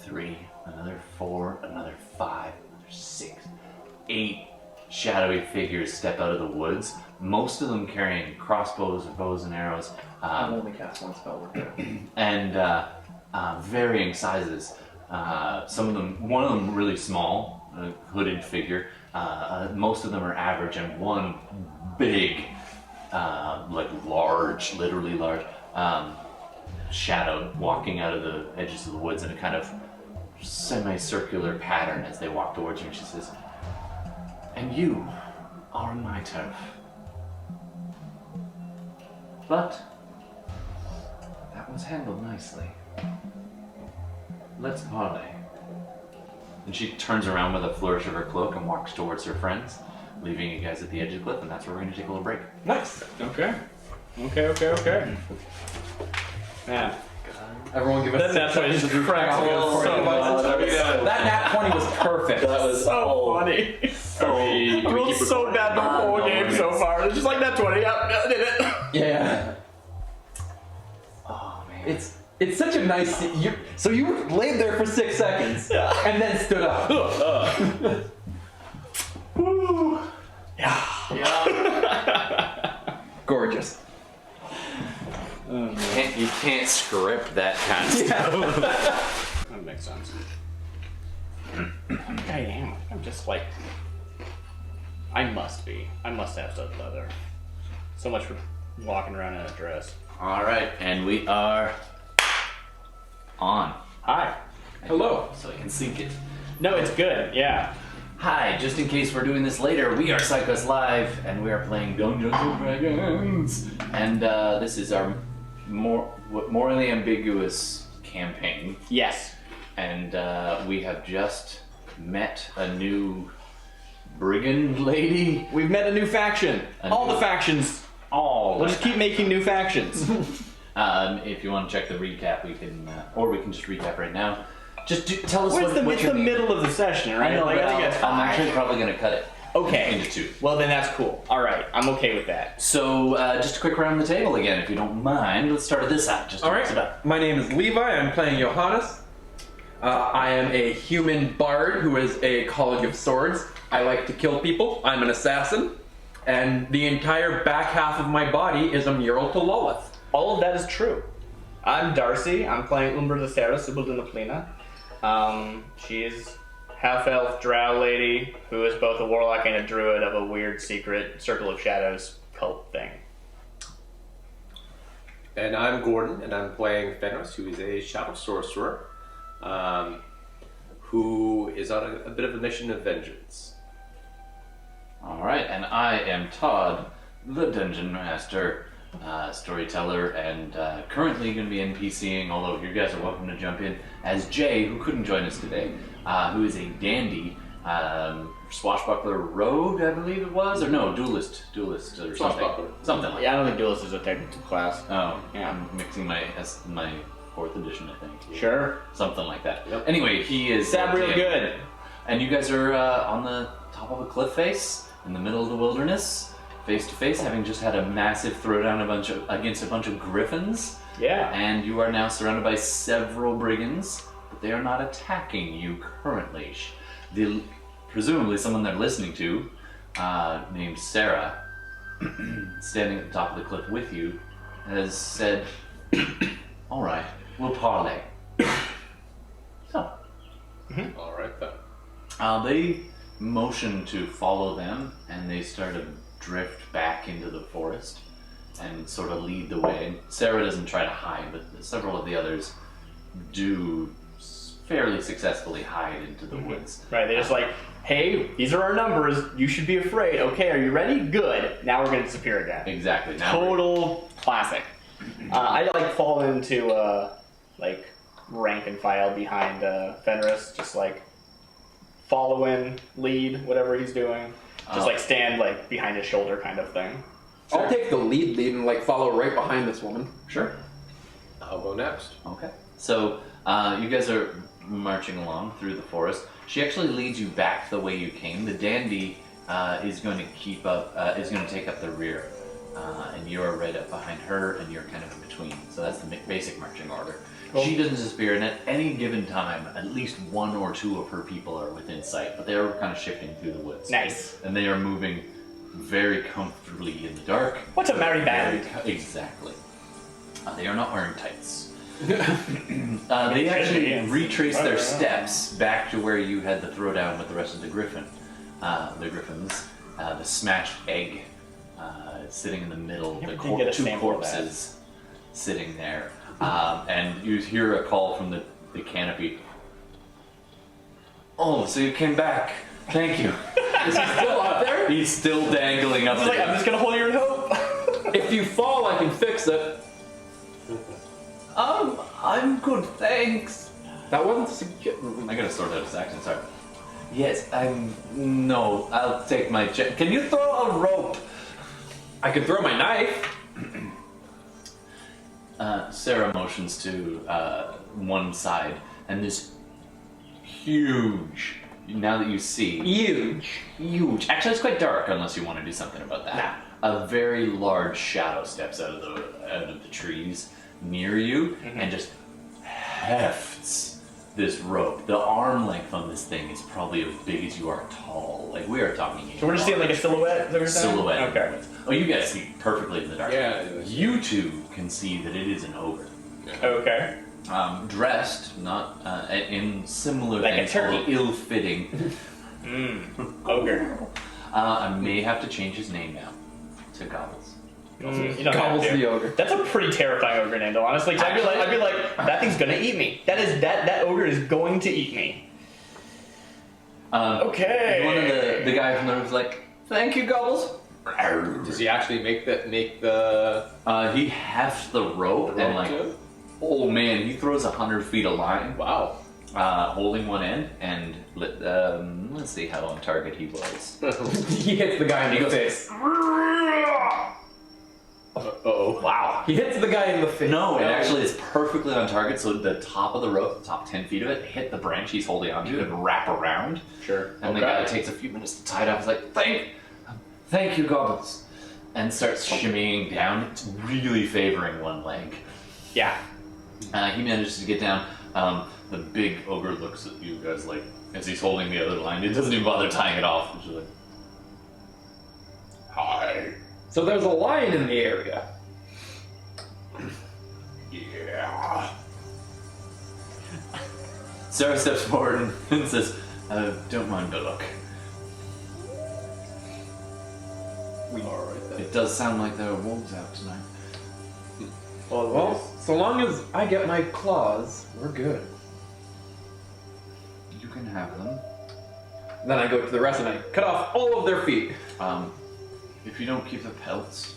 3, another 4, another 5, another 6, 8 shadowy figures step out of the woods, most of them carrying crossbows or bows and arrows, I've only cast 1 spell with her. and varying sizes. Some of them, one of them really small, a hooded figure. Most of them are average, and one big, like large, literally large, shadow walking out of the edges of the woods in a kind of semicircular pattern as they walk towards you. And she says, "And you are on my turf. But that was handled nicely. Let's parley." And she turns around with a flourish of her cloak and walks towards her friends, leaving you guys at the edge of the cliff, and that's where we're going to take a little break. Nice. Okay. Man, Everyone give us that's why I just cracks me up so much. That nat 20 was perfect. That was so funny. I rolled so bad the whole game so far. It's just like that 20. Yep, I did it. Yeah. Oh, man. It's such a nice. So you laid there for 6 seconds and then stood up. Woo. Gorgeous. You can't script that kind of stuff. That makes sense. I am. I'm just like. I must have such leather. So much for walking around in a dress. All right, and we are on. Hi. Hello. So I can sync it. No, it's good. Yeah. Hi, just in case we're doing this later, we are SideQuest Live, and we are playing Dungeons and Dragons. And this is our morally ambiguous campaign. Yes. And we have just met a new brigand lady. We've met a new faction. All the factions. We'll just keep making new factions. If you want to check the recap, we can, or we can just recap right now. Just tell us It's the middle of the session, right? I know, Like, but I think it's I'm fine. actually probably going to cut it. Okay. Into 2. Well, then that's cool. All right, I'm okay with that. So, just a quick round the table again, if you don't mind. Let's start with this out. Just All right. My name is Levi. I'm playing Johannes. I am a human bard who is a college of swords. I like to kill people. I'm an assassin. And the entire back half of my body is a mural to Lolith. All of that is true. I'm Darcy. I'm playing Umbra de Seara, Subaldinaplina. She's half-elf drow lady who is both a warlock and a druid of a weird secret Circle of Shadows cult thing. And I'm Gordon, and I'm playing Fenris, who is a shadow sorcerer, who is on a bit of a mission of vengeance. All right, and I am Todd, the Dungeon Master, storyteller, and currently going to be NPCing, although you guys are welcome to jump in, as Jay, who couldn't join us today, who is a dandy, swashbuckler rogue, I believe it was, or no, duelist or something. Something like Yeah, I don't think duelist is a technical class. that. Oh, yeah, I'm mixing my 4th edition, I think. Sure. Something like that. Yep. Anyway, he is... Sound real good. And you guys are on the top of a cliff face, in the middle of the wilderness, face to face, having just had a massive throwdown against a bunch of griffins. Yeah. And you are now surrounded by several brigands, but they are not attacking you currently. Presumably someone they're listening to, named Sarah, standing at the top of the cliff with you, has said, all right, we'll parley. So, All right, then. they motion to follow them, and they start to drift back into the forest and sort of lead the way. Sarah doesn't try to hide, but several of the others do fairly successfully hide into the woods. Right, they're just like, hey, these are our numbers, you should be afraid. Okay, are you ready? Good. Now we're going to disappear again. Exactly. Now Total classic. I fall into rank and file behind Fenris, just following, lead, whatever he's doing. Just stand behind his shoulder kind of thing. I'll take the lead and follow right behind this woman. Sure. I'll go next. Okay. So you guys are marching along through the forest. She actually leads you back the way you came. The dandy is going to keep up, is going to take up the rear. And you're right up behind her, and you're kind of in between. So that's the basic marching order. Cool. She doesn't disappear, and at any given time, at least one or two of her people are within sight, but they're kind of shifting through the woods. Nice. And they are moving very comfortably in the dark. What's a merry band? Exactly. They are not wearing tights. They actually retrace their steps back to where you had the throwdown with the rest of the griffins. The smashed egg sitting in the middle, the two corpses sitting there. And you hear a call from the canopy. Oh, so you came back. Thank you. Is he still up there? He's still dangling up there. I'm just going to hold your hope. If you fall, I can fix it. I'm good, thanks. That wasn't I gotta sort out his accent, sorry. Yes, no, I'll take my check. Can you throw a rope? I can throw my knife. Sarah motions to one side, and this huge, now that you see... Huge. Actually, it's quite dark unless you want to do something about that. A very large shadow steps out of the trees near you, and just hefts this rope. The arm length on this thing is probably as big as you are tall. We are talking... So we're just seeing a silhouette? Is that what you're saying? Silhouette. Okay. Oh, you guys see perfectly in the dark. Yeah. You two can see that it is an ogre. Okay. Dressed, not in similar Like a things, turkey. although ill-fitting. Ogre. I may have to change his name now to Gobbles. You don't Gobbles have to. the ogre. That's a pretty terrifying ogre name, though. Honestly, 'cause I'd be like, that thing's gonna eat me. That ogre is going to eat me. Okay. One of the guy from there was like, "Thank you, Gobbles." Does he actually make the He hefts the rope and too? oh man, he throws 100 feet of line. Wow. Holding one end, and let's see how on target he was. He hits the guy in the face. Uh-oh. Wow. He hits the guy in the face. No, it actually is perfectly on target, so the top of the rope, the top 10 feet of it, hit the branch he's holding onto and wrap around. Sure. And the guy takes a few minutes to tie it up. He's like, thank you, Goblins. And starts shimmying down. It's really favoring one leg. Yeah. He manages to get down. The big ogre looks at you guys as he's holding the other line. He doesn't even bother tying it off. He's just like, Aye. So there's a lion in the area. Yeah. Sarah steps forward and says, don't mind Bullock. Alright then. It does sound like there are wolves out tonight. Well, so long as I get my claws, we're good. You can have them. Then I go to the rest and I cut off all of their feet. If you don't keep the pelts,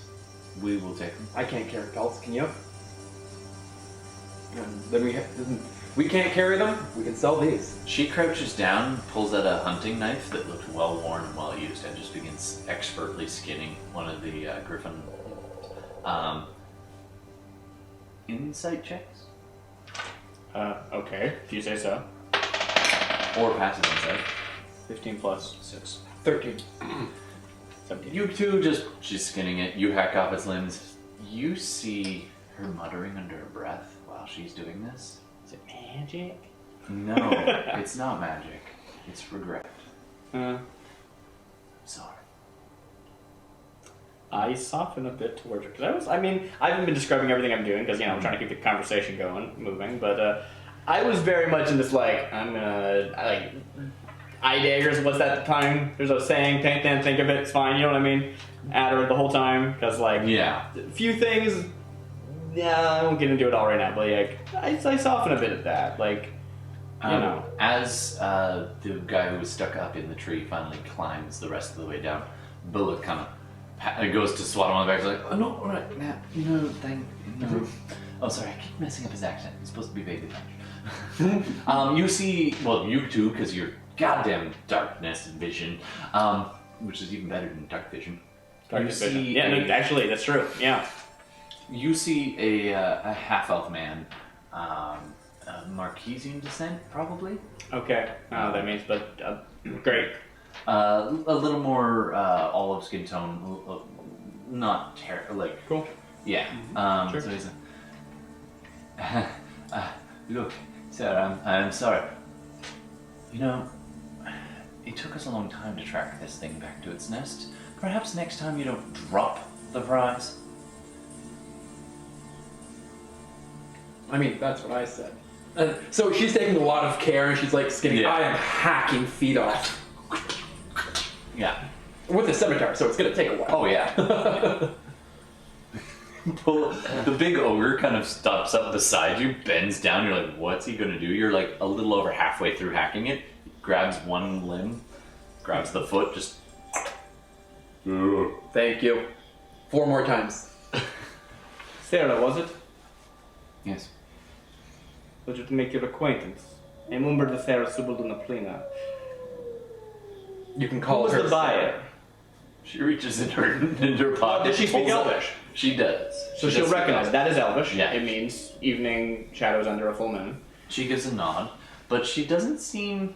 we will take them. I can't carry pelts, can you? Then we can't carry them, we can sell these. She crouches down, pulls out a hunting knife that looked well worn and well used, and just begins expertly skinning one of the griffin. Insight checks? Okay, if you say so. Or passive insight. 15 plus 6. 13. 17. You two she's skinning it, you hack off its limbs. You see her muttering under her breath while she's doing this. Is it magic? No, it's not magic. It's regret. Sorry. I soften a bit towards her because I haven't been describing everything I'm doing because I'm trying to keep the conversation going, moving. But I was very much in this I'm gonna eye daggers. What's that time? There's a saying, think of it. It's fine. You know what I mean? At her the whole time because Yeah. a few things. Yeah, I won't get into it all right now. But I soften a bit at that. As the guy who was stuck up in the tree finally climbs the rest of the way down, Bullock kind of goes to swat him on the back. He's like, oh, no, all right, no, thank no. Oh, sorry, I keep messing up his accent. He's supposed to be vaguely French. You see, well, you two, because you're goddamn darkness and vision, which is even better than dark vision. Actually, that's true. Yeah. You see a half-elf man, Marquesian descent, probably. Okay. That means, but great. A little more olive skin tone, not terrible. Cool. Yeah. Sure. So he's look, sir, I'm sorry. It took us a long time to track this thing back to its nest. Perhaps next time you don't drop the prize. That's what I said. And so she's taking a lot of care and she's skinning. Yeah. I am hacking feet off. Yeah. With a scimitar, so it's gonna take a while. Oh yeah. The big ogre kind of stops up beside you, bends down. You're like, what's he gonna do? You're a little over halfway through hacking it. He grabs one limb, grabs the foot, just. Thank you. 4 more times. Sarah, was it? Yes. Pleasure to make your acquaintance. I'm Umbra de Seara Plina. You can Who call was her the buyer? She reaches in her pocket. Does she speak pulls out- Elvish? She does. So She she'll does speak recognize Elvish. that is Elvish. Yeah. It means evening shadows under a full moon. She gives a nod, but she doesn't seem.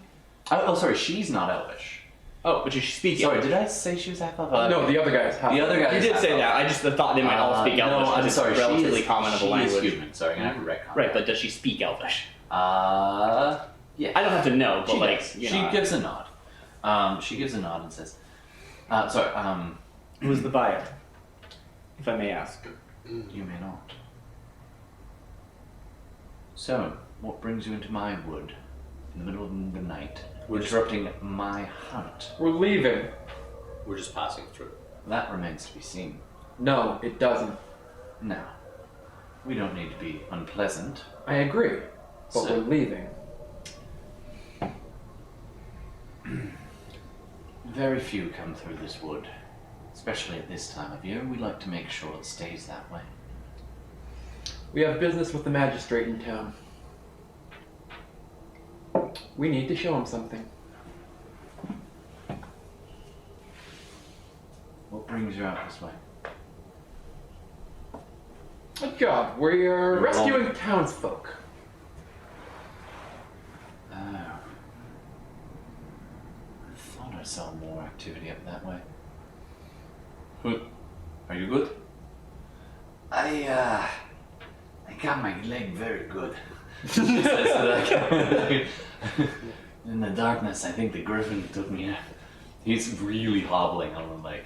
Oh, sorry, she's not Elvish. Oh, but she speaks Sorry, Elvish. did I say she was half elf? No, the other guy's half. The other guy. You did say that. I just thought they might all speak Elvish. No, 'cause I'm it's sorry. relatively she is, common of a she language. is human. Sorry, I'm gonna have to retcon. Right, but does she speak Elvish? Yeah. I don't have to know, but She like, does. you She know. gives a nod. She gives a nod and says, "Sorry. Who is the buyer? If I may ask. You may not. So, what brings you into my wood in the middle of the night, interrupting my hunt? We're leaving. We're just passing through. That remains to be seen. No, it doesn't. Now, we don't need to be unpleasant. I agree. But So- we're leaving. Very few come through this wood, especially at this time of year. We like to make sure it stays that way. We have business with the magistrate in town. We need to show him something. What brings you out this way? A job. We are You're rescuing townsfolk. Oh. I thought I saw more activity up that way. Are you good? I got my leg very good. She says that in the darkness, I think the griffin took me out. He's really hobbling on one leg.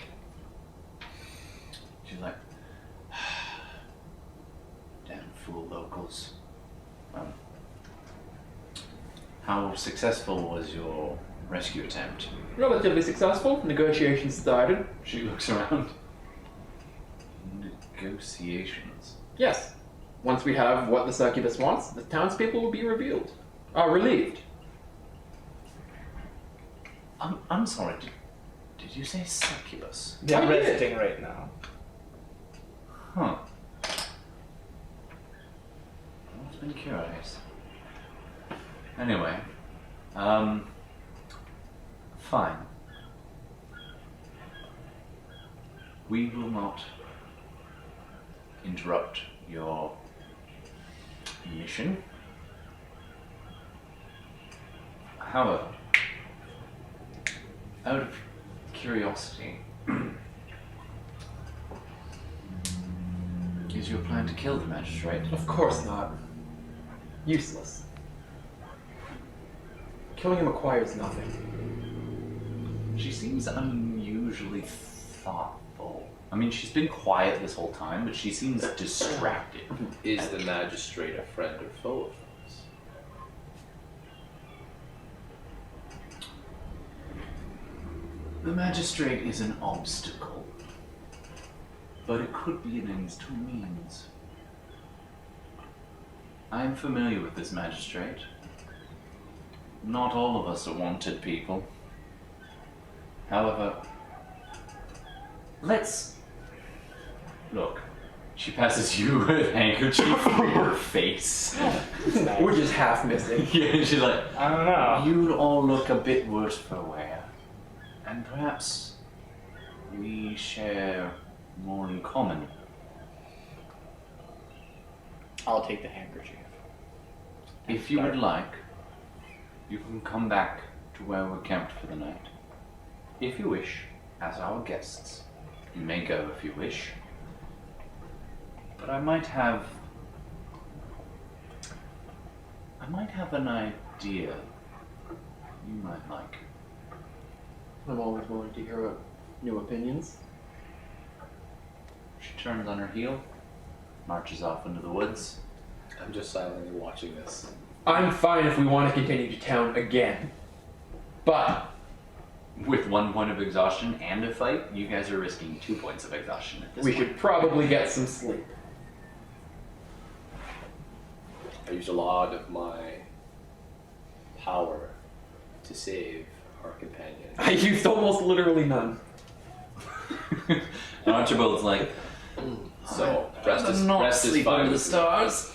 She's like, damn fool locals. How successful was your rescue attempt? Relatively successful. Negotiations started. She looks around. Negotiations. Yes. Once we have what the succubus wants, the townspeople will be relieved. I'm sorry. Did you say succubus? They're I did. resting right now. Huh. I've been curious. Anyway, fine. We will not interrupt your mission. However, out of curiosity, is your plan to kill the magistrate? Of course not. Useless. Killing him acquires nothing. She seems unusually thoughtful. I mean, she's been quiet this whole time, but she seems distracted. Is the magistrate a friend or foe of us? The magistrate is an obstacle, but it could be an ends to a means. I am familiar with this magistrate. Not all of us are wanted people. However, let's... Look, she passes you a handkerchief for your face. We're just half missing. Yeah, she's like, I don't know. you all look a bit worse for wear. And perhaps we share more in common. I'll take the handkerchief. If you would like, you can come back to where we're camped for the night. If you wish, as our guests, you may go if you wish. But I might have an idea you might like. I'm always willing to hear new opinions. She turns on her heel, marches off into the woods. I'm just silently watching this. I'm fine if we want to continue to town again. But With 1 point of exhaustion and a fight, you guys are risking 2 points of exhaustion at this we point. should probably get some sleep. I used a lot of my power to save our companion. I used almost literally none. And Archibald's like, So, rest is sleep fine. under the with me. stars.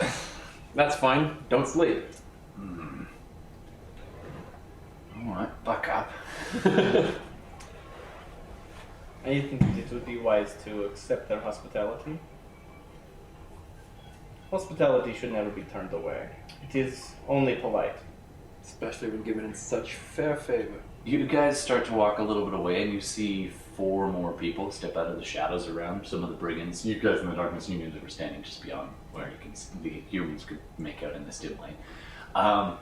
That's fine. Don't sleep. Alright, buck up. I think it would be wise to accept their hospitality. Hospitality should never be turned away. It is only polite. Especially when given in such fair favor. You guys start to walk a little bit away and you see 4 more people step out of the shadows around some of the brigands. You guys in the darkness knew that were standing just beyond where you can see, the humans could make out in this dim light.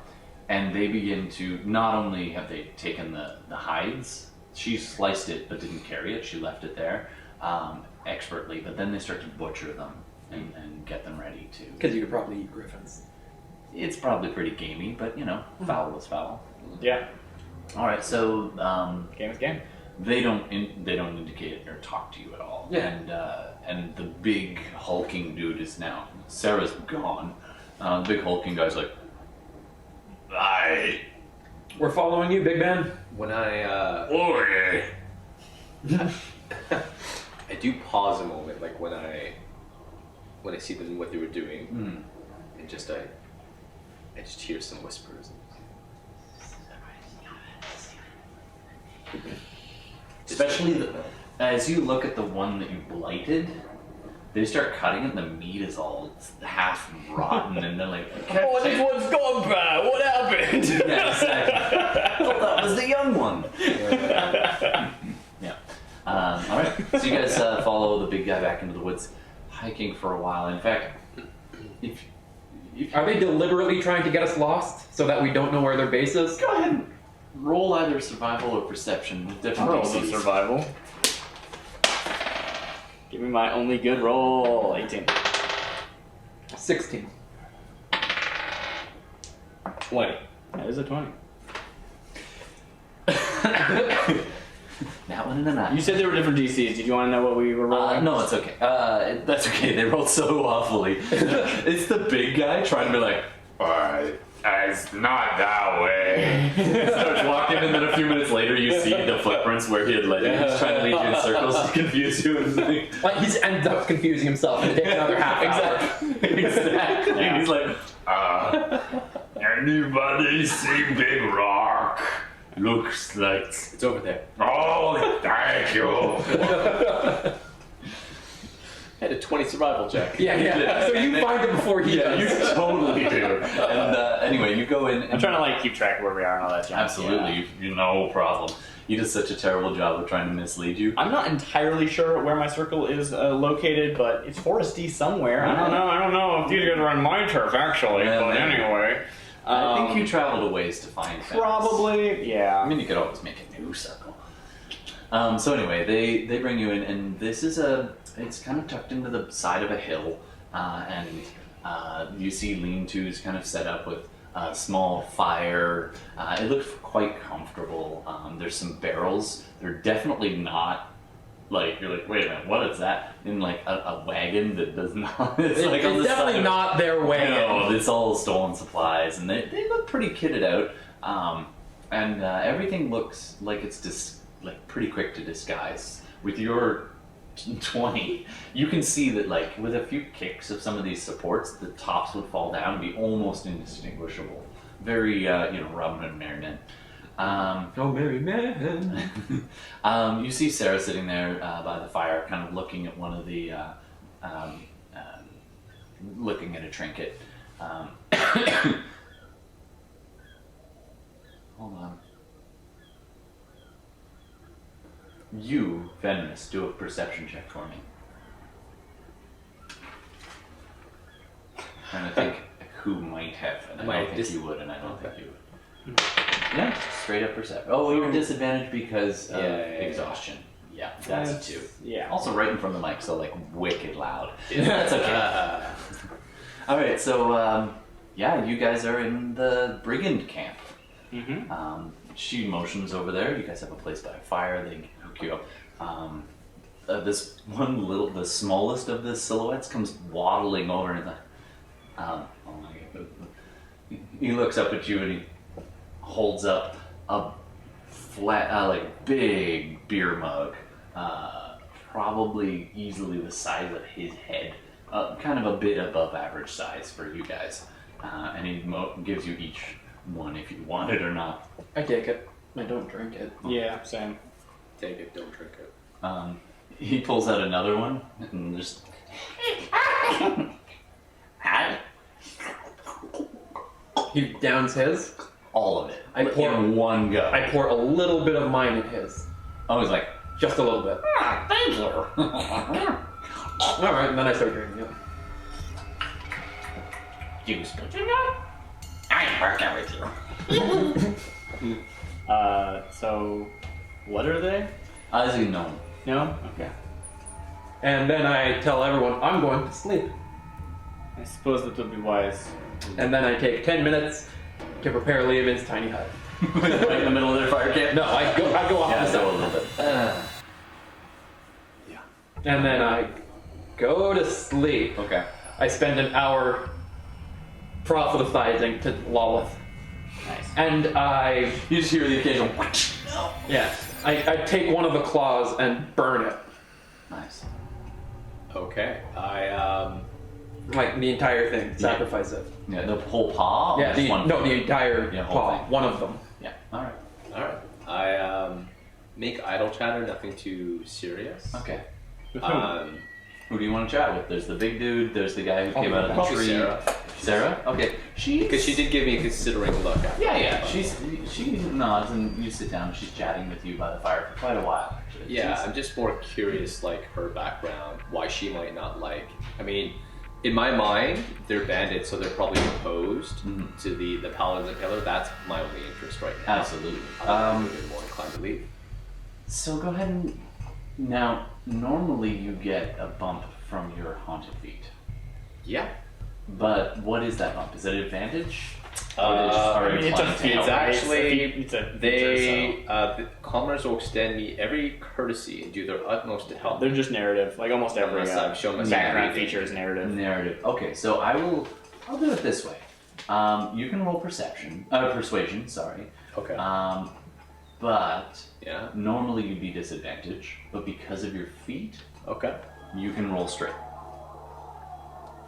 And they begin to, not only have they taken the hides, she sliced it but didn't carry it, she left it there expertly, but then they start to butcher them and get them ready to... Because you could probably eat griffins. It's probably pretty gamey, but you know, foul is foul. Yeah, Alright, so game is game. they don't indicate or talk to you at all. Yeah. And the big hulking dude is now, Sarah's gone. The big hulking guy's like, We're following you, big man. When I okay. I do pause a moment, like when I see them what they were doing, and just I just hear some whispers. Especially as you look at the one that you blighted, they start cutting it and the meat is all half rotten and they're like, Oh, this one's gone bad. What happened? yeah, exactly. I thought that was the young one. Yeah. Alright, so you guys follow the big guy back into the woods, hiking for a while. In fact, if Are they deliberately trying to get us lost so that we don't know where their base is? go ahead and roll either survival or perception with different Roll some DCs. survival. Give me my only good roll. 18. 16. 20. That is a 20. That one and a 9. You said there were different DCs. Did you want to know what we were rolling? No, it's okay. That's okay. They rolled so awfully. It's the big guy trying to be like, Alright, it's not that way. starts walking, and then a few minutes later, you see the footprints where he had led you. He's trying to lead you in circles to confuse you. Like, he's ended up confusing himself and it takes another half hour. Exactly. Yeah. He's like, Anybody see Big Rock? Looks like. It's over there. Oh, thank you. I had a 20 survival check. Yeah. So you find it before he yeah, does. you totally do. And anyway, you go in. And I'm trying to like keep track of where we are and all that junk. Absolutely, no problem. He does such a terrible job of trying to mislead you. I'm not entirely sure where my circle is located, but it's foresty somewhere. I don't know if these guys are on my turf, actually. Yeah, but maybe. anyway. I think you traveled a ways to find Fenris. Probably, yeah. I mean, you could always make a new circle. So anyway, they bring you in, and this is it's kind of tucked into the side of a hill, and you see lean-tos kind of set up with a small fire. It looks quite comfortable. There's some barrels. They're definitely not like, you're like, wait a minute, what is that? In like a wagon that does not. It's like on the definitely side of- not their way. No, it's all stolen supplies, and they look pretty kitted out, and everything looks like it's like pretty quick to disguise. With your 20, you can see that like with a few kicks of some of these supports, the tops would fall down and be almost indistinguishable. Very, Robin and Merriman. Oh, Mary man. You see Sarah sitting there by the fire, kind of looking at one of the, looking at a trinket. Hold on. You, Fenris, do a perception check for me. Trying to think who might have, and I don't think you would, and I don't think you would. Yeah, straight up perception. Oh, you're disadvantaged because of exhaustion. Yeah, that's a 2. Yeah. Also right in front of the mic, so like wicked loud. That's okay. All right, so you guys are in the brigand camp. Mm-hmm. She motions over there. You guys have a place by a fire. They hook you up. This one the smallest of the silhouettes comes waddling over and like, oh my God. He looks up at you and he holds up a flat, big beer mug, probably easily the size of his head, kind of a bit above average size for you guys, and he gives you each one if you want it or not. I take it. I don't drink it. Yeah, same. Take it, don't drink it. He pulls out another one and just. He downs his. All of it. I pour- in one go. I pour a little bit of mine in his. I was like, Just a little bit. thank you. Alright, and then I start drinking it. You spit it out. I'm working with you. So, what are they? As you know. No? Okay. And then I tell everyone, I'm going to sleep. I suppose that would be wise. And then I take 10 minutes to prepare Liam's tiny hut. Right in the middle of their fire camp. No, I go off Yeah, the so a side. little bit. And then I go to sleep. Okay. I spend an hour proselytizing to Lolith. Nice. And You just hear the occasional. I take one of the claws and burn it. Nice. Okay. Like the entire thing. Sacrifice it. Yeah, the whole paw. Or Yeah, just one? the entire Yeah, whole paw. thing. One of them. Yeah. All right. Alright. I make idle chatter, nothing too serious. Okay. Um, Who do you want to chat with? There's the big dude. There's the guy who came out of the probably tree. Sarah. Sarah? Okay. Because she did give me a considering look at Yeah. She nods and you sit down. She's chatting with you by the fire for quite a while, actually. Yeah, I'm just more curious, like, her background, why she might not like... I mean, in my mind, they're bandits, so they're probably opposed to the Paladins and Pillar. That's my only interest right now. Absolutely. I'm really more inclined to leave. So go ahead and Now, normally you get a bump from your haunted feat. Yeah. But what is that bump? Is it advantage? it's a feat. It's actually it's a the commoners will extend me every courtesy and do their utmost to help. They're just narrative. Like almost every Unless I've shown myself background anything. feature is narrative. Narrative. Okay, so I'll do it this way. You can roll persuasion, sorry. Okay. But Yeah. normally you'd be disadvantaged, but because of your feat, Okay. you can roll straight.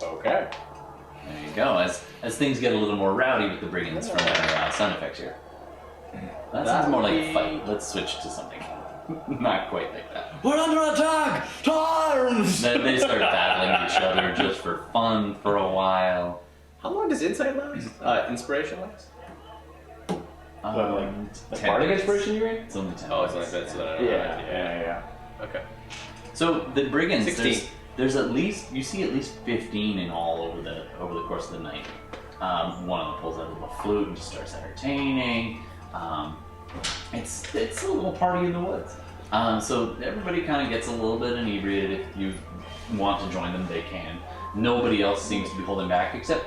Okay. There you go. As things get a little more rowdy with the brigands from our sound effects here. That sounds more like a fight. Let's switch to something not quite like that. We're under attack! Turns! Then they start battling each other just for fun for a while. How long does insight last? Inspiration last? Like 10 bardic minutes. inspiration, you mean? It's only 10 Oh, it's minutes. like that, so then I don't know. Yeah. Okay. So the brigands, 16. there's at least, you see at least 15 in all over the course of the night. One of them pulls out a little flute and just starts entertaining. It's a little party in the woods. So everybody kind of gets a little bit inebriated. If you want to join them, they can. Nobody else seems to be holding back, except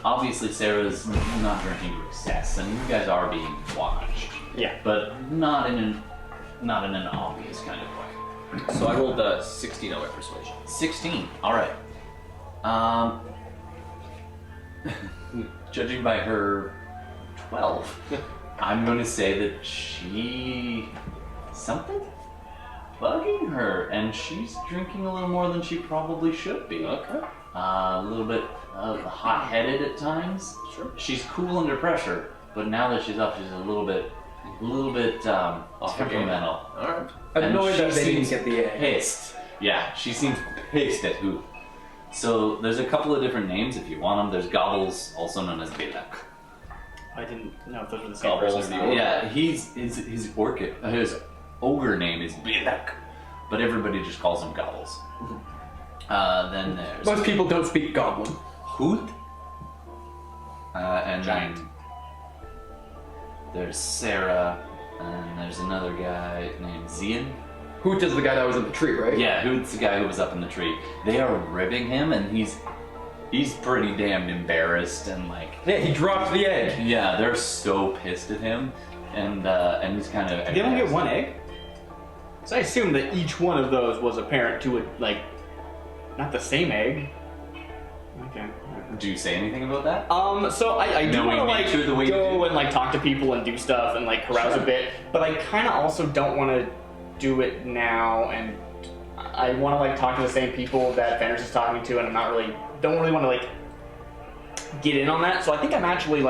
obviously Sarah's not drinking to excess, and you guys are being watched. Yeah. But not in an obvious kind of way. So I rolled 16 on my persuasion. 16. All right. Judging by her 12, I'm going to say that something bugging her, and she's drinking a little more than she probably should be. Okay. A little bit hot-headed at times. Sure. She's cool under pressure, but now that she's up, she's a little bit Off her game. temperamental. Alright. Annoyed And that they she didn't seems get the egg. Pissed. Yeah, she seems pissed at who. So there's a couple of different names if you want them. There's Gobbles, also known as Bained I didn't know if those were the same Gobbles person. the or not. orc. Yeah, his ogre name is Bained, but everybody just calls him Gobbles. Then there's Most people don't speak goblin. Hoot. And Giant. then there's Sarah, and there's another guy named Zian. Hoot is the guy that was in the tree, right? Yeah, Hoot's the guy who was up in the tree. They are ribbing him, and he's pretty damned embarrassed and like. Yeah, he dropped the egg. Yeah, they're so pissed at him, and he's kind of. Did they only get one egg? So I assume that each one of those was a parent to not the same egg. Okay. Do you say anything about that? So I do Knowing want nature the way to you go do. and talk to people and do stuff and carouse a bit, but I kind of also don't want to do it now, and I want to talk to the same people that Fenris is talking to, and don't really want to get in on that. So I think I'm actually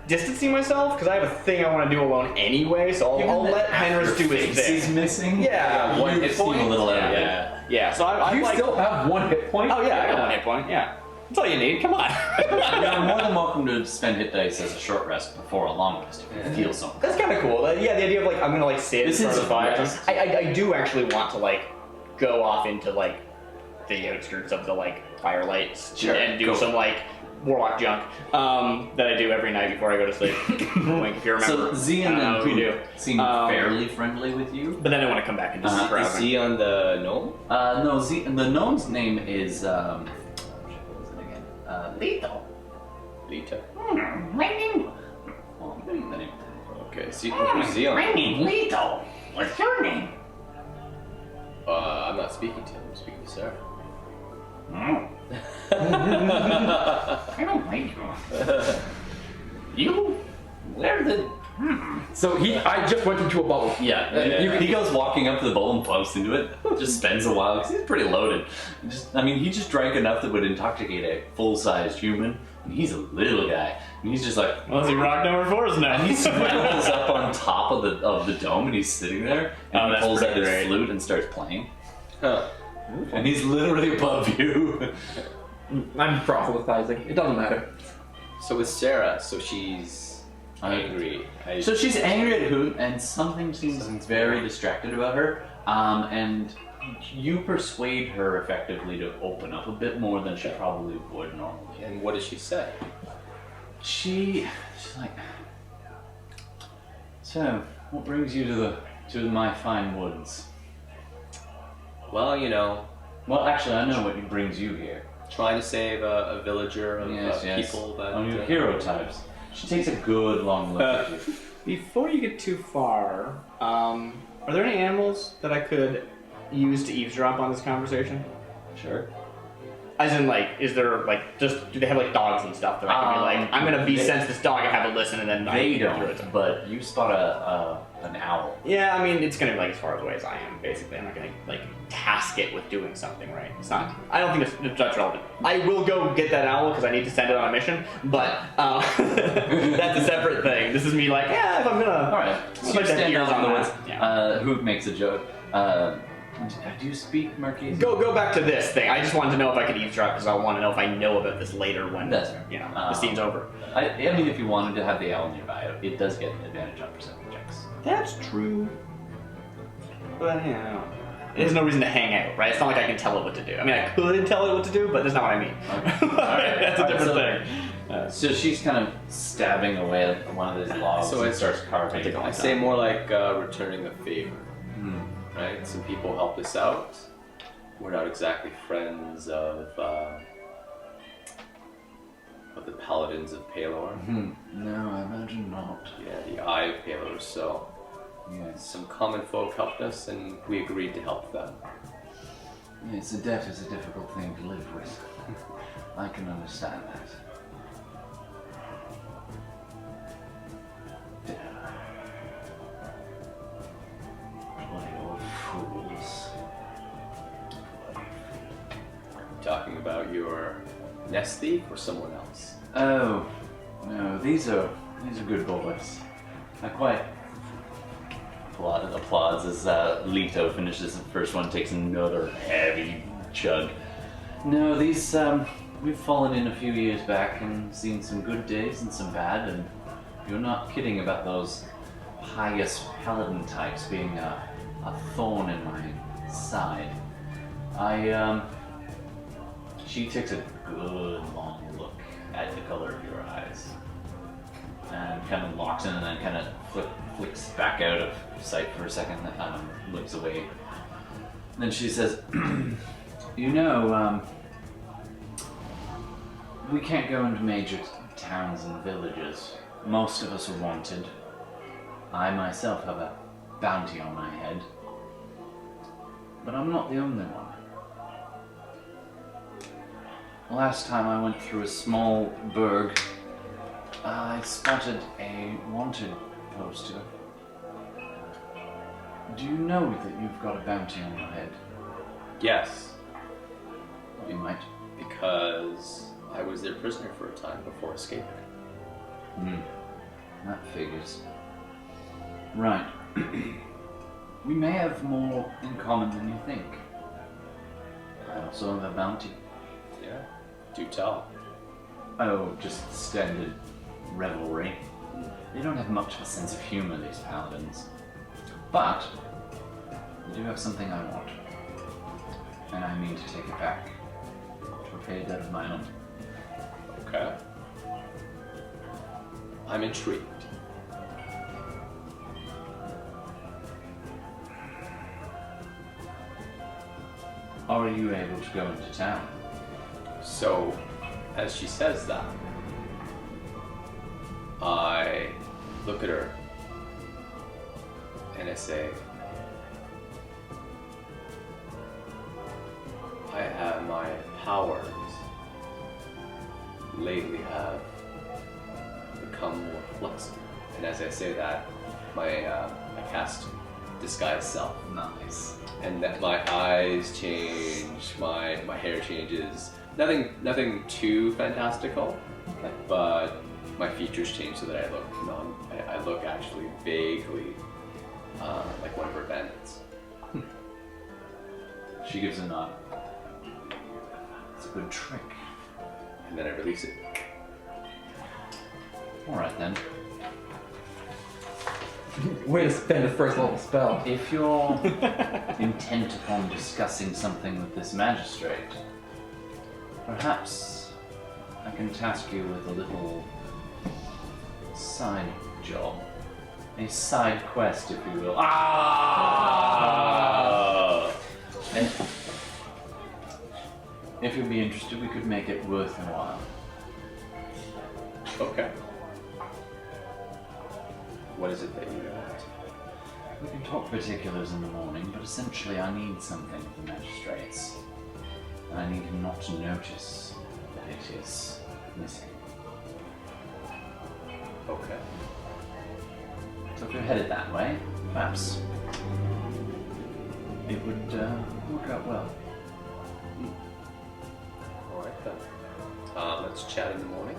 distancing myself because I have a thing I want to do alone anyway. So I'll let Fenris do his He's thing. missing. Yeah, one you hit seem point. a little out of it. Yeah. So I You still have 1 hit point? Oh yeah, I got 1 hit point. Yeah, that's all you need. Come on. You're more than welcome to spend hit dice as a short rest before a long rest if you feel something. That's kind of cool. Yeah, the idea of I'm gonna sit This in front is of the fire. rest. I do actually want to go off into the outskirts of the firelight Sure, and do go. some warlock junk that I do every night before I go to sleep. If you remember. So Zian I don't know and if you do. Hoot seem Um, fairly friendly with you. But then I want to come back and do some Is carousing. he on the gnome? No, the gnome's name is what was it again? Lito. Lita. My name, Well, the name. Okay, see, who's Zion? my name Lito. What's your name? I'm not speaking to him, I'm speaking to Sarah. I don't like you. You? Where the? So I just went into a bubble. Yeah, he goes walking up to the bowl and bumps into it. Just spends a while because he's pretty loaded. He just drank enough that would intoxicate a full-sized human, and he's a little guy. And he's just like, Well, he rock number 4s now. he swivels up on top of the dome, and he's sitting there, and Oh, he that's pulls out pretty his great. flute and starts playing. Huh. And he's literally above you. I'm proselytizing. It doesn't matter. So with Sarah, so she's angry. So she's angry at Hoot, and something seems very distracted about her. And you persuade her effectively to open up a bit more than she probably would normally. And what does she say? She's like, so what brings you to my fine woods? Well, you know, Well, actually, I know what brings you here. trying to save a villager of Yes. people that... On your hero types. She takes a good long look at you. Before you get too far, are there any animals that I could use to eavesdrop on this conversation? Sure. As in, like, is there, like, just, do they have, like, dogs and stuff that I can be like, I'm gonna sense this dog and have a listen and then... They don't, but you spot an owl. Yeah, I mean, it's gonna be, like, as far away as I am, basically. I'm not gonna, like, task it with doing something, right? It's not... I don't think it's that's relevant. I will go get that owl because I need to send it on a mission, but, that's a separate thing. This is me like, yeah, if I'm gonna... Alright, so you like that stand ears out in the on woods. that. Yeah. Hoot makes a joke. Do you speak Merky? Go back to this thing. I just wanted to know if I could eavesdrop because I want to know if I know about this later when That's fair. you know the scene's over. I mean, if you wanted to have the owl nearby, it does get an advantage on perception checks. That's true. But yeah, there's no reason to hang out, right? It's not like I can tell it what to do. I mean, I could tell it what to do, but that's not what I mean. Okay. Alright. That's a different thing. So she's kind of stabbing away at one of these logs So and it- starts carving. I say more like returning a favor, right? Some people helped us out. We're not exactly friends of the paladins of Palor. No, I imagine not. Yeah, the Eye of Palor. So Yes. some common folk helped us, and we agreed to help them. Yes, a debt is a difficult thing to live with. I can understand that. Bloody old fools. Talking about your nest thief or someone else? Oh, no, these are good boys. I quite applauds as Leto finishes the first one, takes another heavy chug. No, these we've fallen in a few years back and seen some good days and some bad, and you're not kidding about those pious paladin types being a thorn in my side. She takes a good long look at the color of your eyes and kind of locks in and then kind of flicks back out of sight for a second, looks away. And then she says, you know, we can't go into major towns and villages. Most of us are wanted. I myself have a bounty on my head. But I'm not the only one. Last time I went through a small burg, I spotted a wanted poster. Do you know that you've got a bounty on your head? Yes, You might. because I was their prisoner for a time before escaping. That figures. Right. We may have more in common than you think. I also have a bounty. Yeah, do tell. Oh, just standard revelry. They don't have much of a sense of humor, these paladins. But they do have something I want. And I mean to take it back. To repay a debt of my own. Okay. I'm intrigued. Are you able to go into town? So, as she says that, I look at her and I say, I have my powers lately have become more flexible. And as I say that, I cast Disguise Self. Nice. And that my eyes change, my hair changes. Nothing too fantastical, but my features change so that I look actually vaguely like one of her bandits. She gives a nod. It's a good trick. And then I release it. Alright then. Way to spend a first level spell. If you're intent upon discussing something with this magistrate, perhaps I can task you with a little side job. A side quest, if you will. And if you'd be interested, we could make it worth your while. Okay. What is it that you want? We can talk particulars in the morning, but essentially I need something of the magistrates. And I need him not to notice that it is missing. Okay. So if you're headed that way, perhaps it would work out well. Alright then. Let's chat in the morning.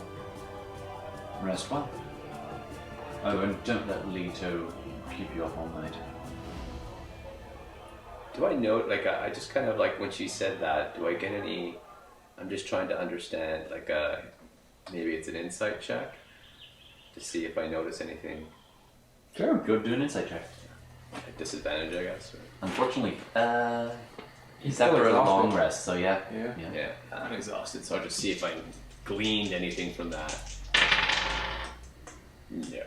Rest well. Oh, and don't let Leto keep you up all night. Do I know, like, I just kind of, like, when she said that, do I get any, I'm just trying to understand, like, maybe it's an insight check to see if I notice anything. Sure. Go do an insight check. At disadvantage, I guess. Or... Unfortunately, he's still after a exhausted. long rest, so yeah. Yeah, I'm exhausted, so I'll just see if I gleaned anything from that. Yeah.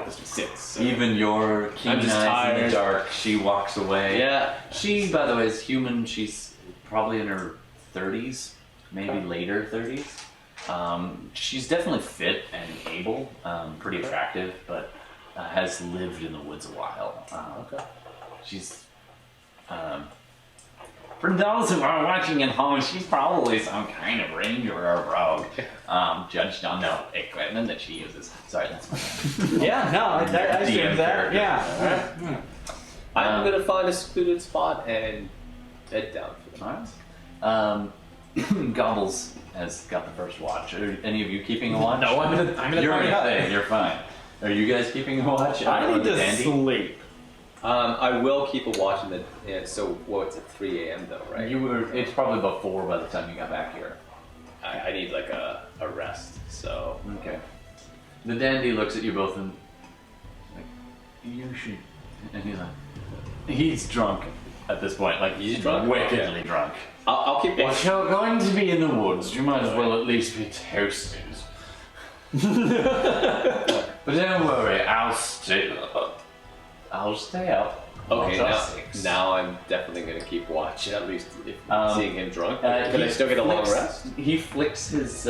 This was 6. So. Even your keen I'm just eyes in tired. the dark, she walks away. Yeah. She, by the way, is human. She's probably in her 30s, maybe later 30s. She's definitely fit and able, pretty attractive, but has lived in the woods a while. Okay. She's, for those who are watching at home, she's probably some kind of ranger or rogue, judged on the equipment that she uses. Sorry, that's my Yeah, no, I DM assume that. character. Yeah. I'm gonna find a secluded spot and bed down for the night. Alright. Gobbles has got the first watch. Are any of you keeping a watch? No, I'm gonna You're find in a out. thing, you're fine. Are you guys keeping a watch? I Or need the to dandy? sleep. I will keep a watch in the. Yeah, so, well, it's at 3 a.m. though, right? You were. It's probably about 4 by the time you got back here. I need like a rest, so. Okay. The dandy looks at you both and like, you should. And he's like, he's drunk at this point. Like He's drunk? wickedly Okay. drunk. I'll keep If watch. you're going to be in the woods, you might as well at least be toasted. But don't worry, I'll stay up. I'll stay up. Okay, until now, 6. now I'm definitely gonna keep watch. At least if seeing him drunk. Uh, Can I he still get a long flicks- rest? He flicks his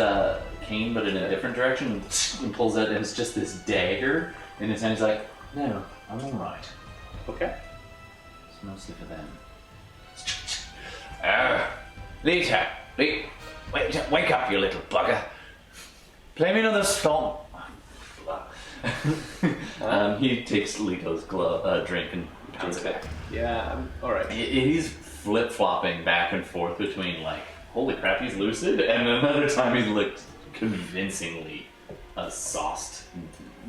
cane, but in a different direction, and pulls out, and it's just this dagger in his hand. He's like, no, I'm alright. Okay. It's mostly for them. Lita, wake up, you little bugger. Play me another stomp. He takes Lito's drink and pounds it back. Yeah, I'm alright. He's flip-flopping back and forth between like, holy crap, he's lucid, and another time he's looked convincingly a sauced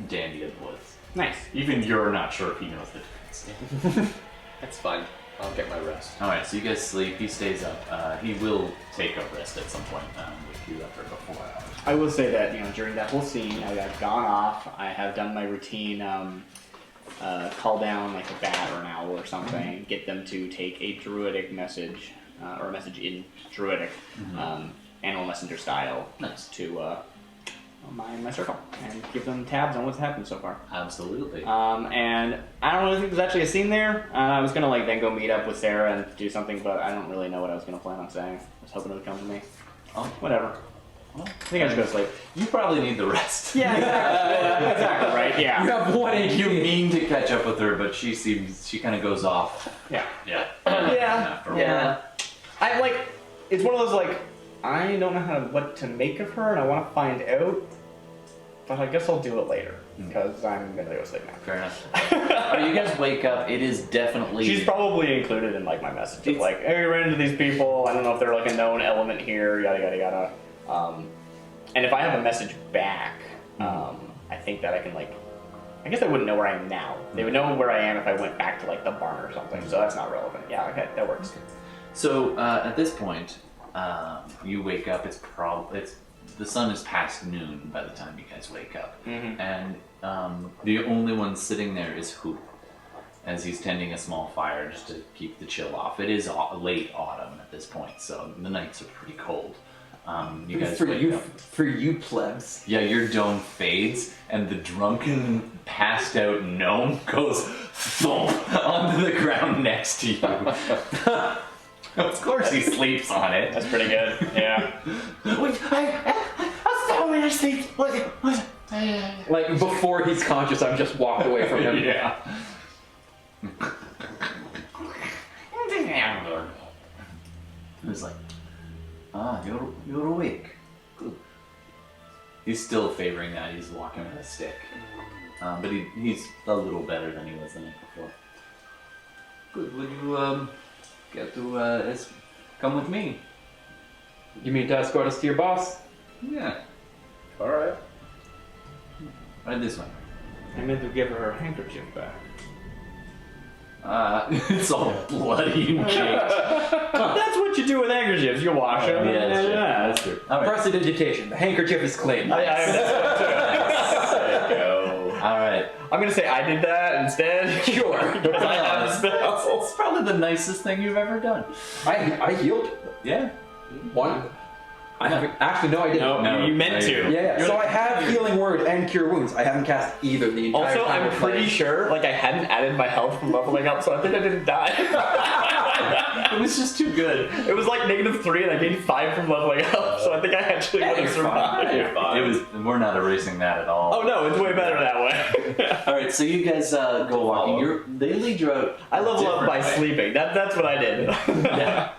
dandy of the woods. Nice. Even you're not sure if he knows the difference. That's fine. I'll get my rest. Alright, so you guys sleep, he stays up. He will take a rest at some point with you after about 4 hours. I will say that, during that whole scene, I've gone off. I have done my routine, call down like a bat or an owl or something, get them to take a druidic message, or a message in druidic, animal messenger style, Nice. to my circle, and give them tabs on what's happened so far. Absolutely. And I don't really think there's actually a scene there. I was gonna then go meet up with Sarah and do something, but I don't really know what I was gonna plan on saying. I was hoping it would come to me. Oh. Whatever. Well, I think I should go to sleep. you probably need the rest. Yeah, exactly. Exactly, right? You Yeah. have one You HP. mean to catch up with her, but she kind of goes off. Yeah. Yeah. Yeah. After a while. Yeah. It's one of those I don't know what to make of her, and I want to find out. But I guess I'll do it later because I'm gonna go sleep now. Fair enough. Alright, you guys wake up. It is definitely. She's probably included in my message of hey, we ran into these people. I don't know if they're a known element here. Yada yada yada. And if I have a message back, I think that I can I guess they wouldn't know where I am now. They would know where I am if I went back to the barn or something. So that's not relevant. Yeah, okay, that works. So at this point, you wake up. It's the sun is past noon by the time you guys wake up, and the only one sitting there is Hoop, as he's tending a small fire just to keep the chill off. It is late autumn at this point, so the nights are pretty cold. You guys wake up. For you plebs. Yeah, your dome fades, and the drunken passed out gnome goes thump onto the ground next to you. Of course he sleeps on it. That's pretty good. Yeah. Wait, I'll stop when I sleep. What? Like before he's conscious, I've just walked away from him. Yeah. He was like, you're awake. Good. He's still favoring that. He's walking with a stick. But he's a little better than he was the night before. Good. Would you get to come with me? You mean to escort us to your boss? Yeah. All right. Right this way. I meant to give her handkerchief back. It's all bloody and caked. That's what you do with handkerchiefs. You wash them. Yeah, that's true. That's true. All right. Prestidigitation. The handkerchief is clean. There you go. All right. I'm gonna say I did that instead. Sure. Because I have spells. It's probably the nicest thing you've ever done. I healed Yeah. one. I haven't. Actually, no, I didn't. No, you meant to. Yeah. So I have healing word and cure wounds. I haven't cast either the entire Also, time. I'm pretty sure, like, I hadn't added my health from leveling up, so I think I didn't die. It was just too good. It was like -3, and I gained 5 from leveling up, so I think I actually would have survived. It was. We're not erasing that at all. Oh no, it's way better that way. All right. So you guys go walking. They lead you out. I level up by different way. sleeping. That's what I did. Yeah.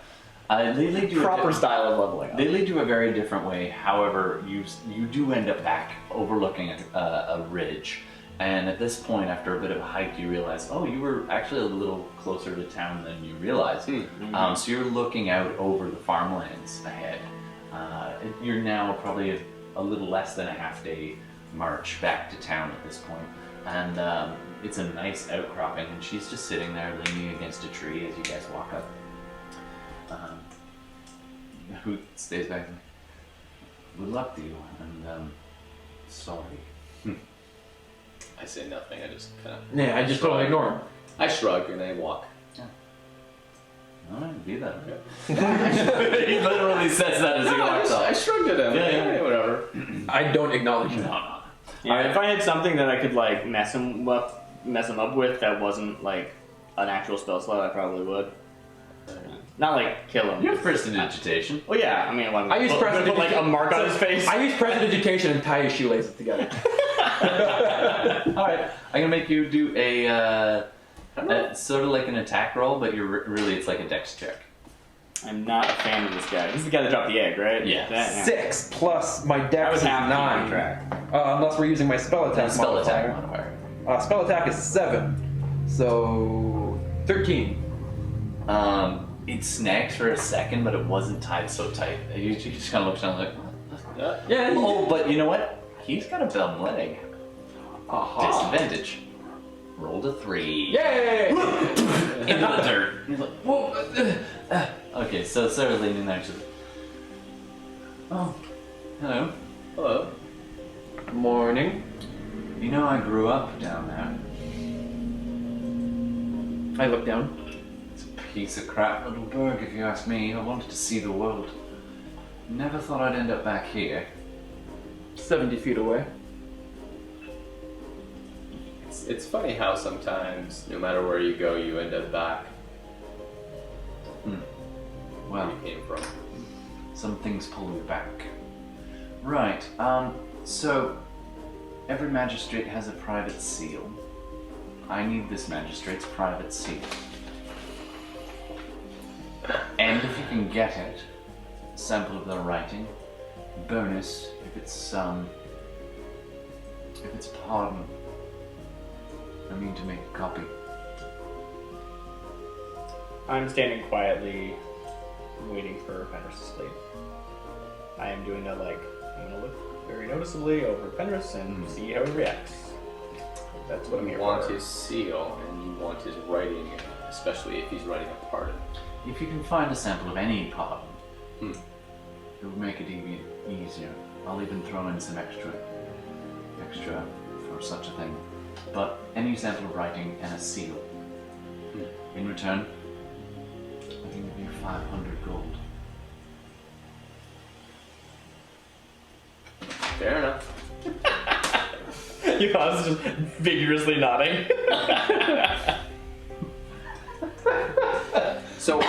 They lead you Proper style of leveling up. They lead you a very different way. However, you do end up back overlooking a ridge, and at this point, after a bit of a hike, you realize, oh, you were actually a little closer to town than you realized. So you're looking out over the farmlands ahead. You're now probably a little less than a half-day march back to town at this point, and it's a nice outcropping. And she's just sitting there leaning against a tree as you guys walk up. Who stays back? Good luck to you, and sorry. I say nothing. I just kind of. Yeah, I just totally ignore him. I shrug and I walk. Alright, be that. Okay. He literally says that as he walks I off. shrugged at him. Yeah. Whatever. I don't acknowledge him. No. Yeah, if I had something that I could like mess him up with that wasn't like an actual spell slot, I probably would. Not like kill him. You have prestidigitation. Well, yeah. I mean, I use put like a prestidigitation. mark on his face. I use prestidigitation and tie his shoelaces together. Alright, I'm gonna make you do a sort of like an attack roll, but you're really it's like a dex check. I'm not a fan of this guy. This is the guy that dropped the egg, right? Yeah. 6 plus my I dex was is half 9. on track. Unless we're using my spell attack Spell modifier. attack modifier. Spell attack is 7. So 13. It snags for a second, but it wasn't tied so tight. You just kind of look down like, what? Yeah. Oh, but you know what? He's got a bum leg. Disadvantage. Rolled a 3. Yay! Into the dirt. He's like, whoa. Okay, so Sarah leaning there to. Oh, hello. Hello. Morning. You know I grew up down there. I look down. It's a piece of crap little burg, if you ask me. I wanted to see the world. Never thought I'd end up back here. 70 feet away. It's funny how sometimes, no matter where you go, you end up back where Well, you came from. some things pull you back. Right, so every magistrate has a private seal. I need this magistrate's private seal. And if you can get it, a sample of their writing, bonus if it's pardon. I mean to make a copy. I'm standing quietly, waiting for Fenris to sleep. I am doing that I'm gonna look very noticeably over Fenris and see how he reacts. That's what I'm You here want for. his seal, and you want his writing, especially if he's writing a pardon. If you can find a sample of any pardon, Hmm. it would make it even easier. I'll even throw in some extra for such a thing. But any sample of writing and a seal. In return, I can give you 500 gold. Fair enough. Johannes is just vigorously nodding. So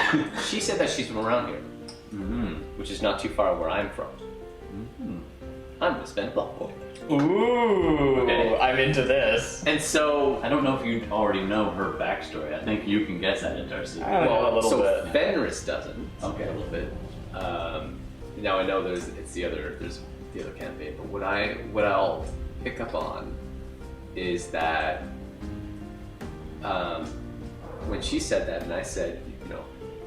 she said that she's from around here, which is not too far where I'm from. I'm gonna spend block point. Ooh, Okay. I'm into this. And so, I don't know if you already know her backstory. I think you can guess that, Darcy. I don't know a little bit. Fenris doesn't. Okay. A little bit. Now I know there's the other campaign, but what I'll pick up on is that when she said that, and I said,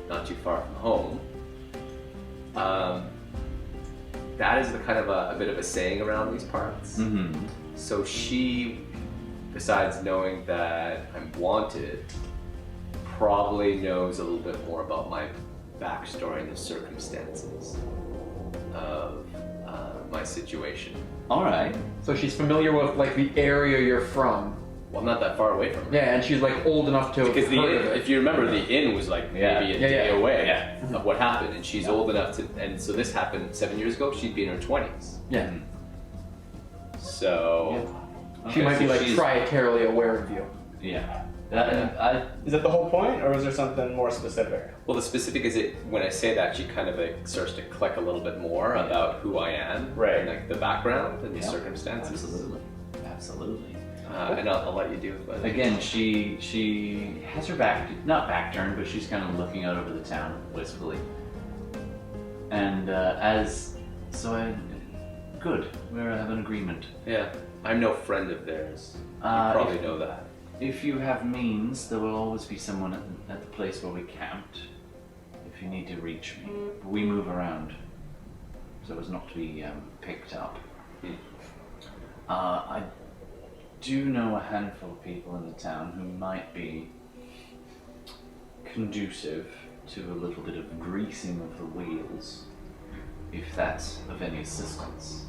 not too far from home. That is the kind of a bit of a saying around these parts. Mm-hmm. So she, besides knowing that I'm wanted, probably knows a little bit more about my backstory and the circumstances of my situation. All right. So she's familiar with like the area you're from. Well, I'm not that far away from her. Yeah, and she's like old enough to Because have the heard inn, of it. if you remember, the inn was like maybe a Yeah, day yeah. away Yeah. of what happened, and she's old enough to. And so this happened 7 years ago. She'd be in her 20s. Yeah. So She might be like she's- triaterally aware of you. Yeah. Is that the whole point, or is there something more specific? well, the specific is it when I say that she kind of like starts to click a little bit more about who I am, Right. And like the background and the Yeah. circumstances. Absolutely. And I'll let you do it. But Again, she has her back, not back turned, but she's kind of looking out over the town wistfully. And good, we have an agreement. yeah, I'm no friend of theirs. You Uh, probably know that. If you have means, there will always be someone at the place where we camped. If you need to reach me, we move around so as not to be picked up. I do know a handful of people in the town who might be conducive to a little bit of greasing of the wheels, if that's of any assistance.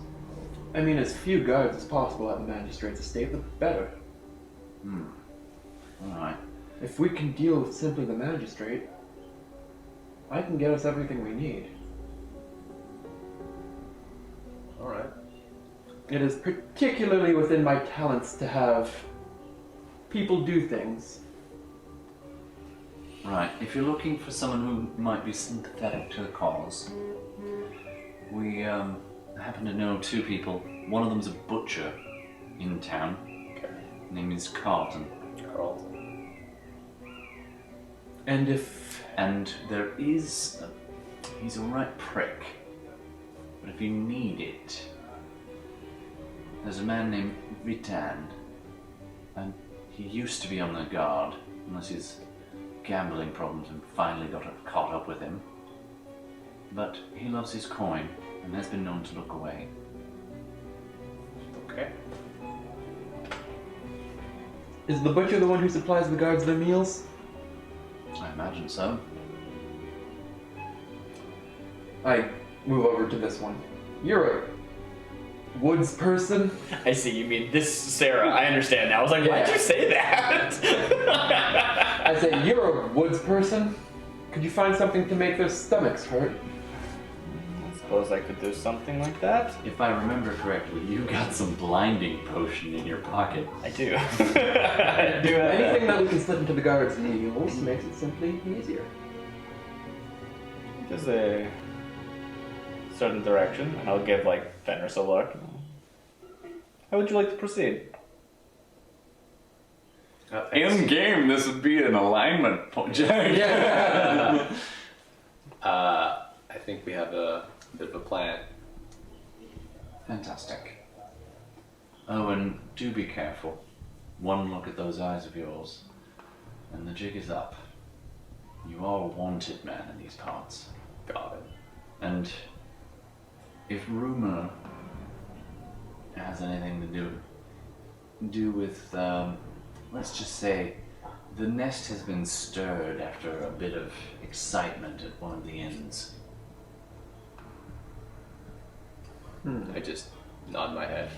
I mean, as few guards as possible at the magistrate's estate, the better. Alright. If we can deal with simply the magistrate, I can get us everything we need. All right. It is particularly within my talents to have people do things. Right, if you're looking for someone who might be sympathetic to the cause, we happen to know two people. One of them's a butcher in town. Okay. His name is Carlton. Carl. And there is he's a right prick. But if you need it, there's a man named Vitan. And he used to be on the guard, unless his gambling problems and finally got caught up with him. But he loves his coin and has been known to look away. Okay. is the butcher the one who supplies the guards their meals? I imagine so. I move over to this one. You're a woods person? I see, you mean this Sarah. I understand now. I was like, why'd Yeah. you say that? I say, you're a woods person? Could you find something to make their stomachs hurt? I suppose I could do something like that. If I remember correctly, you got some blinding potion in your pocket. I do. I do have Anything that we can slip into the guards' meals makes it simply easier. There's a certain direction, and I'll give like Fenris a look. How would you like to proceed? In game, this would be an alignment point. Yeah. I think we have a bit of a plan. Fantastic. Oh, and do be careful. One look at those eyes of yours, and the jig is up. You are a wanted man in these parts. Got it. And if rumor has anything to do with, let's just say, the nest has been stirred after a bit of excitement at one of the inns. I just nod my head.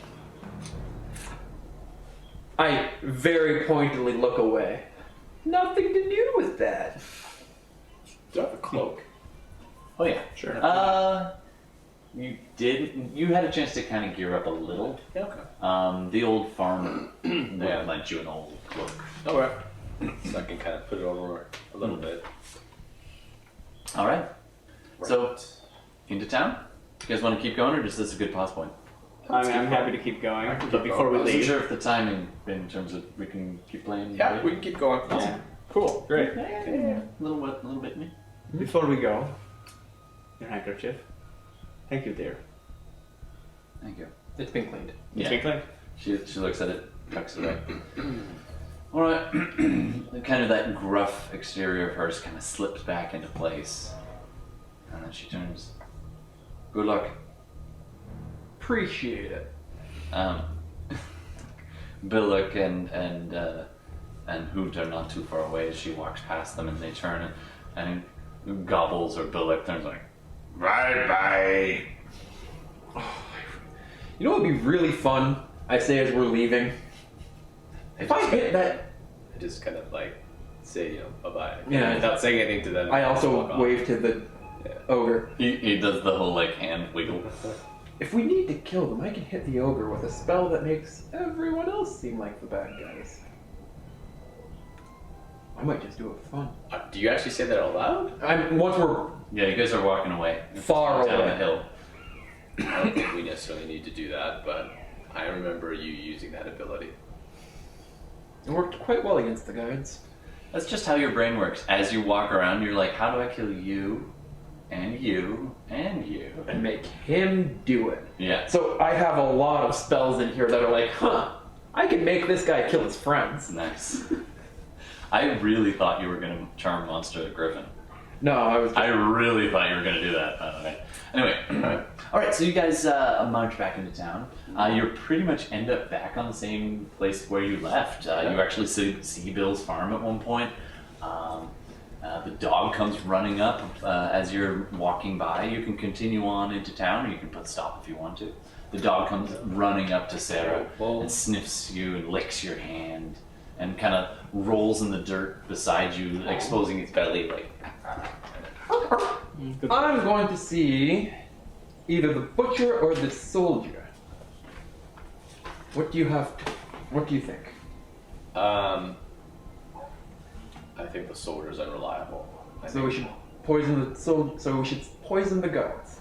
I very pointedly look away. Nothing to do with that. Do I have a cloak? Oh yeah, Sure. You had a chance to kind of gear up a little. Okay. The old farmer lent you an old cloak. Alright. So I can kind of put it over a little bit. All right. So, into town? You guys want to keep going, or is this a good pause point? I'm happy to keep going, but before we I wasn't leave... sure if the timing, in terms of we can keep playing. Yeah, we can keep going. Yeah. Cool, great. A little bit. Me. Before we go, your handkerchief. Thank you, dear. Thank you. It's been cleaned. It's been clean. She looks at it, tucks it away. All right. Kind of that gruff exterior of hers kind of slips back into place, and then she turns. Good luck. Appreciate it. Billick and Hoot are not too far away as she walks past them, and they turn and Gobbles or Billick turns like, Bye-bye. You know what would be really fun? I say as we're leaving. If I hit that, I just kind of like say, bye-bye. Yeah. Without saying anything to them. I Just walk also off. wave to the ogre. he does the whole like hand wiggle. If we need to kill them, I can hit the ogre with a spell that makes everyone else seem like the bad guys. I might just do it for fun. Do you actually say that out loud? Once we're Yeah, you guys are walking away. Far down away. the hill. I don't think we necessarily need to do that, but I remember you using that ability. it worked quite well against the guards. That's just how your brain works. As you walk around, you're like, how do I kill you, and you, and you? And make him do it. Yeah. So I have a lot of spells in here that are like, I can make this guy kill his friends. Nice. I really thought you were going to charm Monster the Griffin. No, I was I really thought you were going to do that, by the way. Anyway, all right, so you guys march back into town. You pretty much end up back on the same place where you left. You actually see Bill's farm at one point. The dog comes running up as you're walking by. You can continue on into town, or you can put stop if you want to. The dog comes running up to Sarah and sniffs you and licks your hand and kind of rolls in the dirt beside you, exposing its belly like... I'm going to see either the butcher or the soldier. What do you have? What do you think? I think the soldier's unreliable. So we should poison the So we should poison the guards.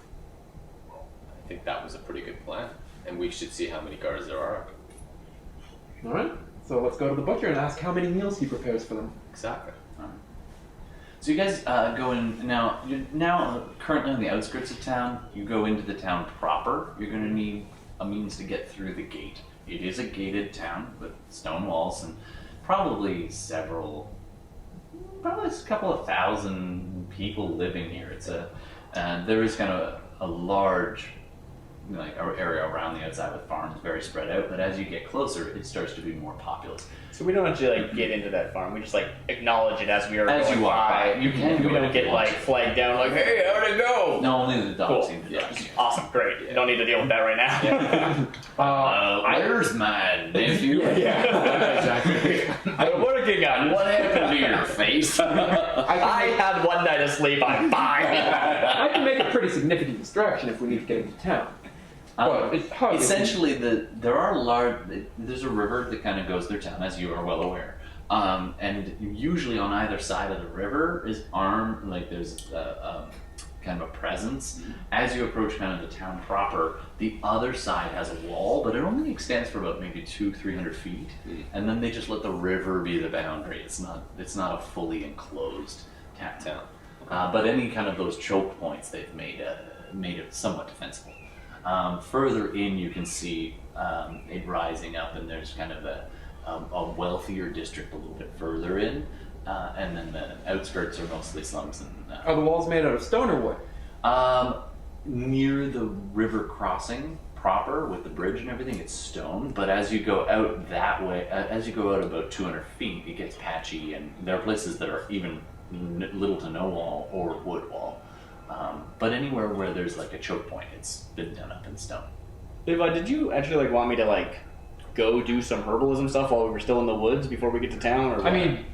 I think that was a pretty good plan, and we should see how many guards there are. All right. So let's go to the butcher and ask how many meals he prepares for them. Exactly. So you guys go in now. You're now currently on the outskirts of town. You go into the town proper. You're going to need a means to get through the gate. It is a gated town with stone walls and probably a couple of thousand people living here. It's there is kind of a large area around the outside with farms, very spread out. But as you get closer, it starts to be more populous. So we don't actually get into that farm. We just acknowledge it as we are As going you walk by, by. you can We go don't get and watch. flagged down hey, how'd it go? No, only the dogs Cool. seem to notice you. Awesome, great. You don't need to deal with that right now. Where's my nephew? Exactly. I'm working on What happened to your face? I had one night of sleep. I'm fine. I can make a pretty significant distraction if we need to get into town. But it's hard. Essentially, there's a river that kind of goes through town, as you are well aware. And usually on either side of the river is armed, there's kind of a presence. As you approach kind of the town proper, the other side has a wall, but it only extends for about maybe 200-300 feet. And then they just let the river be the boundary. It's not a fully enclosed town. But any kind of those choke points, they've made it somewhat defensible. Further in, you can see it rising up, and there's kind of a wealthier district a little bit further in, and then the outskirts are mostly slums. And Are the walls made out of stone or wood? near the river crossing proper with the bridge and everything, it's stone. But as you go out that way, as you go out about 200 feet, it gets patchy, and there are places that are even little to no wall or wood wall. But anywhere where there's a choke point, it's been done up in stone. Levi, did you actually want me to go do some herbalism stuff while we were still in the woods before we get to town? Or I mean,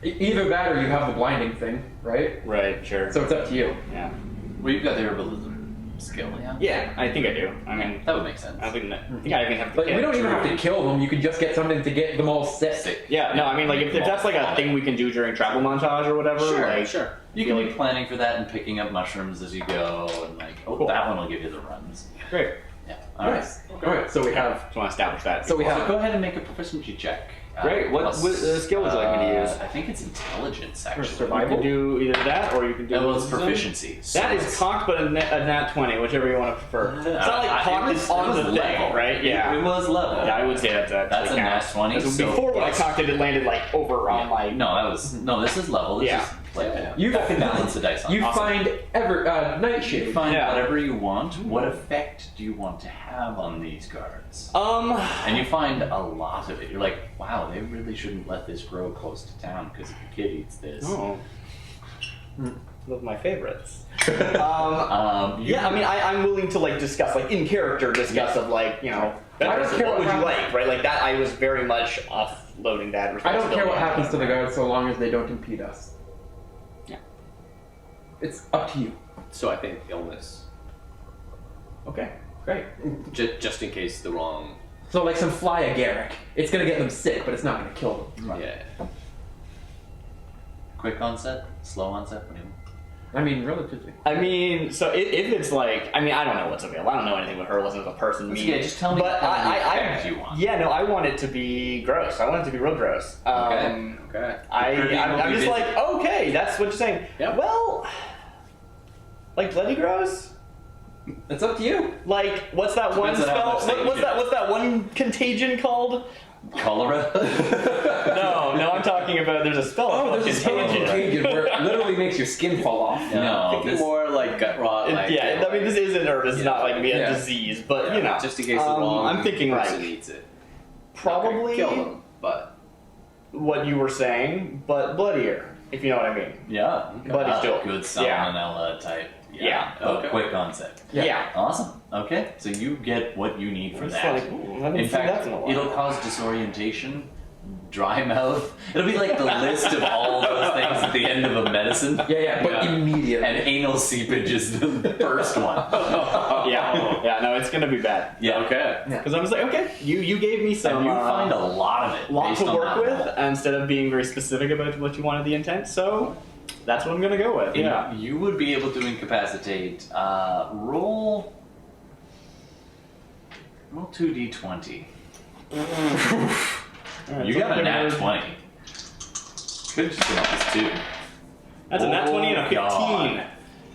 either that or you have the blinding thing, right? right, sure. So it's up to you. Yeah. Well, you've got the herbalism skill, yeah? Yeah, I think I do. I mean, That would make sense. I think I even have. Like, we don't even have to kill them. You can just get something to get them all sick. Yeah, no, I mean, like if that's like a thing we can do during travel montage or whatever. Sure, like, sure. You can be planning for that and picking up mushrooms as you go, and like, oh, Cool. that one will give you the runs. Great. Yeah. All right. Nice. Alright, so we have. Just want to establish that. So we So have. go ahead and make a proficiency check. Great. What skill would you like me to use? I think it's intelligence, For actually. survival? You can do either that or you can do. Well, it's wisdom. proficiency. so That is it's- cocked, but a nat 20, whichever you want to prefer. It's not like cocked is on the thing, right? Yeah. It was level. Yeah, I would say that's That's a nat 20. Because So before when I plus- cocked it, it landed like over on like. No, that was this is level. This Yeah. is like You can balance the dice on. You Awesome. find You nightshade. find Yeah. whatever you want. What effect do you want to have on these guards? And you find a lot of it. You're like, wow, they really shouldn't let this grow close to town because if a kid eats this. Oh. One of my favorites. Yeah, Yeah, I mean, I'm willing to like discuss, like in character discuss of like, you know, I don't care what would what you happens. like, right? Like that, I was very much offloading that I responsibility. don't care what on happens to them. the guards so long as they don't impede us. Yeah. It's up to you. So I think illness, Okay, great. just in case the wrong. So like some fly agaric. It's gonna get them sick, but it's not gonna kill them. Yeah. quick onset, slow onset. What do you want? I mean, relatively. I mean, so if it's like, I mean, I don't know what's available. I don't know anything what her was as a person. Yeah, just tell me But what I effect you want. Yeah, no, I want it to be gross. I want it to be real gross. Okay. Okay. I'm just like, okay, that's what you're saying. Yeah. Well, like bloody gross. It's up to you. Like, what's that one Depends on how spell? much What's that one contagion called? Cholera. No, I'm talking about. There's a spell called contagion. where it literally makes your skin fall off. No, Thinking this, more like gut rot. Like, Yeah, I mean, this is an herb. It's not like me a Yeah. disease, but you know, just in case the wrong I'm thinking person like eats it. probably Not gonna kill them, but what you were saying, but bloodier, if you know what I mean. yeah. Bloody still. Good Yeah. salmonella type. Yeah. Okay. Quick onset. Yeah. Awesome. Okay, so you get what you need for It's that. like, ooh, I haven't In seen that fact, in a while. it'll cause disorientation, dry mouth. It'll be like the list of all those things at the end of a medicine. Yeah, but immediately. And anal seepage is the first one. yeah, no, it's gonna be bad. Yeah. okay. Because I was like, okay, you gave me some And you find a lot of it. lot based to on work that with roll. instead of being very specific about what you wanted the intent. So that's what I'm gonna go with. And Yeah. you would be able to incapacitate. Roll 2d20. Alright, You so got a I'm nat gonna- 20. Could have just been plus 2. That's a nat 20 and a 15. God.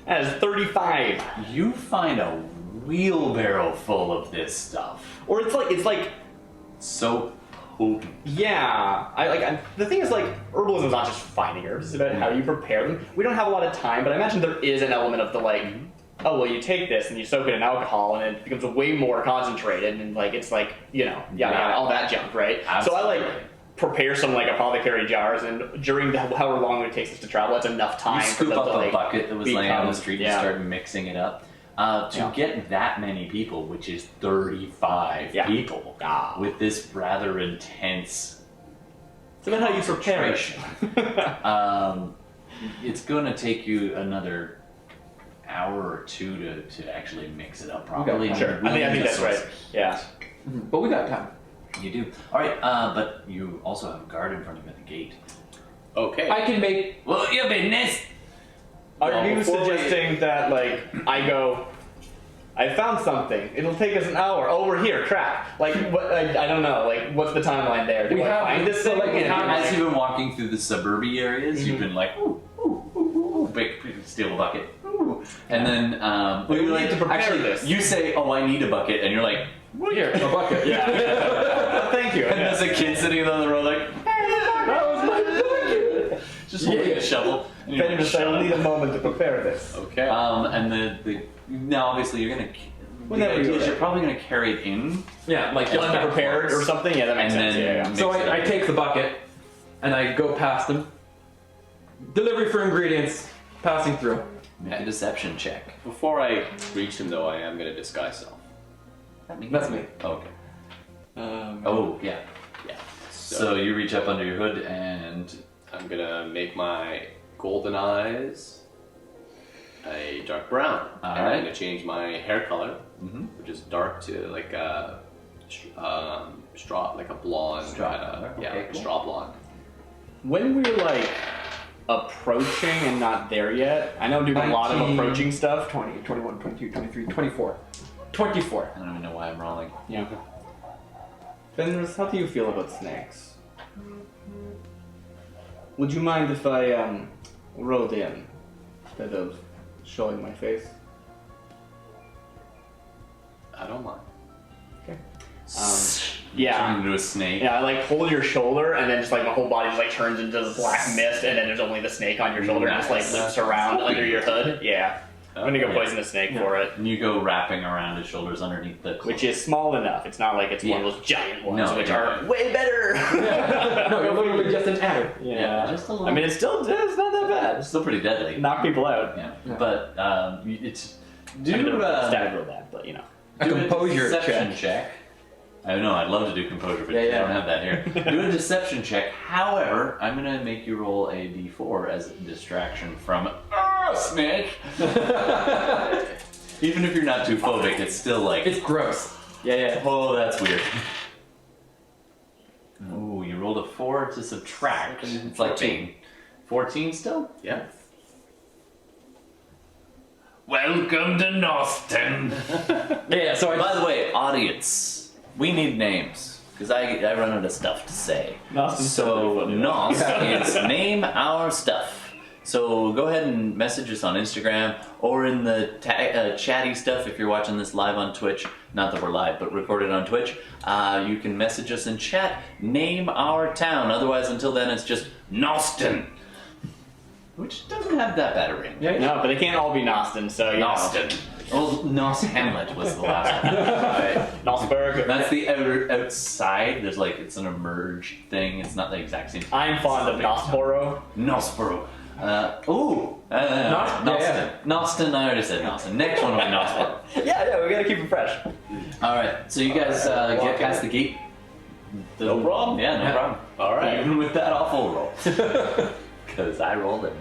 That is 35. You find a wheelbarrow full of this stuff. Or it's like So potent. yeah. The thing is like herbalism is not just finding herbs; it's about how you prepare them. We don't have a lot of time, but I imagine there is an element of the like, oh well, you take this and you soak it in alcohol, and it becomes way more concentrated, and like it's like Right. all that junk, right? So I like Absolutely. prepare some like apothecary jars, and during however long it takes us to travel, it's enough time You for scoop them up to a like bucket that was laying on the become- street yeah. and start mixing it up. To get that many people, which is 35 Yeah. people, Ah. with this rather intense It's about how you prepare it. concentration, it's going to take you another hour or two to actually mix it up properly. Okay, Sure, I think that's right. Yeah. But we got time. You do. All right, but you also have a guard in front of you at the gate. Okay. I can make. Well, your business. Are Well, you before we- suggesting that, like, I go, I found something. It'll take us an hour. Oh, we're here. Crap. Like, what? I don't know. Like, what's the timeline there? Do We I have- find this so, thing? like, we And have- I'm As like, you've been walking through the suburban areas, you've been like, ooh, ooh, ooh, ooh, big, steal a bucket, ooh. And then, We you're need to prepare actually, this. you say, oh, I need a bucket, and you're like, Here, a bucket. yeah. Thank you. and there's a kid sitting on the road like, That was my bucket. just holding a shovel. And you're like, Fenris, I "Shut will up." need a moment to prepare this. Okay. And now obviously you're gonna. Whenever The idea you're is you're ready. probably gonna carry it in, Yeah, like Just that. prepared or something? Yeah, that makes and sense. then Yeah, yeah. So mix it I up. take the bucket and I go past them. Delivery for ingredients, passing through. Make a deception check. Before I reach him, though, I am going to disguise self. That's me. Okay. Um, Oh yeah. yeah. So you reach up under your hood and I'm going to make my golden eyes a dark brown. And I'm Alright. going to change my hair color, which is dark, to like a straw, like a blonde. Straw color. Yeah, Okay, like cool. a straw blonde. When we're like approaching and not there yet, I know doing a lot of 19, approaching stuff. 20, 21, 22, 23, 24. 24. I don't even know why I'm rolling. Yeah. Fenris, how do you feel about snakes? Would you mind if I rode in instead of showing my face? I don't mind. Yeah. Turn into a snake. Yeah, I like hold your shoulder and then just like my whole body just like turns into this black mist and then there's only the snake on your shoulder and just like loops around under your hood. Yeah. I'm gonna go poisonous snake for it. And you go wrapping around his shoulders underneath the cloak. Which is small enough. It's not like it's one of those giant ones, No, which you're are right. way better. No, you're literally just an adder. Yeah. just a little. I mean, it's not that bad. it's still pretty deadly. Knock people out. Yeah, but it's I mean, do stab real bad, but you know. A composure deception check. I know, I'd love to do composure, but Yeah, I yeah. don't have that here. Do a deception check. However, I'm gonna make you roll a d4 as a distraction from snake. Even if you're not too phobic, it's still like, It's gross. Yeah. oh, that's weird. Ooh, you rolled a 4 to subtract. It's like 14. 14 still? Yeah. Welcome to Noston. Yeah, so I By the way, audience, we need names because I run out of stuff to say. Noston's So totally funny, though. Nost is name our stuff. So go ahead and message us on Instagram or in the chatty stuff if you're watching this live on Twitch. Not that we're live, but recorded on Twitch. You can message us in chat. Name our town. Otherwise, until then, it's just Noston, which doesn't have that bad a ring. Yeah, No, but they can't all be Noston, so you Noston. Well, Nos Hamlet was the last one. know. Nosberg. That's the outside. There's like, it's an emerge thing. It's not the exact same. I'm fond of Nosboro. Nosboro. yeah. Noston, I already said Noston. Next one will be Nosboro. Yeah, we gotta keep it fresh. Alright, so you guys get past the gate. No problem. Yeah, no problem. All right. Even with that awful roll. Because I rolled a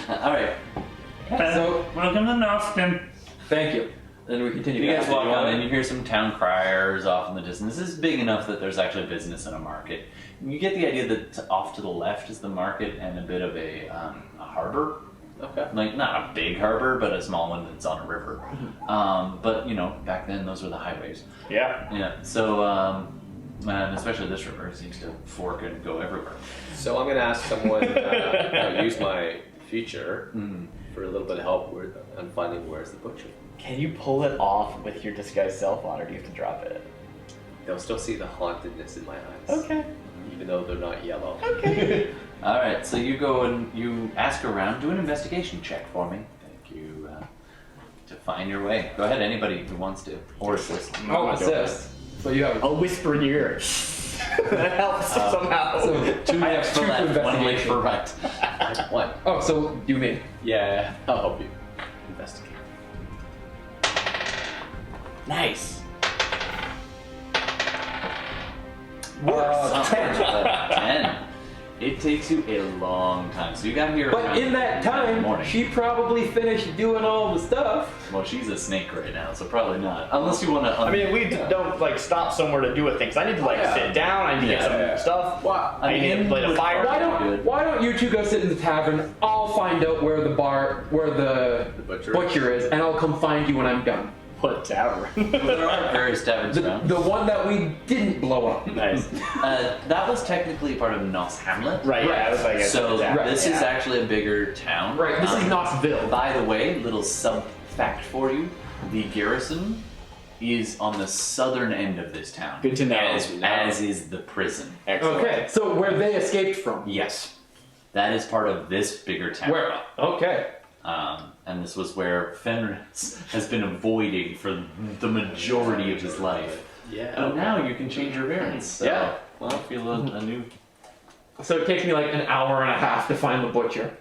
9. Alright, So, Welcome to Noston. thank you. Then we continue. you guys walk on and you hear some town criers off in the distance. This is big enough that there's actually business and a market. You get the idea that off to the left is the market and a bit of a harbor. Okay. Like, not a big harbor, but a small one that's on a river. But, you know, back then those were the highways. Yeah. Yeah, so, and especially this river seems to fork and go everywhere. So I'm going to ask someone use my feature for a little bit of help on finding where's the butcher. Can you pull it off with your disguised self on, or do you have to drop it? They'll still see the hauntedness in my eyes. Okay. Even though they're not yellow. Okay. Alright, so you go and you ask around, do an investigation check for me. Thank you, to find your way. Go ahead, anybody who wants to. Or assist. Oh, assist. So you have I'll whisper in your ear. That helps somehow. so two, I have For two to left, one way for investigation. right. One. Oh, so you mean? Yeah, I'll help you. Investigate. Nice. 10. It takes you a long time. So you got here But around in that time, morning. she probably finished doing all the stuff. Well, she's a snake right now, so probably not. Unless you want to. I mean, we don't like stop somewhere to do a thing. 'Cause I need to like sit down. I need to get some stuff. Wow. I need to light a fire. Why don't you two go sit in the tavern? I'll find out where the butcher is, and I'll come find you when I'm done. What tower? there are various taverns around. The one that we didn't blow up. Nice. That was technically part of Nos Hamlet. Right. Yeah. I was like, So Right, this is yeah. actually a bigger town. Right, this is Knoxville. By the way, little sub fact for you: the garrison is on the southern end of this town. Good to know. As is the prison. Excellent. Okay, so where they escaped from. Yes, that is part of this bigger town. Where? Okay. And this was where Fenris has been avoiding for the majority of his life. Yeah. But now you can change your appearance. So, Yeah. Well, feel a new. So it takes me like an hour and a half to find the butcher.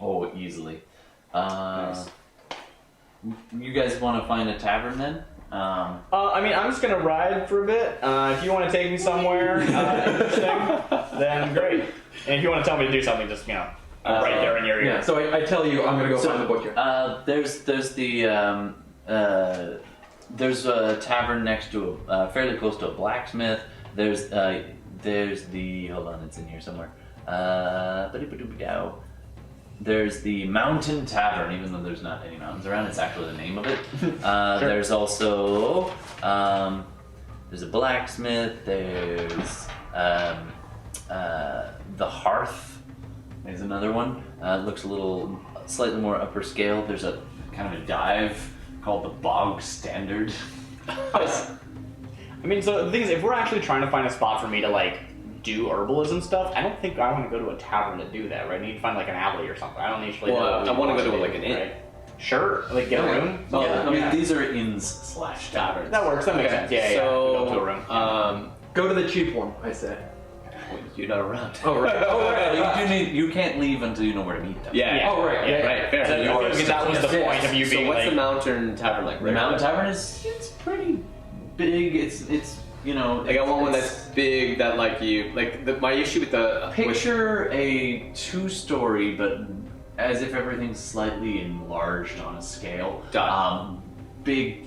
Oh, easily. You guys want to find a tavern then? I mean, I'm just gonna ride for a bit. If you want to take me somewhere interesting, then great. And if you want to tell me to do something, just Right there in your ear. Yeah, so I tell you, I'm gonna go find the butcher. There's a tavern next to fairly close to a blacksmith. There's the hold on, it's in here somewhere. There's the Mountain Tavern, even though there's not any mountains around. It's actually the name of it. There's also there's a blacksmith. There's the Hearth is another one. Looks a little slightly more upper scale. There's a kind of a dive called the Bog Standard. I mean, so the thing is, if we're actually trying to find a spot for me to like do herbalism stuff, I don't think I want to go to a tavern to do that, right? I need to find like an alley or something. I don't usually. Well, I want to go to like an inn. Right? Sure, like get a room. Well, Yeah. I mean, these are inns / taverns. That works. That makes sense. Yeah, So, go to a room. Go to the cheap one, I say. You're not around. Oh, right. Oh, right. You can't leave until you know where to meet them. Yeah. Oh, right. Yeah, Right. Fair. That, enough. because that was the point of you So being what's like. the Mountain Tavern like? The Mountain Tavern it's pretty big. It's you know. Like I want one it's- that's big that like you like. My issue with the Picture a 2-story, but as if everything's slightly enlarged on a scale. Done. Big.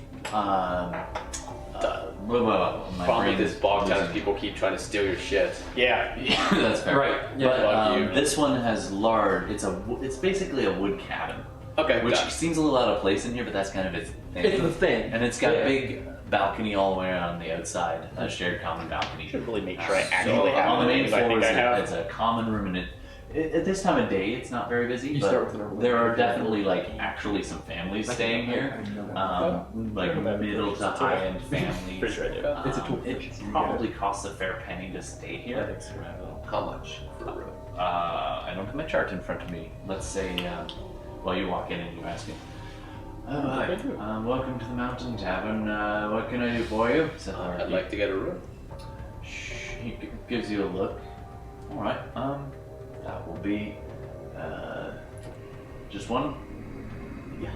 My problem brain with this is bog town is losing- people keep trying to steal your shit. Yeah. Yeah, that's fair. Right, yeah. But Fuck you. this one has large. It's basically a wood cabin, Okay. which done. seems a little out of place in here, but that's kind of its thing. It's the thing. And it's got Yeah. a big balcony all the way on the outside, a shared common balcony. Should really make sure I So actually have on the main because I floor think I have. it's a common room, and at this time of day it's not very busy. You but start with an there are definitely actually some families staying here, like middle to high end families. Pretty sure I do. It's a tool. It probably costs a fair penny to stay here. How much for the room? I don't have my chart in front of me. Let's say, well, you walk in and you ask him. Oh, hi. Welcome to the Mountain Tavern. What can I do for you? Said the I'd barkeep. like to get a room. He gives you a look. All right. That will be just one. Yeah.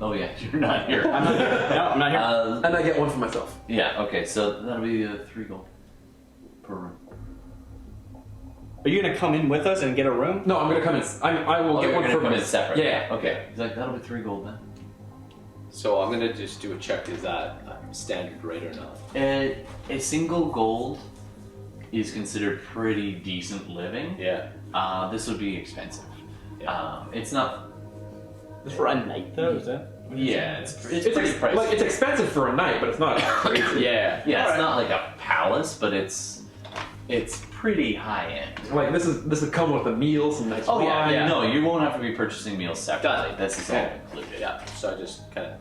Oh yeah, you're not here. I'm not here. No, I'm not here. And I get one for myself. Yeah. Okay. So that'll be 3 gold per room. Are you gonna come in with us and get a room? No, I'm gonna come in. I will Oh, get you're one gonna for come in myself. separate. Yeah. Okay. He's like, that'll be 3 gold then. So I'm gonna just do a check. Is that standard rate or not? A single gold is considered pretty decent living. Yeah. This would be expensive. It's not. Just for a night though, is that? Yeah, it's pretty It's pricey. like it's expensive for a night, but it's not crazy. Yeah. yeah, it's Alright. not like a palace, but it's pretty high end. Like this would come with a meal, some nice wine. yeah. No, you won't have to be purchasing meals separately. Done. This is all Yeah. included. Yeah. So I just kind of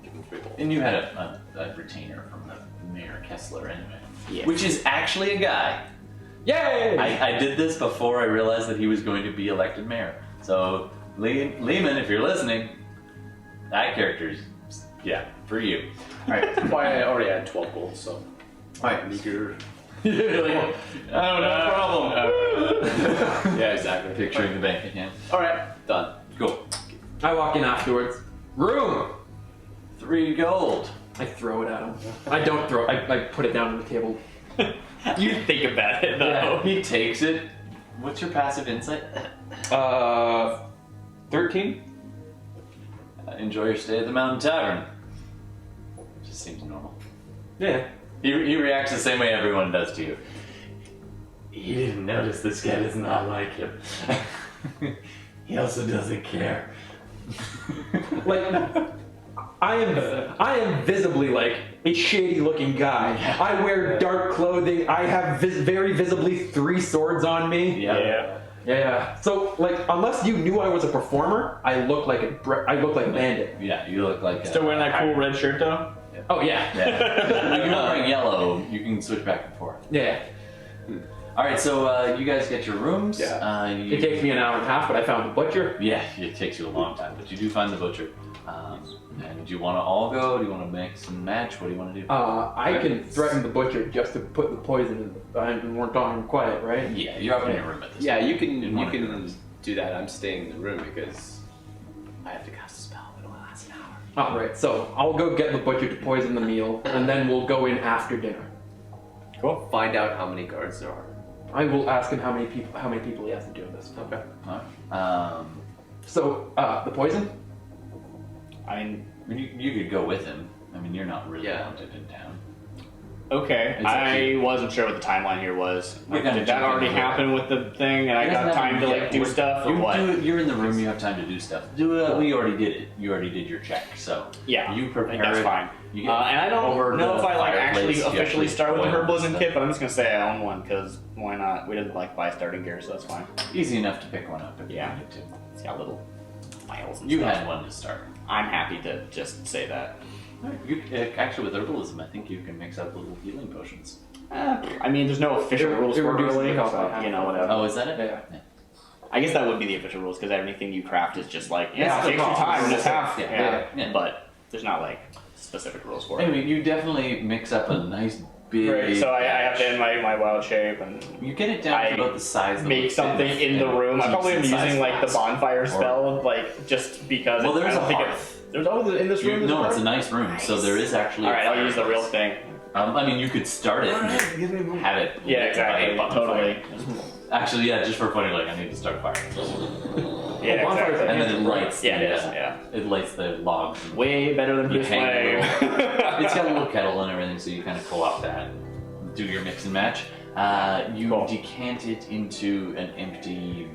give them 3 gold. And you had a retainer from the Mayor Kessler anyway. Yeah. Which is actually a guy. Yay! I did this before I realized that he was going to be elected mayor. So, Lehman, if you're listening, that character's, yeah, for you. Alright. Well, I already had 12 gold, so. Alright. Meager. You're like, oh, no problem. Yeah, exactly. Picturing the bank account. Alright. Done. Cool. I walk in afterwards. Room! 3 gold. I throw it at him. I don't throw it. I put it down on the table. You think about it though. He takes it. What's your passive insight? 13? Enjoy your stay at the Mountain Tavern. Just seems normal. Yeah. He reacts the same way everyone does to you. He didn't notice this guy does not like him. He also doesn't care. Like, I am visibly like a shady looking guy. I wear dark clothing. I have very visibly 3 swords on me. Yeah. Yeah. So like, unless you knew I was a performer, I look like a bandit. Yeah, you look like Still wearing that cool red shirt though? Oh yeah. Yeah. When you're wearing yellow, you can switch back and forth. Yeah. Alright, so you guys get your rooms. Yeah. It takes me an hour and a half, but I found the butcher. Yeah, it takes you a long time, but you do find the butcher. And do you want to all go? Do you want to mix and match? What do you want to do? I can threaten the butcher just to put the poison in. And we're talking quiet, right? Yeah, you're up in your room at this Yeah, point. you can Didn't wanna do this. do that. I'm staying in the room because I have to cast a spell. It'll last an hour. All right. So I'll go get the butcher to poison the meal, and then we'll go in after dinner. Find out how many guards there are. I will ask him how many people he has to do this. Okay. So the poison. I mean, You could go with him. I mean, you're not really Yeah. wanted in town. okay. It's up to I you. wasn't sure what the timeline here was. We're Like, gonna did that check in already with happen with the thing, and I It got hasn't time to happened like yet. do stuff, or You what? you're in the room. You have time to do stuff. You already did it. You already did your check. So Yeah, you I prepare think that's it. fine. You get And I don't over know the if I like fireplace, actually you officially start with the boil herbalism stuff. kit, but I'm just gonna say I own one because why not? We didn't like buy starting gear, so that's fine. Easy enough to pick one up if Yeah. you need to. It's got little files and You stuff. had one to start. I'm happy to just say that. You, actually, with herbalism, I think you can mix up little healing potions. I mean, there's no official It rules for it, reduces really. the cost So, by half. you know, whatever. Oh, is that it? Yeah. I guess that would be the official rules because everything you craft is just like Yeah, it takes the your cost. time and it's half. Yeah. But there's not like specific rules for it. Anyway, you definitely mix up a nice big. Great. So I have to batch. end my wild shape and You get it down I to about the size of make a something fifth in the and room. I probably am decent-sized using like the flask. bonfire Or- spell, like just because. Well, I there's don't a think hearth. There's in this room. No, there's it's a nice room, so there is actually. All right, I'll use the real thing. I mean, you could start it and have it. Yeah, lit exactly. by a bonfire. Totally. Actually, yeah, just for funny, like I need to start fire, Yeah, bonfire's exactly. and then it lights. Yeah, the, it is. Yeah. It lights the logs. And Way better than You Bruce hang Wayne. It's got a little kettle and everything, so you kind of co-op that, do your mix and match. You Cool. decant it into an empty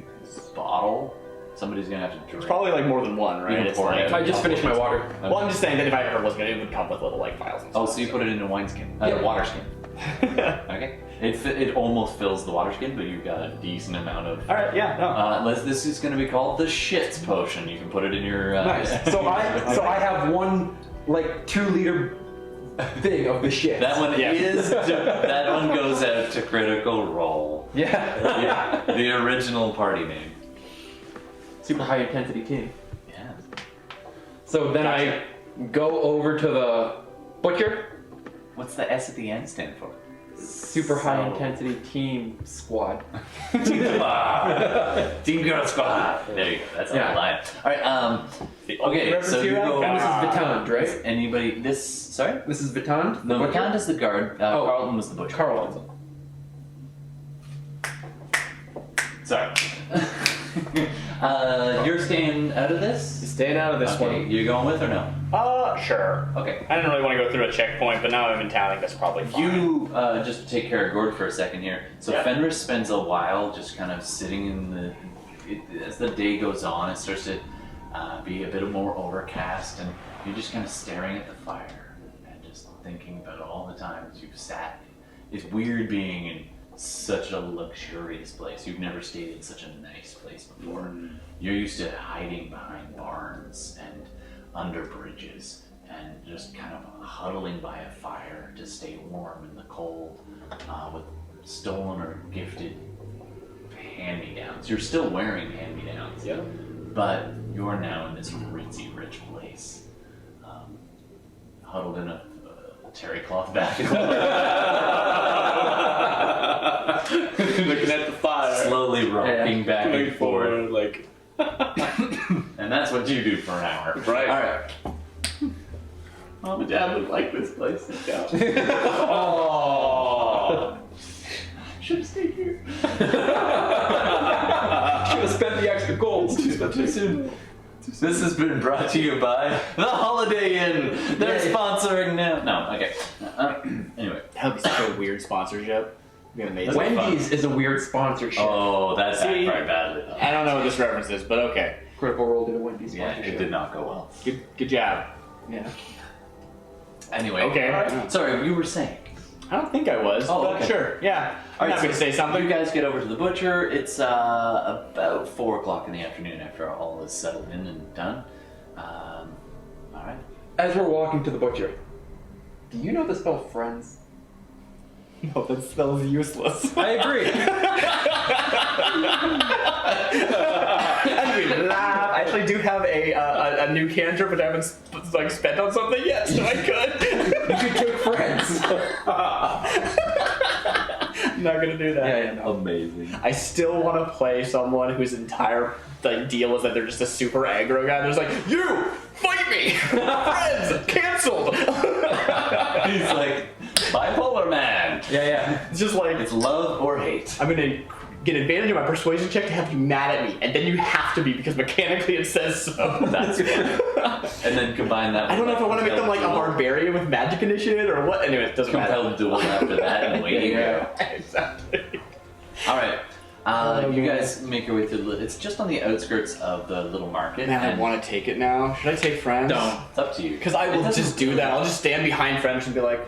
bottle. Somebody's gonna have to drink. It's probably like more than one, You right? can It's pour it like, out. I just finished my water. well, I'm just saying that if I ever was gonna, it would come with little like files and Oh, stuff. so you put it in a wineskin, Yeah. water skin. Okay. It almost fills the water skin, but you've got a decent amount of. All right, yeah, no. This is going to be called the shits potion. You can put it in your. Nice. So I have one like 2-liter thing of the shit. That one Yeah. that one goes out to Critical Role. Yeah. The original party name. Super high intensity team. Yeah. So then I go over to the butcher. What's the S at the end stand for? Super high intensity team squad. Team Girl Squad. There you go. That's Yeah. a line. All right. Okay. So you go. This is Vitand, right? Anybody? Sorry. This is Vitand. No, the butcher? Vitand is the guard. Carlton was the butcher. Carl. Sorry. You're staying out of this? Staying out of this Okay, one. you going with or no? Sure. Okay. I didn't really want to go through a checkpoint, but now I'm in town. I think that's probably fine. You just take care of Gord for a second here. So Yeah. Fenris spends a while just kind of sitting in the. As the day goes on, it starts to be a bit more overcast, and you're just kind of staring at the fire and just thinking about all the times you've sat. It's weird being in such a luxurious place. You've never stayed in such a nice place before. You're used to hiding behind barns and under bridges and just kind of huddling by a fire to stay warm in the cold with stolen or gifted hand-me-downs. You're still wearing hand-me-downs, Yeah. but you're now in this ritzy rich place, huddled in a terry cloth bag. Looking at the fire. Slowly rocking back and forth. like. And that's what you do for an hour. Right. Alright. Mom and Dad would like this place. Yeah. Oh. Should have stayed here. Should have spent the extra gold. Too soon. This has been brought to you by the Holiday Inn. They're Yay. sponsoring now. No, okay. Anyway. That would be such a weird sponsorship. It'd be amazing. Wendy's is a weird sponsorship. Oh, that's See, backfired badly. Though. I don't know what this reference is, but okay. Critical Role did a Wendy's Yeah, sponsorship. it did not go well. Good job. Yeah. Anyway. Okay. Sorry, you were saying. I don't think I was, Oh, but okay. sure. Yeah. I'm Alright, happy to say You something. guys get over to the butcher. It's about 4 o'clock in the afternoon after all is settled in and done. Alright. As we're walking to the butcher, do you know the spell Friends? No, that spell is useless. I agree. And we laugh. I actually do have a new cantrip, but I haven't spent on something yet, so I could. You should take Friends. I'm not gonna do that. Yeah, no. Amazing. I still want to play someone whose entire deal is that they're just a super aggro guy. They're just like, you fight me, friends canceled. He's like, bipolar man. Yeah. It's just like It's love or hate. I'm gonna get advantage of my persuasion check to have you mad at me, and then you have to be because mechanically it says so. That's and then combine that. I don't know if I want to make them like a compelled barbarian with magic initiate or what. Anyway, it doesn't matter. compelled duel after that, and away you go. Exactly. All right, you guys make your way through. It's just on the outskirts of the little market. Man, I and want to take it now. Should I take friends? Don't. It's up to you. Because I It will doesn't just do really that. I'll matter. just stand behind friends and be like,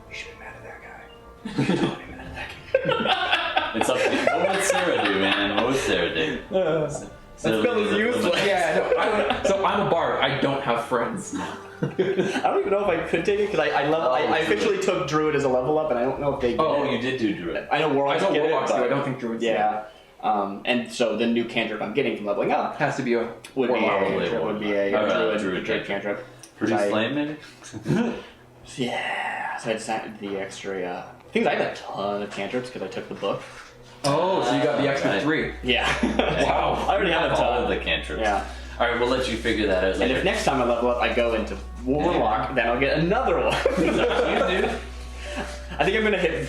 you should be mad at that guy. Don't be mad at that guy. It's up to you. What would Sarah do, man? What would Sarah do? That spell is useless. Yeah, no, so I'm a bard. I don't have friends. I don't even know if I could take it because I officially took druid as a level up, and I don't know if they. Oh, get you it. did do druid. I know I warlocks know get warlocks it, do. but I don't think druids do. yeah. And so the new cantrip I'm getting from leveling up Has to be a would be warlock. a druid druid cantrip. cantrip. Produce I- flame, maybe? Yeah. So I decided the extra things. I have a ton of cantrips because I took the book. Oh, so you got the extra Right. 3. Yeah. Wow. I already have a all ton. of the cantrips. Yeah. All right, we'll let you figure that out And later. if next time I level up, I go into warlock, then I'll get another one. You do. I think I'm gonna hit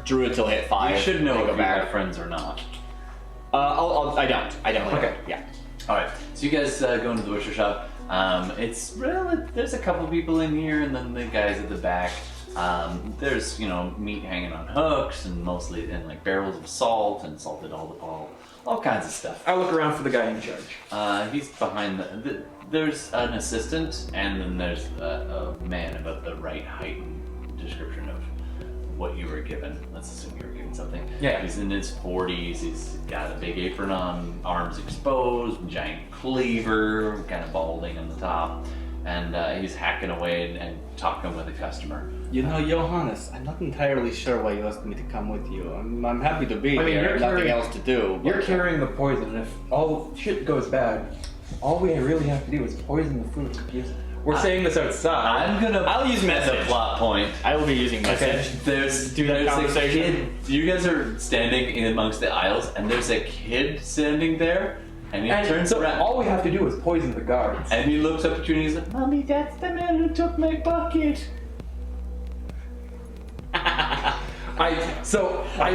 druid till hit 5. You should know and if go you back. have friends or not. I don't. Okay. Yeah. All right, so you guys go into the butcher shop. There's a couple people in here, and then the guys at the back. There's meat hanging on hooks, and mostly in like barrels of salt and salted all kinds of stuff. I look around for the guy in charge. He's behind there's an assistant, and then there's a man about the right height and description of what you were given. Let's assume you were given something. Yeah. He's in his 40s. He's got a big apron on, arms exposed, giant cleaver, kind of balding on the top, and he's hacking away and talking with a customer. You know, Johannes, I'm not entirely sure why you asked me to come with you. I'm happy to be I mean, here. you're Nothing carrying- else to do. You're but- carrying the poison, and if all shit goes bad, all we really have to do is poison the food. We're saying this outside. I'll use as a message. plot point. I will be using message. There's Do that there's a conversation. kid. You guys are standing in amongst the aisles, and there's a kid standing there, and he And turns so around. all we have to do is poison the guards. And he looks up at you and he's like, "Mommy, that's the man who took my bucket." I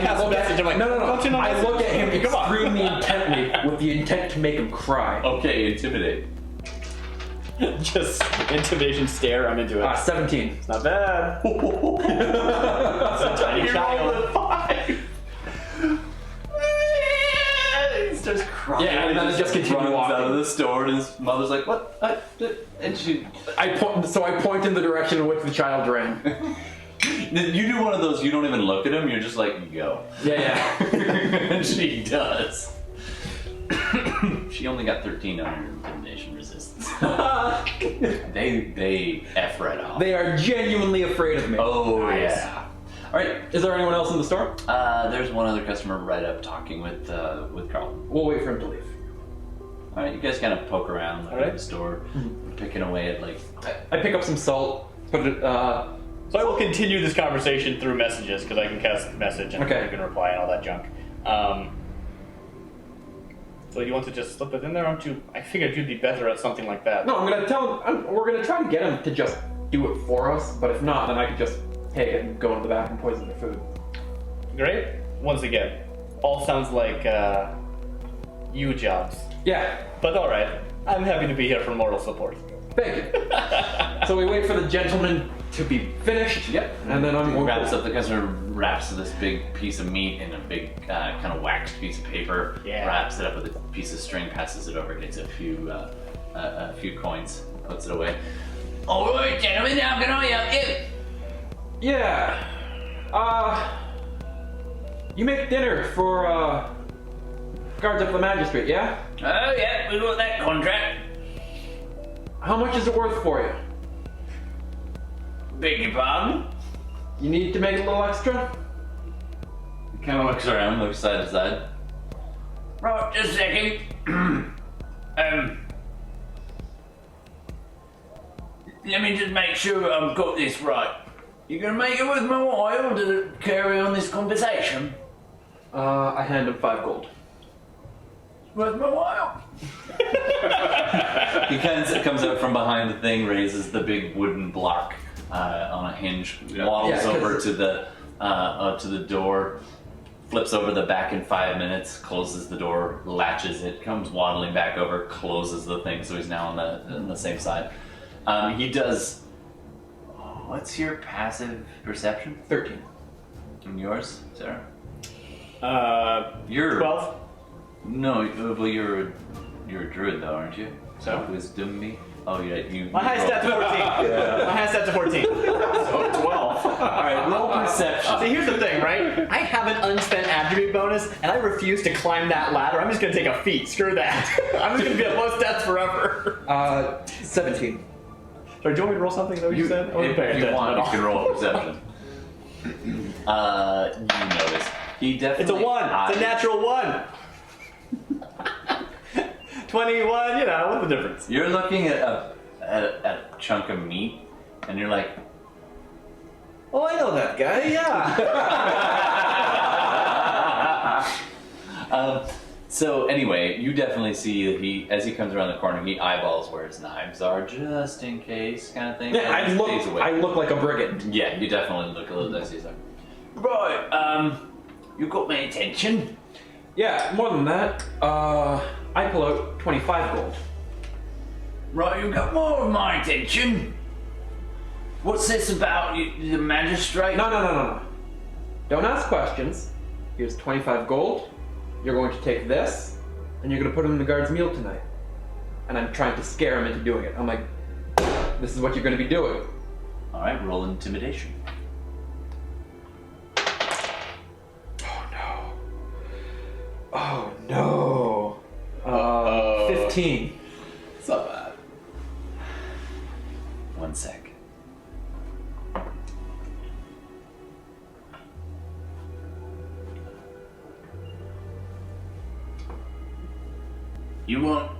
cast look a message, I'm like, no. don't you know I this? look at him Come on. extremely intently with the intent to make him cry. Okay, intimidate. Just intimidation stare. I'm into it. 17. It's not bad. It's a tiny You child. rolled a 5. He starts crying. Yeah, and then he it just continue runs walking. out of the store, and his mother's like, "What?" And she. I point in the direction in which the child ran. You do one of those. You don't even look at him. You're just like, "Go." Yeah. And she does. She only got 13 on her intimidation resistance. They F right off. They are genuinely afraid of me. Oh Nice. yeah. All right. Is there anyone else in the store? There's one other customer right up talking with Carl. We'll wait for him to leave. All right, you guys kind of poke around All right. the store, picking away at like. I pick up some salt, put it, So I will continue this conversation through messages because I can cast message and Okay. you can reply and all that junk. So you want to just slip it in there, aren't you? I figured you'd be better at something like that. no, I'm gonna tell him, we're gonna try to get him to just do it for us, but if not, then I could just take it and go into the back and poison the food. Great. Once again, all sounds like you jobs. Yeah, But all right, I'm happy to be here for moral support. thank you. So we wait for the gentleman to be finished. Yep. And then I'm Wraps up. The customer wraps this big piece of meat in a big kind of waxed piece of paper. Yeah. Wraps it up with a piece of string, passes it over, gets a few coins, puts it away. All right, gentlemen, how can I help you? Yeah. You make dinner for guards up the magistrate, yeah? Oh, yeah, we got that contract. How much is it worth for you? Beg your pardon? You need to make it a little extra? He kind of looks around, looks side to side. Right, just a second. Let me just make sure I've got this right. You gonna make it worth my while to carry on this conversation? I hand him 5 gold. Worth my while. He kind of comes out from behind the thing, raises the big wooden block on a hinge, waddles Yeah, over to the door, flips over the back in 5 minutes, closes the door, latches it, comes waddling back over, closes the thing, so he's now on the same side. He does. What's your passive perception? 13. And yours, Sarah? You're 12. No, well, you're a druid though, aren't you? So? Wisdom me? Oh yeah, you. My highest stats 14. My highest stats 14. So 12. Alright, roll perception. See, here's the thing, right? I have an unspent attribute bonus, and I refuse to climb that ladder. I'm just gonna take a feat. Screw that. I'm just gonna be at low stats forever. 17. Sorry, do you want me to roll something? Is that what you said? I wasn't paying If you attention want, at you all. can roll perception. You notice. He definitely. It's a 1. It's a natural 1. 21, you know, what's the difference? You're looking at a chunk of meat, and you're like, Oh, I know that guy, yeah. So anyway, you definitely see that as he comes around the corner, he eyeballs where his knives are, just in case, kind of thing. Yeah, and stays away. I look like a brigand. Yeah, you definitely look a little dicey. So. Right, you got my attention. Yeah, more than that. I pull out 25 gold. Right, you got more of my attention. What's this about the magistrate? No. Don't ask questions. Here's 25 gold. You're going to take this, and you're going to put it in the guard's meal tonight. And I'm trying to scare him into doing it. I'm like, this is what you're going to be doing. Alright, roll intimidation. Oh no. 15. It's not bad. 1 sec. You want,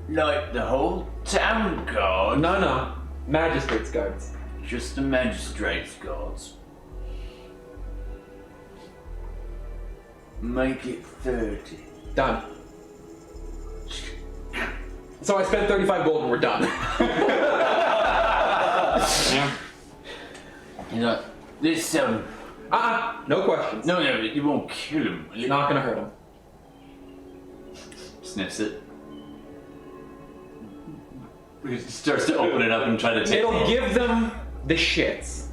like, the whole town guard? No. Magistrate's guards. Just the magistrate's guards. Make it 30. Done. So I spent 35 gold and we're done. You know, this, No questions. no, you won't kill him. You're not gonna hurt him. Sniffs it. He starts to open it up and try to take It'll it. give them the shits.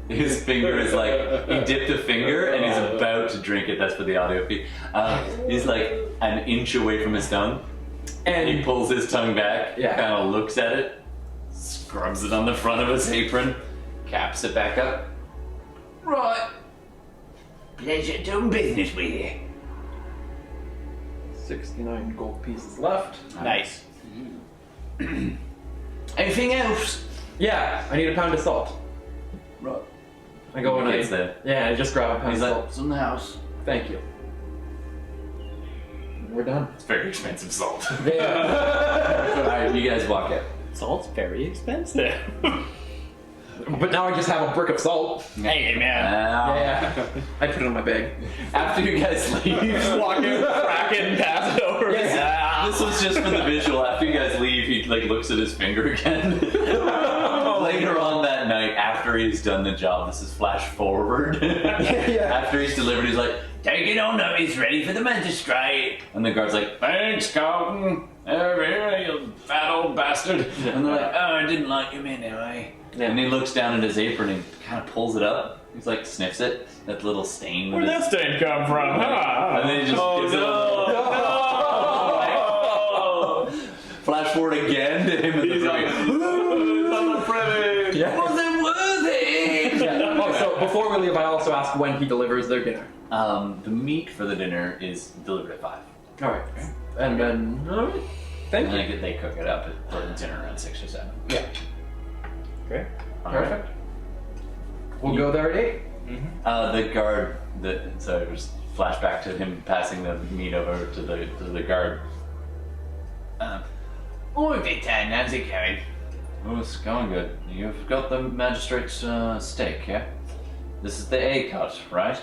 His finger is like, he dipped a finger and he's about to drink it. That's for the audio feed. He's like an inch away from his tongue. And he pulls his tongue back, Yeah. kind of looks at it, scrubs it on the front of his apron, caps it back up. Right. Pleasure doing business with you. 69 gold pieces left. Nice. Anything else? Yeah, I need a pound of salt. Right. I go and I Gets there. Yeah, I just grab a pound He's of like, salt. It's in the house. Thank you. We're done. it's very expensive salt. Yeah. Alright, you guys walk out. Salt's very expensive. But now I just have a brick of salt. Hey, man. Yeah. I put it in my bag. After you guys leave, You just walk in, crack it, and pass it over. this was just for the visual. After you guys leave, he like looks at his finger again. Later on that night, after he's done the job, this is flash forward. After he's delivered, he's like, Take it on notice, ready for the magistrate. and the guard's like, Thanks, Carlton. Here, you fat old bastard. and they're like, Oh, I didn't like him anyway. and he looks down at his apron and kind of pulls it up. He's like, sniffs it. That little stain. Where'd that stain come from? Huh? And then he just gives it a flash forward again to him. He's like, Yeah. Was it worthy? Yeah. Oh, so before we leave, I also ask when he delivers their dinner. the meat for the dinner is delivered at 5. All right. And then, all right. Thank And you. then they cook it up for dinner around 6 or 7. Yeah. Great. Perfect. We'll go there at 8. The guard, so just flashback to him passing the meat over to the guard. Oh, Big Ten, how's it going? Oh, it's going good. You've got the magistrate's steak, yeah? This is the A cut, right?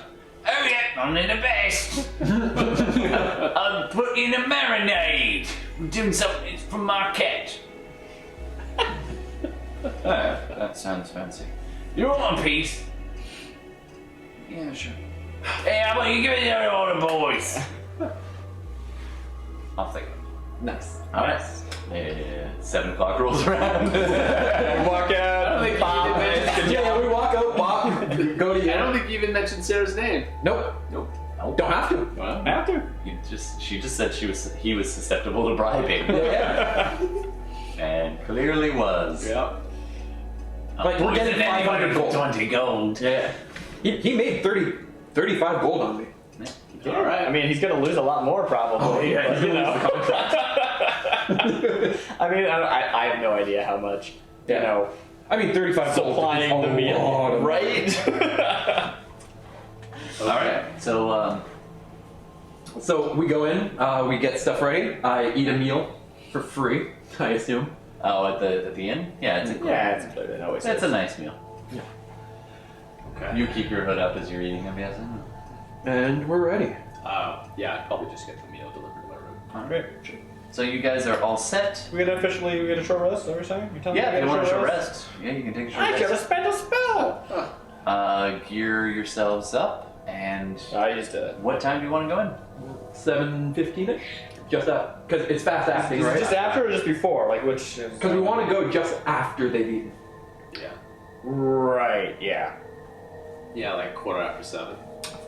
Oh yeah, only the best. I'll put in a marinade. I'm doing something from Marquette. Oh, that sounds fancy. You want a piece? Yeah, sure. Hey, how about you give it to all the boys? Off they go. Nice. All right. 7 o'clock rolls around. We walk out. Bob. Yeah, we walk out. Bob, go to you. I don't think you even mentioned Sarah's name. Nope. Nope. Don't have to. Well, Have to. She just said he was susceptible to bribing. Yeah. And clearly was. yeah. Like, we're getting 500 gold. 20 gold. Yeah. He made 35 gold on me. All right. I mean, he's gonna lose a lot more probably. Yeah, but, he's gonna lose the contract. I mean, I have no idea how much. Yeah. You know, I mean, 35 gold. supplying is the a meal, lot of money. right? All right. So So we go in, we get stuff ready. I eat a meal for free, I assume. at the inn. Yeah, it's It always That's is. a nice meal. Okay. You keep your hood up as you're eating, I'm guessing. And we're ready. Yeah, I'd probably just get the meal delivered to my room. Great. So you guys are all set. We get a short rest. Is that what you're saying? You're telling Yeah, me if we you get want a short rest, yeah, you can take a short I should have rest. spent a spell. Gear yourselves up, and I used to. what time do you want to go in? 7:15ish. Just up, because it's fast acting, Is it right? just after or just before? Like which? Because we want to go just after they've eaten. Yeah. Right. Yeah. Yeah, like 7:15.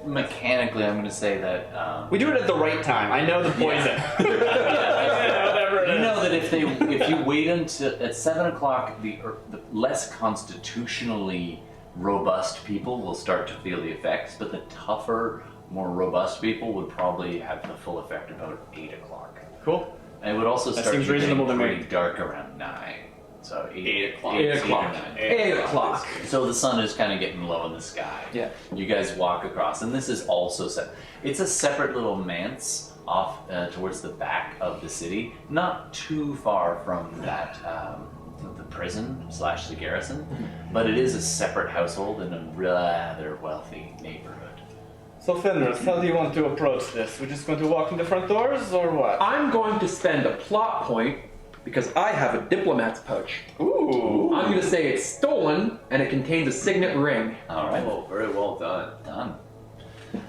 Mechanically, I'm going to say that. We do it at the right time. I know the poison. Whatever it You is. know that if you wait until at 7 o'clock, the less constitutionally robust people will start to feel the effects, but the tougher, more robust people would probably have the full effect about 8 o'clock. Cool. And it would also That start seems to get reasonable to me. pretty dark around 9. So 8 o'clock. 8 o'clock. 8 o'clock. So the sun is kind of getting low in the sky. Yeah. You guys walk across, and this is also set. It's a separate little manse off towards the back of the city, not too far from that the prison / the garrison, but it is a separate household in a rather wealthy neighborhood. So Fenris, how do you want to approach this? We're just going to walk in the front doors, or what? I'm going to spend a plot point because I have a diplomat's pouch. Ooh. I'm going to say it's stolen and it contains a signet ring. All right, Oh, very well done. done.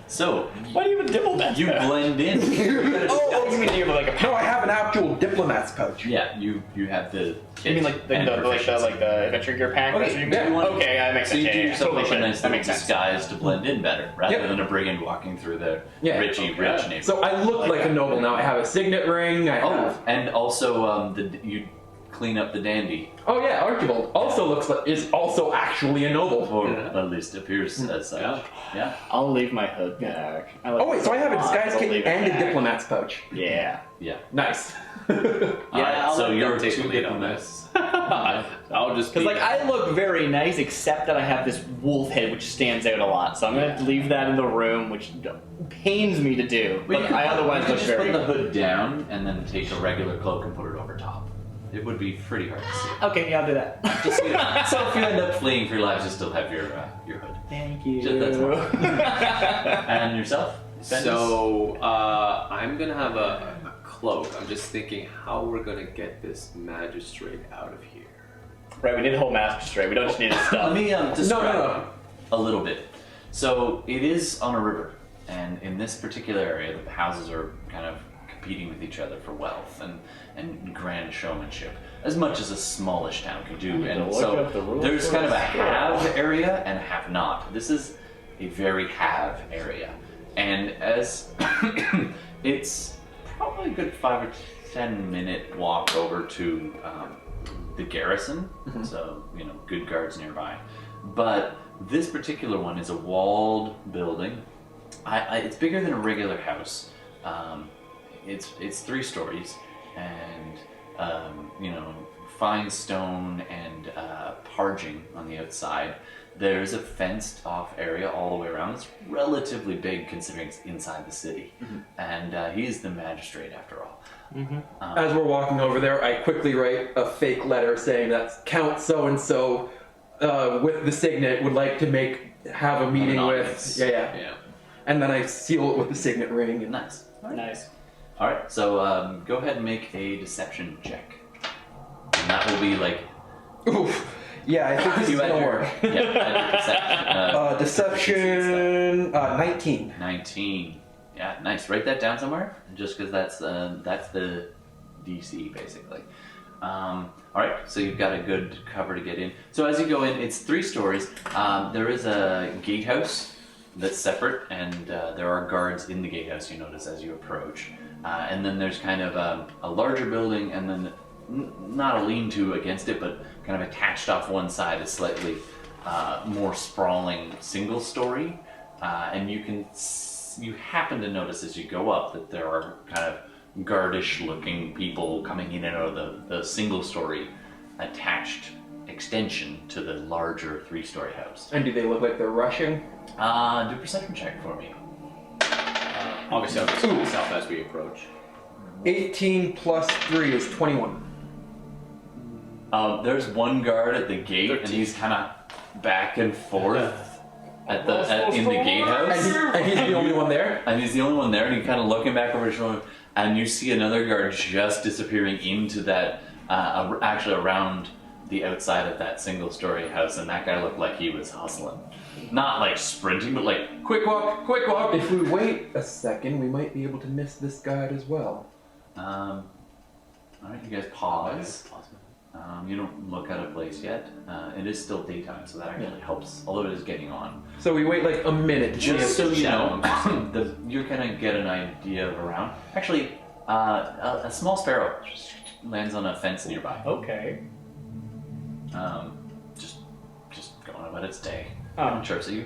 So Why do you have a diplomat? you blend in. Oh, you mean you have like a? No, I have an actual diplomat's pouch. Yeah, you have the. You mean like the adventure gear pack? Okay, Adventure yeah. gear? Okay, that makes So sense. you do Yeah, yourself totally up a should. nice That little makes sense. disguise to blend in better, rather Yep. than a brigand walking through the Yeah. rich neighborhood. So I look like a noble now. I have a signet ring. I Oh, have. and also you clean up the dandy, Oh yeah, Archibald also looks like is also actually a noble. or Yeah. at least appears as such. Yeah. Yeah. I'll leave my hood back. I like Oh wait, so I have a it disguise I'll kit leave it and a back. diplomat's pouch. Yeah. Yeah. Nice. Alright, I'll so let you're them take two the lead on diplomats. I'll just Because like I look very nice, except that I have this wolf head which stands out a lot. So I'm gonna leave that in the room, which pains me to do. But I otherwise you look could just very. put the hood down and then take a regular cloak and put it over top. It would be pretty hard to see. Okay, yeah, I'll do that. Just so if you end up fleeing for your lives, you still have your hood. Thank you. That's all. And yourself? Fenris? So, I'm gonna have a cloak. I'm just thinking how we're gonna get this magistrate out of here. Right, we need the whole master straight. We don't just need his Let stuff. me describe no. a little bit. So it is on a river, and in this particular area, the houses are kind of competing with each other for wealth and grand showmanship, as much as a smallish town can do. to And look so up the rules there's for kind of a this. have area and a have not. This is a very have area, and as it's probably a good 5 or 10 minute walk over to the garrison, so good guards nearby. But this particular one is a walled building. It's bigger than a regular house. It's 3 stories, and fine stone and parging on the outside. There's a fenced off area all the way around. It's relatively big considering it's inside the city, and he's the magistrate after all. As we're walking over there, I quickly write a fake letter saying that Count so and so with the signet would like to have a meeting with. audience. Yeah. And then I seal it with the signet ring. And Nice. Nice. All right, so go ahead and make a deception check, and that will be like oof. Yeah, I think this is You had gonna your- work. Yeah, Deception 19. 19. Yeah, nice. Write that down somewhere, just because that's the DC basically. All right, so you've got a good cover to get in. So as you go in, it's 3 stories. There is a gatehouse that's separate, and there are guards in the gatehouse. You notice as you approach, and then there's kind of a larger building, and then not a lean-to against it, but kind of attached off one side, a slightly more sprawling single story, and you happen to notice as you go up that there are kind of guardish looking people coming in and out of the single story attached extension to the larger 3-story house. And do they look like they're rushing? Do a perception check for me. Obviously, I'll just myself as we approach. 18 plus 3 is 21. There's one guard at the gate, and he's kind of back and forth in the gatehouse. And he's the only one there? And he's the only one there, and he's kind of looking back over his shoulder, and you see another guard just disappearing into that, actually around the outside of that single-story house, and that guy looked like he was hustling. Not like sprinting, but like, quick walk, quick walk! If we wait a second, we might be able to miss this guard as well. Alright, you guys pause. You don't look at a place yet. It is still daytime, so that actually helps, although it is getting on. So we wait like a minute. Just so you know, you're gonna get an idea of around. Actually, a small sparrow lands on a fence nearby. Okay. Just going about its day. Oh. Chirps at you.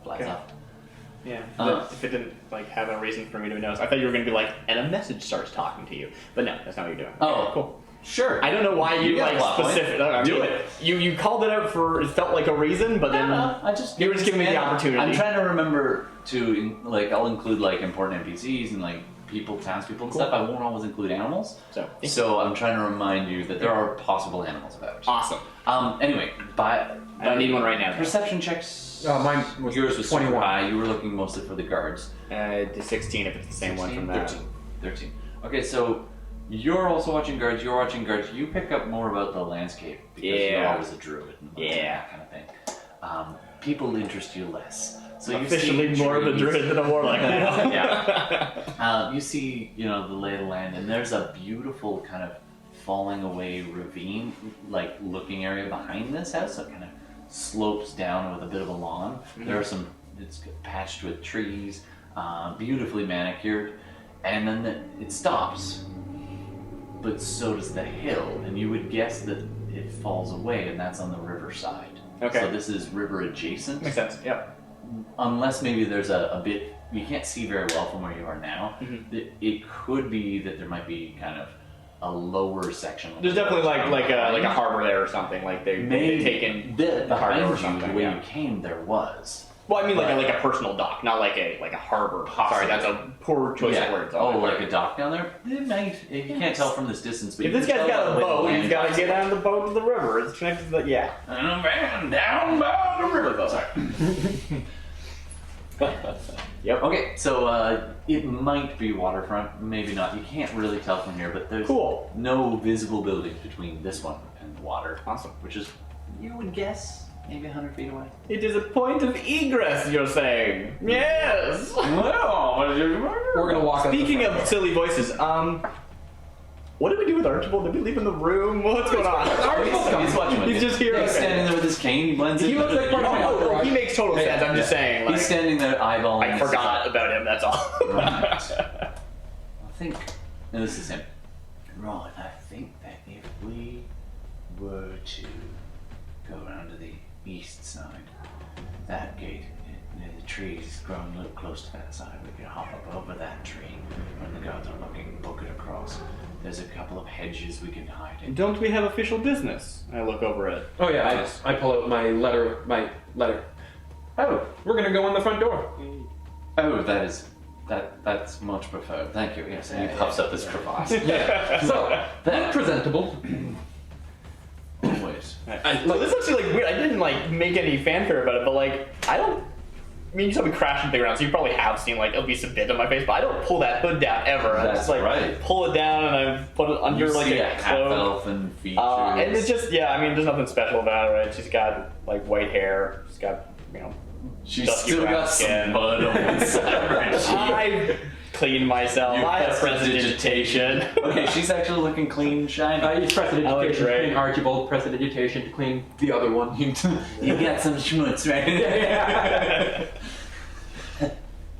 Flies Okay. off. Yeah. If it didn't like have a reason for me to notice, I thought you were gonna be like, and a message starts talking to you. But no, that's not what you're doing. Oh, Cool. Sure. I don't know why you got like a plot point. specific. Do it. You called it out for. It felt like a reason, but then I just you were just giving me the opportunity. I'm trying to remember to like I'll include like important NPCs and like townspeople and stuff. I won't always include animals. So I'm trying to remind you that there are possible animals about. Awesome. Anyway, I don't need one right now. Perception checks. Mine was Yours was 21. super high. You were looking mostly for the guards. The 16 if it's the same one from that. 13. Okay, so you're also watching guards. You're watching guards. You pick up more about the landscape because you're Yeah. always a druid. And Yeah. that kind of thing. People interest you less. So Officially you see more of a trees. druid than a warlock now. Yeah. You see, the lay of the land, and there's a beautiful kind of falling away ravine, like looking area behind this house. So it kind of slopes down with a bit of a lawn. There are it's patched with trees, beautifully manicured, and then it stops. But so does the hill, and you would guess that it falls away, and that's on the riverside. Okay. So this is river adjacent. Makes sense. Yep. Unless maybe there's a bit you can't see very well from where you are now. It could be that there might be kind of a lower section. There's definitely like a harbor there or something. Like they've taken the harbor or behind you, something. the way Yeah. you came, there was. Well, I mean like a personal dock, not like a harbor. Sorry, that's a poor choice of words. Like a dock down there? It might. You can't tell from this distance, but If you this can guy's tell got a by the way the boat, land he's got to is. get on the boat to the river. It's connected to the And a man down by the river. Sorry. Yep. Okay, so it might be waterfront, maybe not. You can't really tell from here, but there's Cool. no visible buildings between this one and the water. Awesome. Which is, you would guess, maybe 100 feet away. It is a point of egress, you're saying? Yes. We're gonna walk. Speaking of silly voices, what did we do with Archibald? Did we leave him in the room? What's going on? He's watching with He's you. just here. He's standing there with his cane, he blends in. He looks like part of my Oh, he makes total sense. I'm just saying. Like, He's standing there eyeballing. I forgot about him. That's all. Right. I think, and this is him. Right, I think that if we were to go around to the east side, that gate, the trees growing a little close to that side, we could hop up over that tree when the guards are looking, book it across. There's a couple of hedges we can hide in. Don't we have official business? I look over at. Oh yeah, I pull out my letter. Oh, we're gonna go in the front door. Oh, that's much preferred. Thank you. Yes, and he puffs up his crevasse. So That- presentable. Always. So this is actually like weird. I didn't like make any fanfare about it, but like I don't I mean, you saw me crashing thing around, so you probably have seen like at least a bit of my face, but I don't pull that hood down ever. I That's just like right. pull it down and I put it under You like see a cloak. half-elf and features. And it's just I mean, there's nothing special about it, right? She's got like white hair. She's got She's dusty still brown got skin. some mud on one side of her cheek. I cleaned myself. You I had pressed prestidigitation. Okay, she's actually looking clean, shiny. You prestidigitation Oh, to right. clean Archibald, prestidigitation to clean the other one. You got some schmutz, right?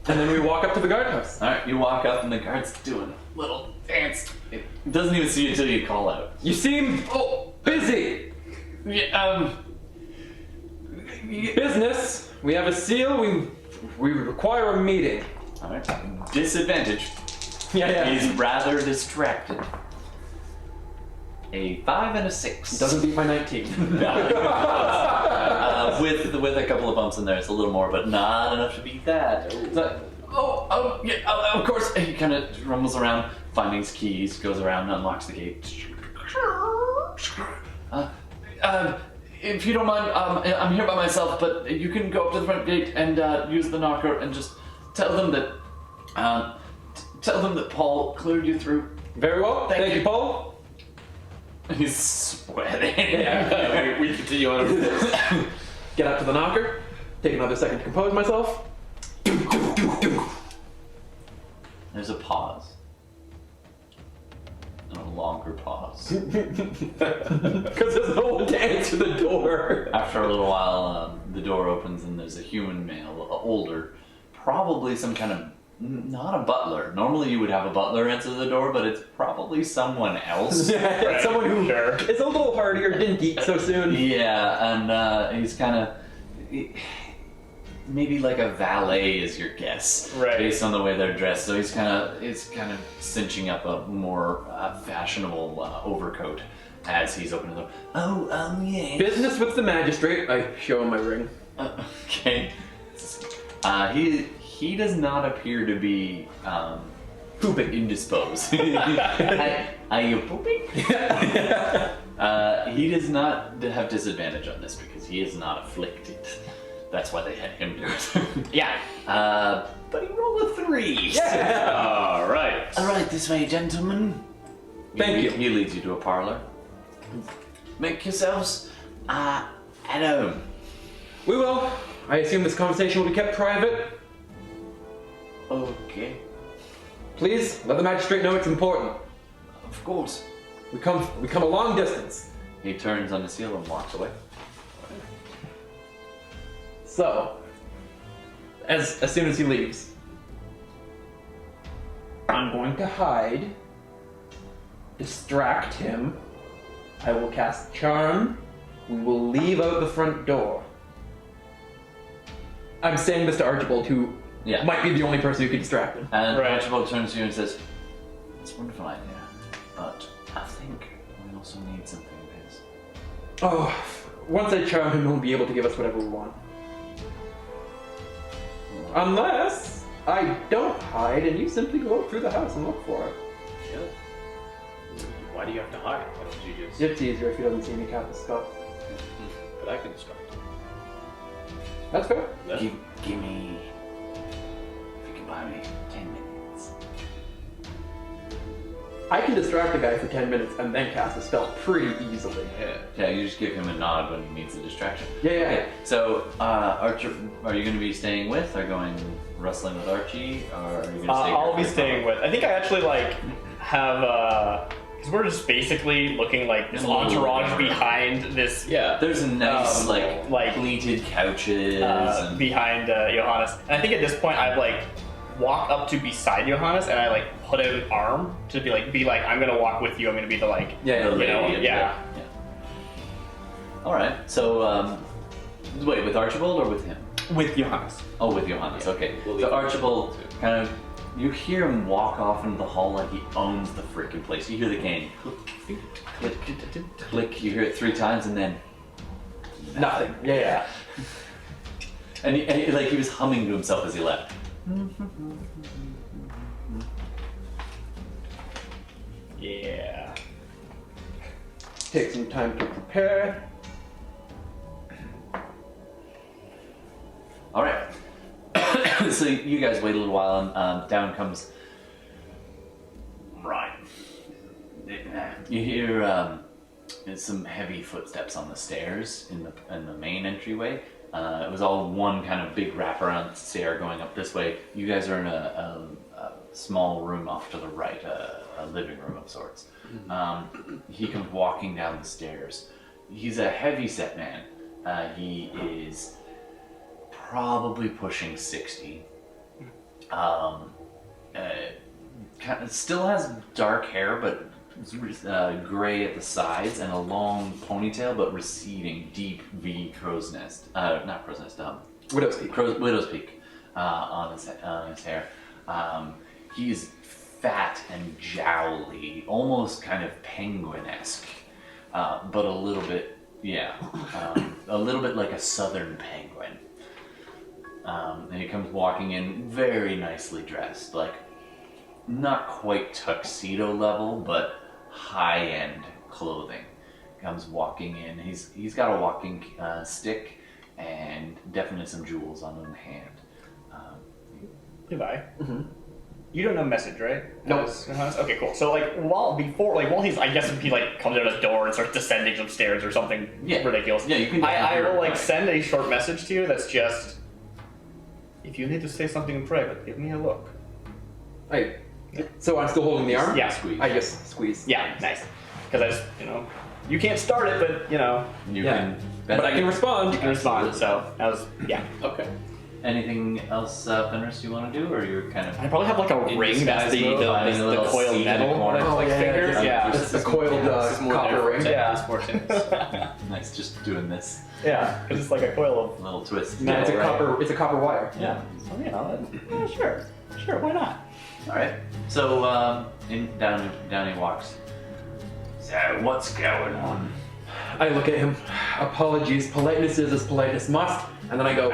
And then we walk up to the guardhouse. Alright, you walk up and the guard's doing a little dance. It doesn't even see you until you call out. You seem busy. Yeah, Business. We have a seal. We require a meeting. Alright, disadvantage. Yeah. He's rather distracted. A 5 and a 6. Doesn't beat my 19. With a couple of bumps in there, it's a little more, but not enough to beat that. It's like, of course. He kind of rumbles around, finding his keys, goes around, unlocks the gate. If you don't mind, I'm here by myself, but you can go up to the front gate and use the knocker and just tell them that Paul cleared you through. Very well. Thank you, Paul. He's sweating. we continue on. Get up to the knocker. Take another second to compose myself. There's a pause. And a longer pause. Because there's no one to answer the door. After a little while, the door opens and there's a human male, older, probably some kind of, not a butler. Normally you would have a butler answer the door, but it's probably someone else. Right. Someone who is a little hardier, didn't eat so soon. Yeah, and he's kind of, maybe like a valet is your guess, Right. based on the way they're dressed. So he's kind of cinching up a more fashionable overcoat as he's opening the door. Oh, yeah. Business with the magistrate. I show him my ring. Okay. He does not appear to be Pooping. indisposed. Are you pooping? He does not have disadvantage on this because he is not afflicted. That's why they had him do it. Yeah. But he rolled a 3. All right. All right, this way, gentlemen. Thank you. He leads you to a parlor. Make yourselves at home. We will. I assume this conversation will be kept private. Okay. Please let the magistrate know it's important. Of course. We come a long distance. He turns on the seal and walks away. So, as soon as he leaves, I'm going to hide, distract him. I will cast Charm. We will leave out the front door. I'm saying this to Archibald, who might be the only person who can distract him. And Right. Archibald turns to you and says, "It's a wonderful idea, but I think we also need something of his." Oh, once I charm him, he'll be able to give us whatever we want. Unless I don't hide and you simply go through the house and look for it. Why do you have to hide? Why don't you just... It's easier if he doesn't see me cast the spell. But I can distract him. That's fair. Give me. If you can buy me 10 minutes. I can distract a guy for 10 minutes and then cast a spell pretty easily. Yeah, you just give him a nod when he needs a distraction. Yeah. Okay, so Archer, are you going to be staying with, or going wrestling with Archie, or are you going to stay? I'll be staying with. I think I actually have because we're just basically looking like this entourage behind this. Yeah. There's a nice like pleated couches and behind Johannes, and I think at this point I've like walk up to beside Johannes and I like put out an arm to be like I'm gonna walk with you. I'm gonna be the like the lady. yeah. All right. So wait, with Archibald or with him? With Johannes. Oh, with Johannes. Okay. We'll So leave him Archibald too. kind of, you hear him walk off into the hall like he owns the freaking place. You hear the cane click, click, click. You hear it 3 times and then Nothing. Yeah. and he like he was humming to himself as he left. Yeah. Take some time to prepare. All right. So you guys wait a little while, and down comes. Right. You hear some heavy footsteps on the stairs in the main entryway. It was all one kind of big wraparound stair going up this way. You guys are in a small room off to the right, a living room of sorts. He comes walking down the stairs. He's a heavy-set man. He is probably pushing 60. Still has dark hair, but gray at the sides, and a long ponytail, but receding, deep V crow's nest. Not crow's nest, Widow's Peak. Widow's Peak on his hair. He's fat and jowly, almost kind of penguin-esque, but a little bit, a little bit like a southern penguin. And he comes walking in very nicely dressed, like not quite tuxedo level, but high-end clothing. Comes walking in. He's got a walking stick and definitely some jewels on one hand. Levi. You don't know message, right? No. Okay, cool. So while he's, I guess if he comes out of the door and starts descending some stairs or something ridiculous. Yeah, you can. I will send a short message to you that's just, if you need to say something in private, give me a look. Hey. So I'm still holding the arm? Yeah. Squeeze. I just squeeze. Yeah, nice. Because I just, you can't start it, but You can. But I can respond. you can respond. So that was Okay. Anything else, Fenris, you want to do, or you're kind of? I probably have a in ring that's disguise mode, hiding a the little coiled seed in the metal. corner. That's fingers. Yeah. It's a coiled copper ring. Yeah. Nice, just doing this Yeah, because it's like a coil of. little twist. No, it's a copper. It's a copper wire. Yeah. So sure, why not? All right. So down he walks. So what's going on? I look at him. Apologies. Politeness is as politeness must. And then I go,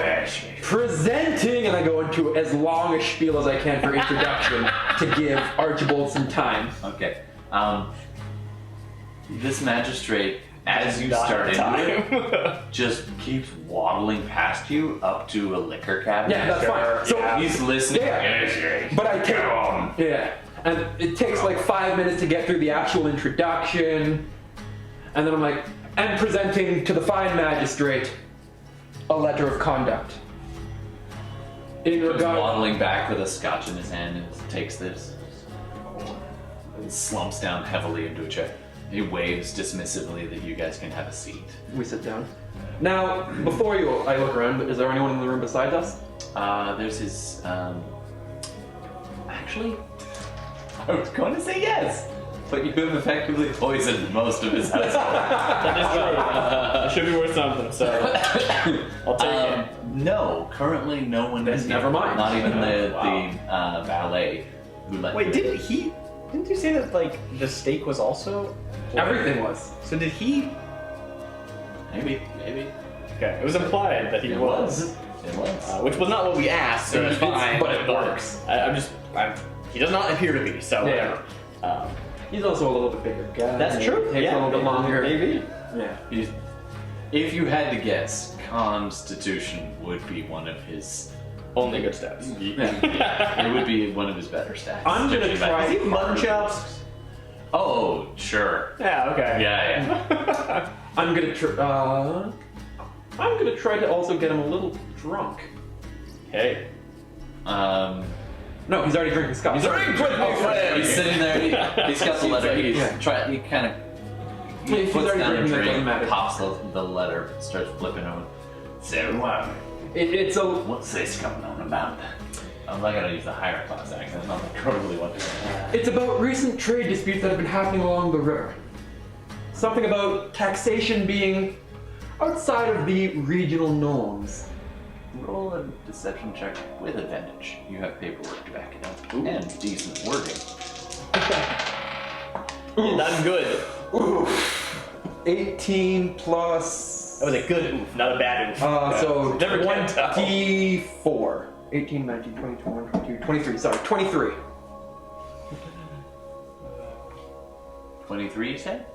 presenting, and I go into as long a spiel as I can for introduction to give Archibald some time. Okay. This magistrate, as you Not start into time. it, just keeps waddling past you up to a liquor cabinet. Yeah, that's fine. So He's listening. Yeah. But I take yeah, and it takes 5 minutes to get through the actual introduction, and then I'm like, and presenting to the fine magistrate a letter of conduct. In Goes regard, waddling back with a scotch in his hand and takes this. And slumps down heavily into a chair. He waves dismissively that you guys can have a seat. we sit down. Now, before I look around, is there anyone in the room besides us? There's his, actually, I was going to say yes, but you have effectively poisoned most of his household. That is true. It should be worth something. So I'll take it. No, currently no one is never here. mind. Not even the Wow. valet who let Wait, you in. didn't you say that the steak was also? Everything was. So did he? Maybe. Okay, it was implied that he It was. It was. Which was not what we asked, so it's fine. But it works. He does not appear to be, so Yeah. whatever. He's also a little bit bigger guy. That's true. Takes a little bit longer. Maybe. Yeah. If you had to guess, Constitution would be one of his. Only good steps. It would be one of his better stats. I'm gonna try. Is he mutton chops? Oh, sure. Yeah. Okay. Yeah. I'm gonna try to also get him a little drunk. Hey. No, he's already drinking scotch. He's sitting there. He's got the letter. He kind of. He He's puts already down a drinking, that doesn't drink, matter. pops the letter, starts flipping over. So, It's a. what's this coming on about? I'm not gonna use the higher class accent. I'm not probably what to say. It's about recent trade disputes that have been happening along the river. Something about taxation being outside of the regional norms. Roll a deception check with advantage. You have paperwork to back it up and decent wording. That's good. Oof. 18 plus. That was a good oof, not a bad oof. So Never can tell. 24. 18, 19, 20, 21, 22, 23. Sorry, 23. 23, you said?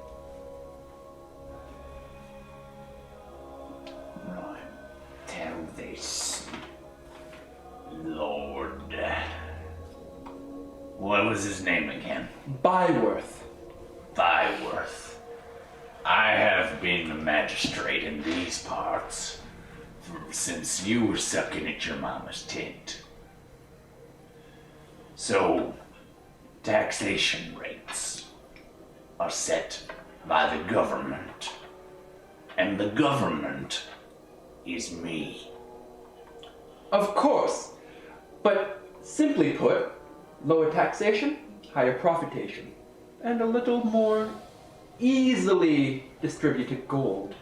Right. Tell this long What was his name again? Byworth. Byworth. I have been a magistrate in these parts since you were sucking at your mama's tent. So, taxation rates are set by the government. And the government is me. Of course. But simply put, lower taxation, higher profitation, and a little more easily distributed gold.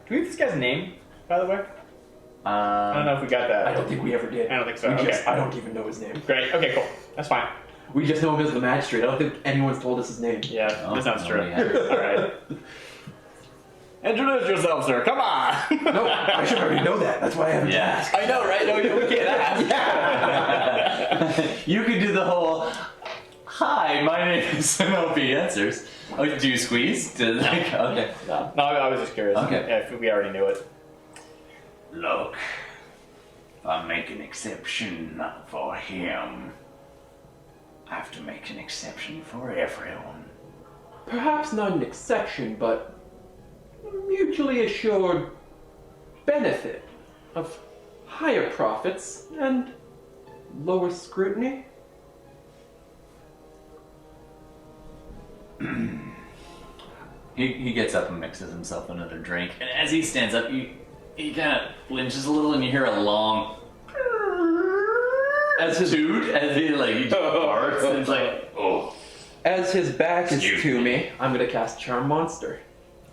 Do we have this guy's name, by the way? I don't know if we got that. I don't think we ever did. I don't think so. We Okay. just, I don't even know his name. Great. Okay, cool. That's fine. We just know him as the magistrate. I don't think anyone's told us his name. Yeah, that sounds true. nobody has. All right. Introduce yourself, sir. Come on. No, I should already know that. That's why I haven't asked. I know, right? No, we can't ask. You could do the whole, hi, my name is Sanofi Answers. Oh, do you squeeze? Okay. No, I was just curious. Okay. Yeah, if we already knew it. Look, if I make an exception for him, I have to make an exception for everyone. Perhaps not an exception, but mutually assured benefit of higher profits and lower scrutiny. He gets up and mixes himself another drink, and as he stands up, he kind of flinches a little, and you hear a long as his toot as he just farts, and it's like, oh. As his back is Excuse to me. me, I'm gonna cast Charm Monster.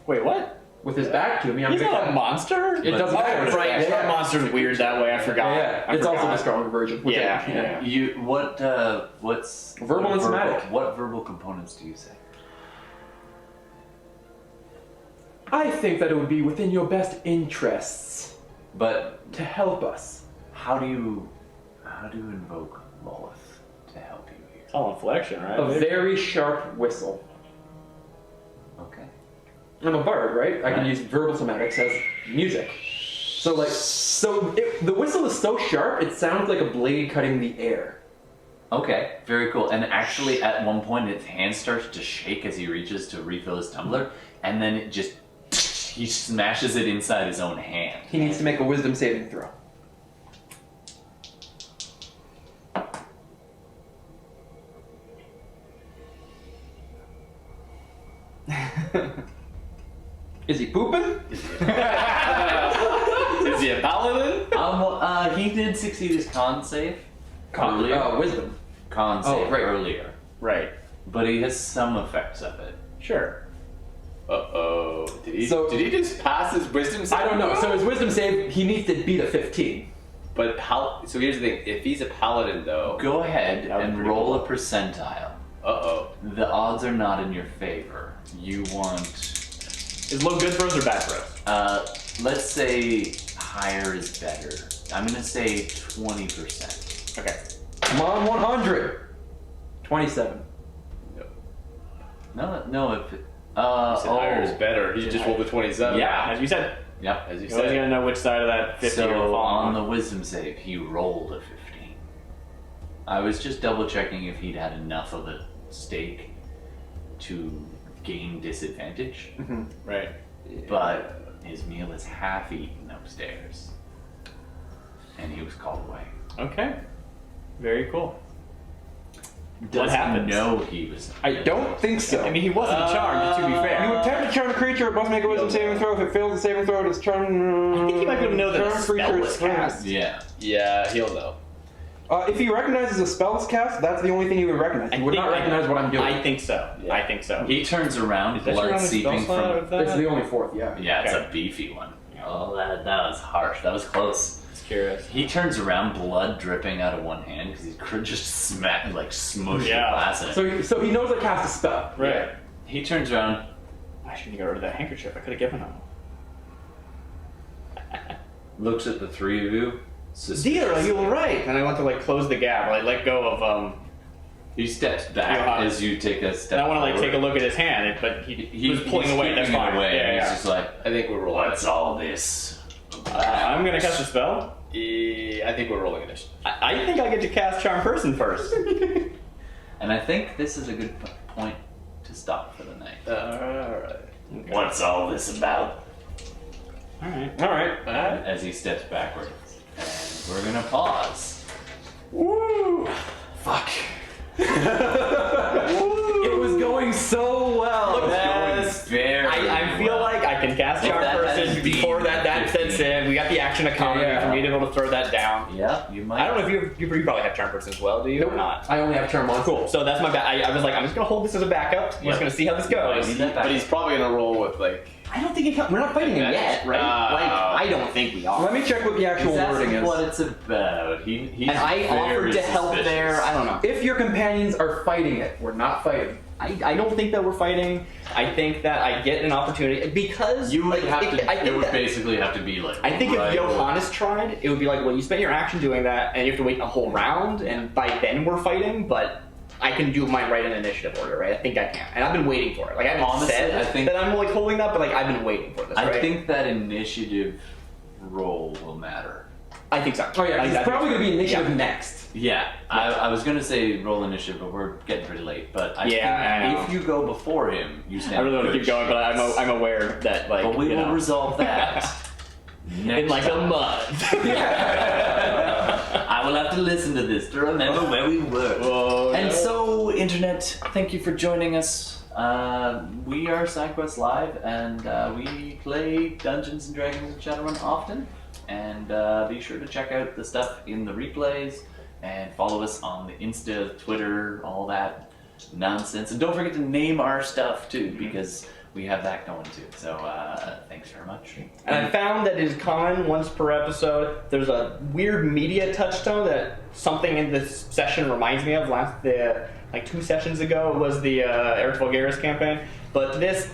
Wait, what? With his back to me, I'm He's gonna not a cast... monster? It doesn't matter. Oh, right. Yeah. Charm Monster's weird that way. I forgot. Yeah, I it's also forgot. the stronger version. which Yeah, I- yeah. What's Verbal and somatic. What verbal components do you say? I think that it would be within your best interests But to help us. how do you invoke Lilith to help you here? It's all inflection, right? A very sharp whistle. Okay. I'm a bard, right? I can Right. use verbal somatics as music. So the whistle is so sharp, it sounds like a blade cutting the air. Okay, very cool. And actually, at one point, his hand starts to shake as he reaches to refill his tumbler, and then he smashes it inside his own hand. He needs to make a wisdom saving throw. Is he pooping? Is he a paladin? He did succeed his con save. Earlier. Wisdom. Con save right. earlier. Right. But he has some effects of it. Sure. Uh-oh. Did he just pass his wisdom save? I don't know. So his wisdom save, he needs to beat a 15. But so here's the thing. If he's a paladin, though... Go ahead That was and pretty roll cool. a percentile. Uh-oh. The odds are not in your favor. You want, Is low good for us or bad for us? let's say higher is better. I'm gonna say 20%. Okay. Come on, 100. 27. No, if it, He said higher is better. He just rolled a 27. Yeah. As you said. Yep. As you You always said. gotta know which side of that 50 you're So falling on the wisdom save, he rolled a 15. I was just double checking if he'd had enough of a stake to gain disadvantage, Right. but his meal is half eaten upstairs, and he was called away. Okay. Very cool. Does he happens? know he was? I don't think so. I mean, he wasn't charmed, to be fair. You attempt to charm a creature, it must make a wisdom saving throw. If it fails the saving throw, it is charmed. I think he might be able to know that a charmed spell creature was is thrown. cast. Yeah. Yeah, he'll know. If he recognizes a spell's cast, that's the only thing he would recognize. He would not recognize what I'm doing. I think so. Yeah. I think so. He turns around, Does she run blood a seeping spell slot from. with that? It's the only fourth, yeah. Yeah, it's Okay. a beefy one. Oh, that was harsh. That was close. Just curious. He turns around, blood dripping out of one hand because he could just smushed Yeah. the glass in it. So he knows I cast a spell. Right. He turns around. I shouldn't get rid of that handkerchief. I could have given him. Looks at the three of you. Dear, you were right. And I want to close the gap. I let go of He steps back Johannes. as you take a step. And I want to forward. take a look at his hand, but he was pulling he's away. That's keeping it fine. away, Yeah, and yeah. he's just like, I think we're rolling. "What's all this?" I'm gonna cast a spell. I think we're rolling initiative. I think I get to cast Charm Person first. And I think this is a good point to stop for the night. Alright. What's all this about? Alright. As he steps backwards. And we're gonna pause. Woo! Fuck. It was going so well. I feel like I can cast Charm Person before that sets in. We got the action economy for me to be able to throw that down. Yeah, you might. I don't know if you probably have Charm Person as well, do you? Nope. Or not? I only have Charm on. Cool. So that's my bad. I was like, I'm just gonna hold this as a backup. I'm just gonna see how this goes. But he's probably gonna roll with like. I don't think we're not fighting him yet, right? I don't think we are. Let me check what the actual wording is. What it's about. He's and I offered to help suspicious. there. I don't know. If your companions are fighting it, we're not fighting. I don't think that we're fighting. I think that I get an opportunity because You would like, have to. I think It would that- basically have to be like. I think right if Johannes tried, it would be like, well, you spent your action doing that, and you have to wait a whole round, and by then we're fighting. But I can do mine right in initiative order, right? I think I can, and I've been waiting for it. Like I haven't Honestly, said I think- that I'm like holding that, but like I've been waiting for this. I right? think that initiative roll will matter. I think so. Oh yeah, I it's think probably so. gonna be initiative Yeah. next. Yeah, I was gonna say roll initiative, but we're getting pretty late. But I Yeah, I think know. if you go before him, you stand. I really want to good keep going, but I'm aware that like But we you will know, resolve that next in like a time. month. I will have to listen to this to remember where we were. Whoa, And no. so, Internet, thank you for joining us. We are SideQuest Live, and we play Dungeons and Dragons and Shadowrun often. And be sure to check out the stuff in the replays, and follow us on the Insta, Twitter, all that nonsense. And don't forget to name our stuff too, because we have that going too. So thanks very much. And I found that it is common once per episode. There's a weird media touchstone that something in this session reminds me of. Like 2 sessions ago was the Eric Vulgaris campaign. But this,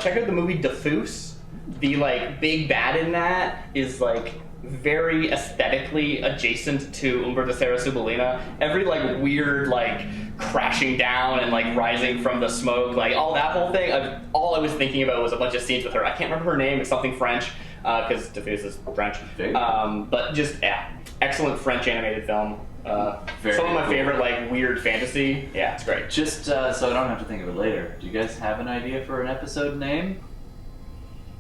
check out the movie Diffuse. The like big bad in that is like very aesthetically adjacent to Umbra de Seara. Every like weird like crashing down and like rising from the smoke, like all that whole thing. All I was thinking about was a bunch of scenes with her. I can't remember her name. It's something French because Diffuse is French. But just excellent French animated film. Very Some of my cool. favorite like weird fantasy. Yeah, it's great. Just so I don't have to think of it later, do you guys have an idea for an episode name?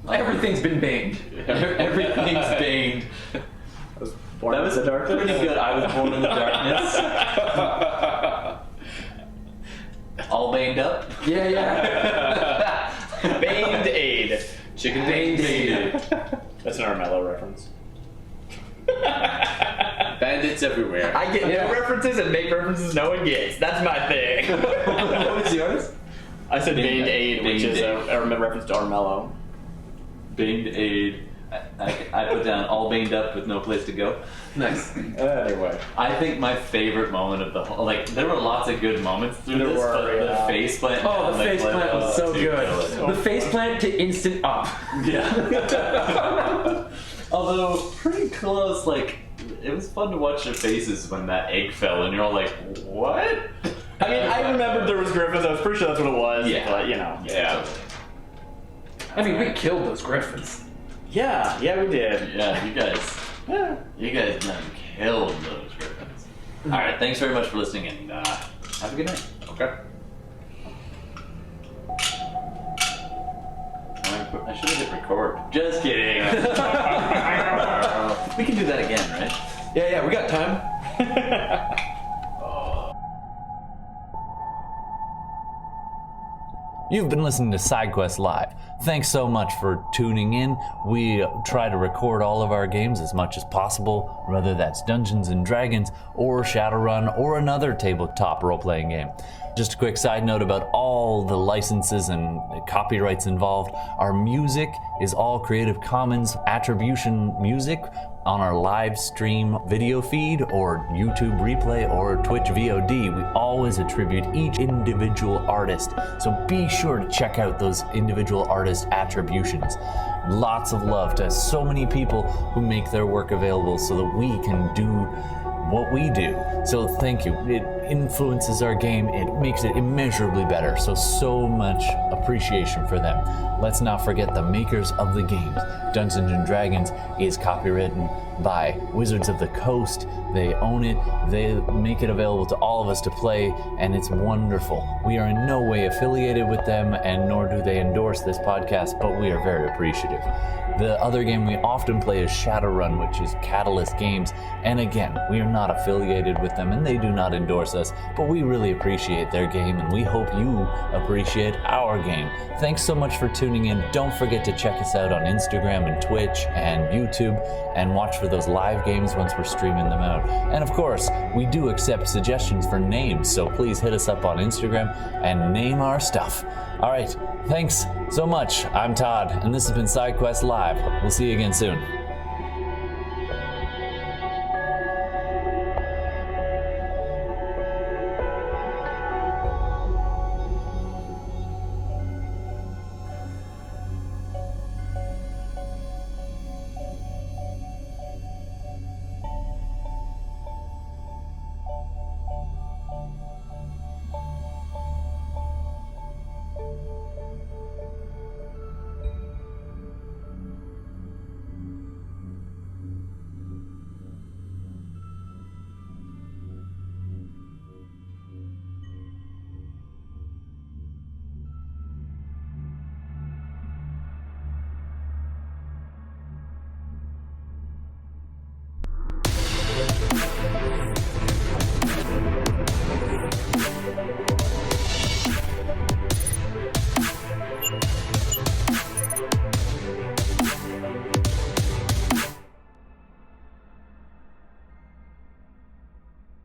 Everything's been banged. Everything's Bained. Born That was in the darkness. pretty good. I was born in the darkness. All Bained Up. Yeah. Bained Aid. Chicken Bained Aid. That's an Armello reference. Bandits everywhere. I get no references and make references no one gets. That's my thing. What was yours? I said Bained Bained Aid, which Bained is Aid. a reference to Armello. Bained Aid. I put down all bained up with no place to go. Nice. Anyway. I think my favorite moment of the whole, like, there were lots of good moments through There this, were, but yeah. the face plant. Oh, down the the face cliff, plant was so dude, good. that was The face plant to instant up. Yeah. Although pretty close, like it was fun to watch their faces when that egg fell, and you're all like, "What?" I mean, I remembered there was griffins. I was pretty sure that's what it was. Yeah. But, you know. Yeah. I mean, we killed those griffins. Yeah, we did. Yeah, you guys done killed those griffins. All right, thanks very much for listening, and have a good night. Okay. I should have hit record. Just kidding. We can do that again, right? Yeah, we got time. You've been listening to SideQuest Live. Thanks so much for tuning in. We try to record all of our games as much as possible, whether that's Dungeons and Dragons or Shadowrun or another tabletop role-playing game. Just a quick side note about all the licenses and copyrights involved. Our music is all Creative Commons attribution music on our live stream video feed or YouTube replay or Twitch VOD. We always attribute each individual artist, so be sure to check out those individual artist attributions. Lots of love to so many people who make their work available so that we can do what we do. So thank you. influences our game. It makes it immeasurably better. So much appreciation for them. Let's not forget the makers of the games. Dungeons and Dragons is copywritten by Wizards of the Coast. They own it. They make it available to all of us to play, and it's wonderful. We are in no way affiliated with them, and nor do they endorse this podcast, but we are very appreciative. The other game we often play is Shadowrun, which is Catalyst Games, and again, we are not affiliated with them and they do not endorse us, but we really appreciate their game and we hope you appreciate our game. Thanks so much for tuning in. Don't forget to check us out on Instagram and Twitch and YouTube and watch for those live games once we're streaming them out. And of course, we do accept suggestions for names, so please hit us up on Instagram and name our stuff. All right, thanks so much. I'm Todd, and this has been SideQuest Live. We'll see you again soon.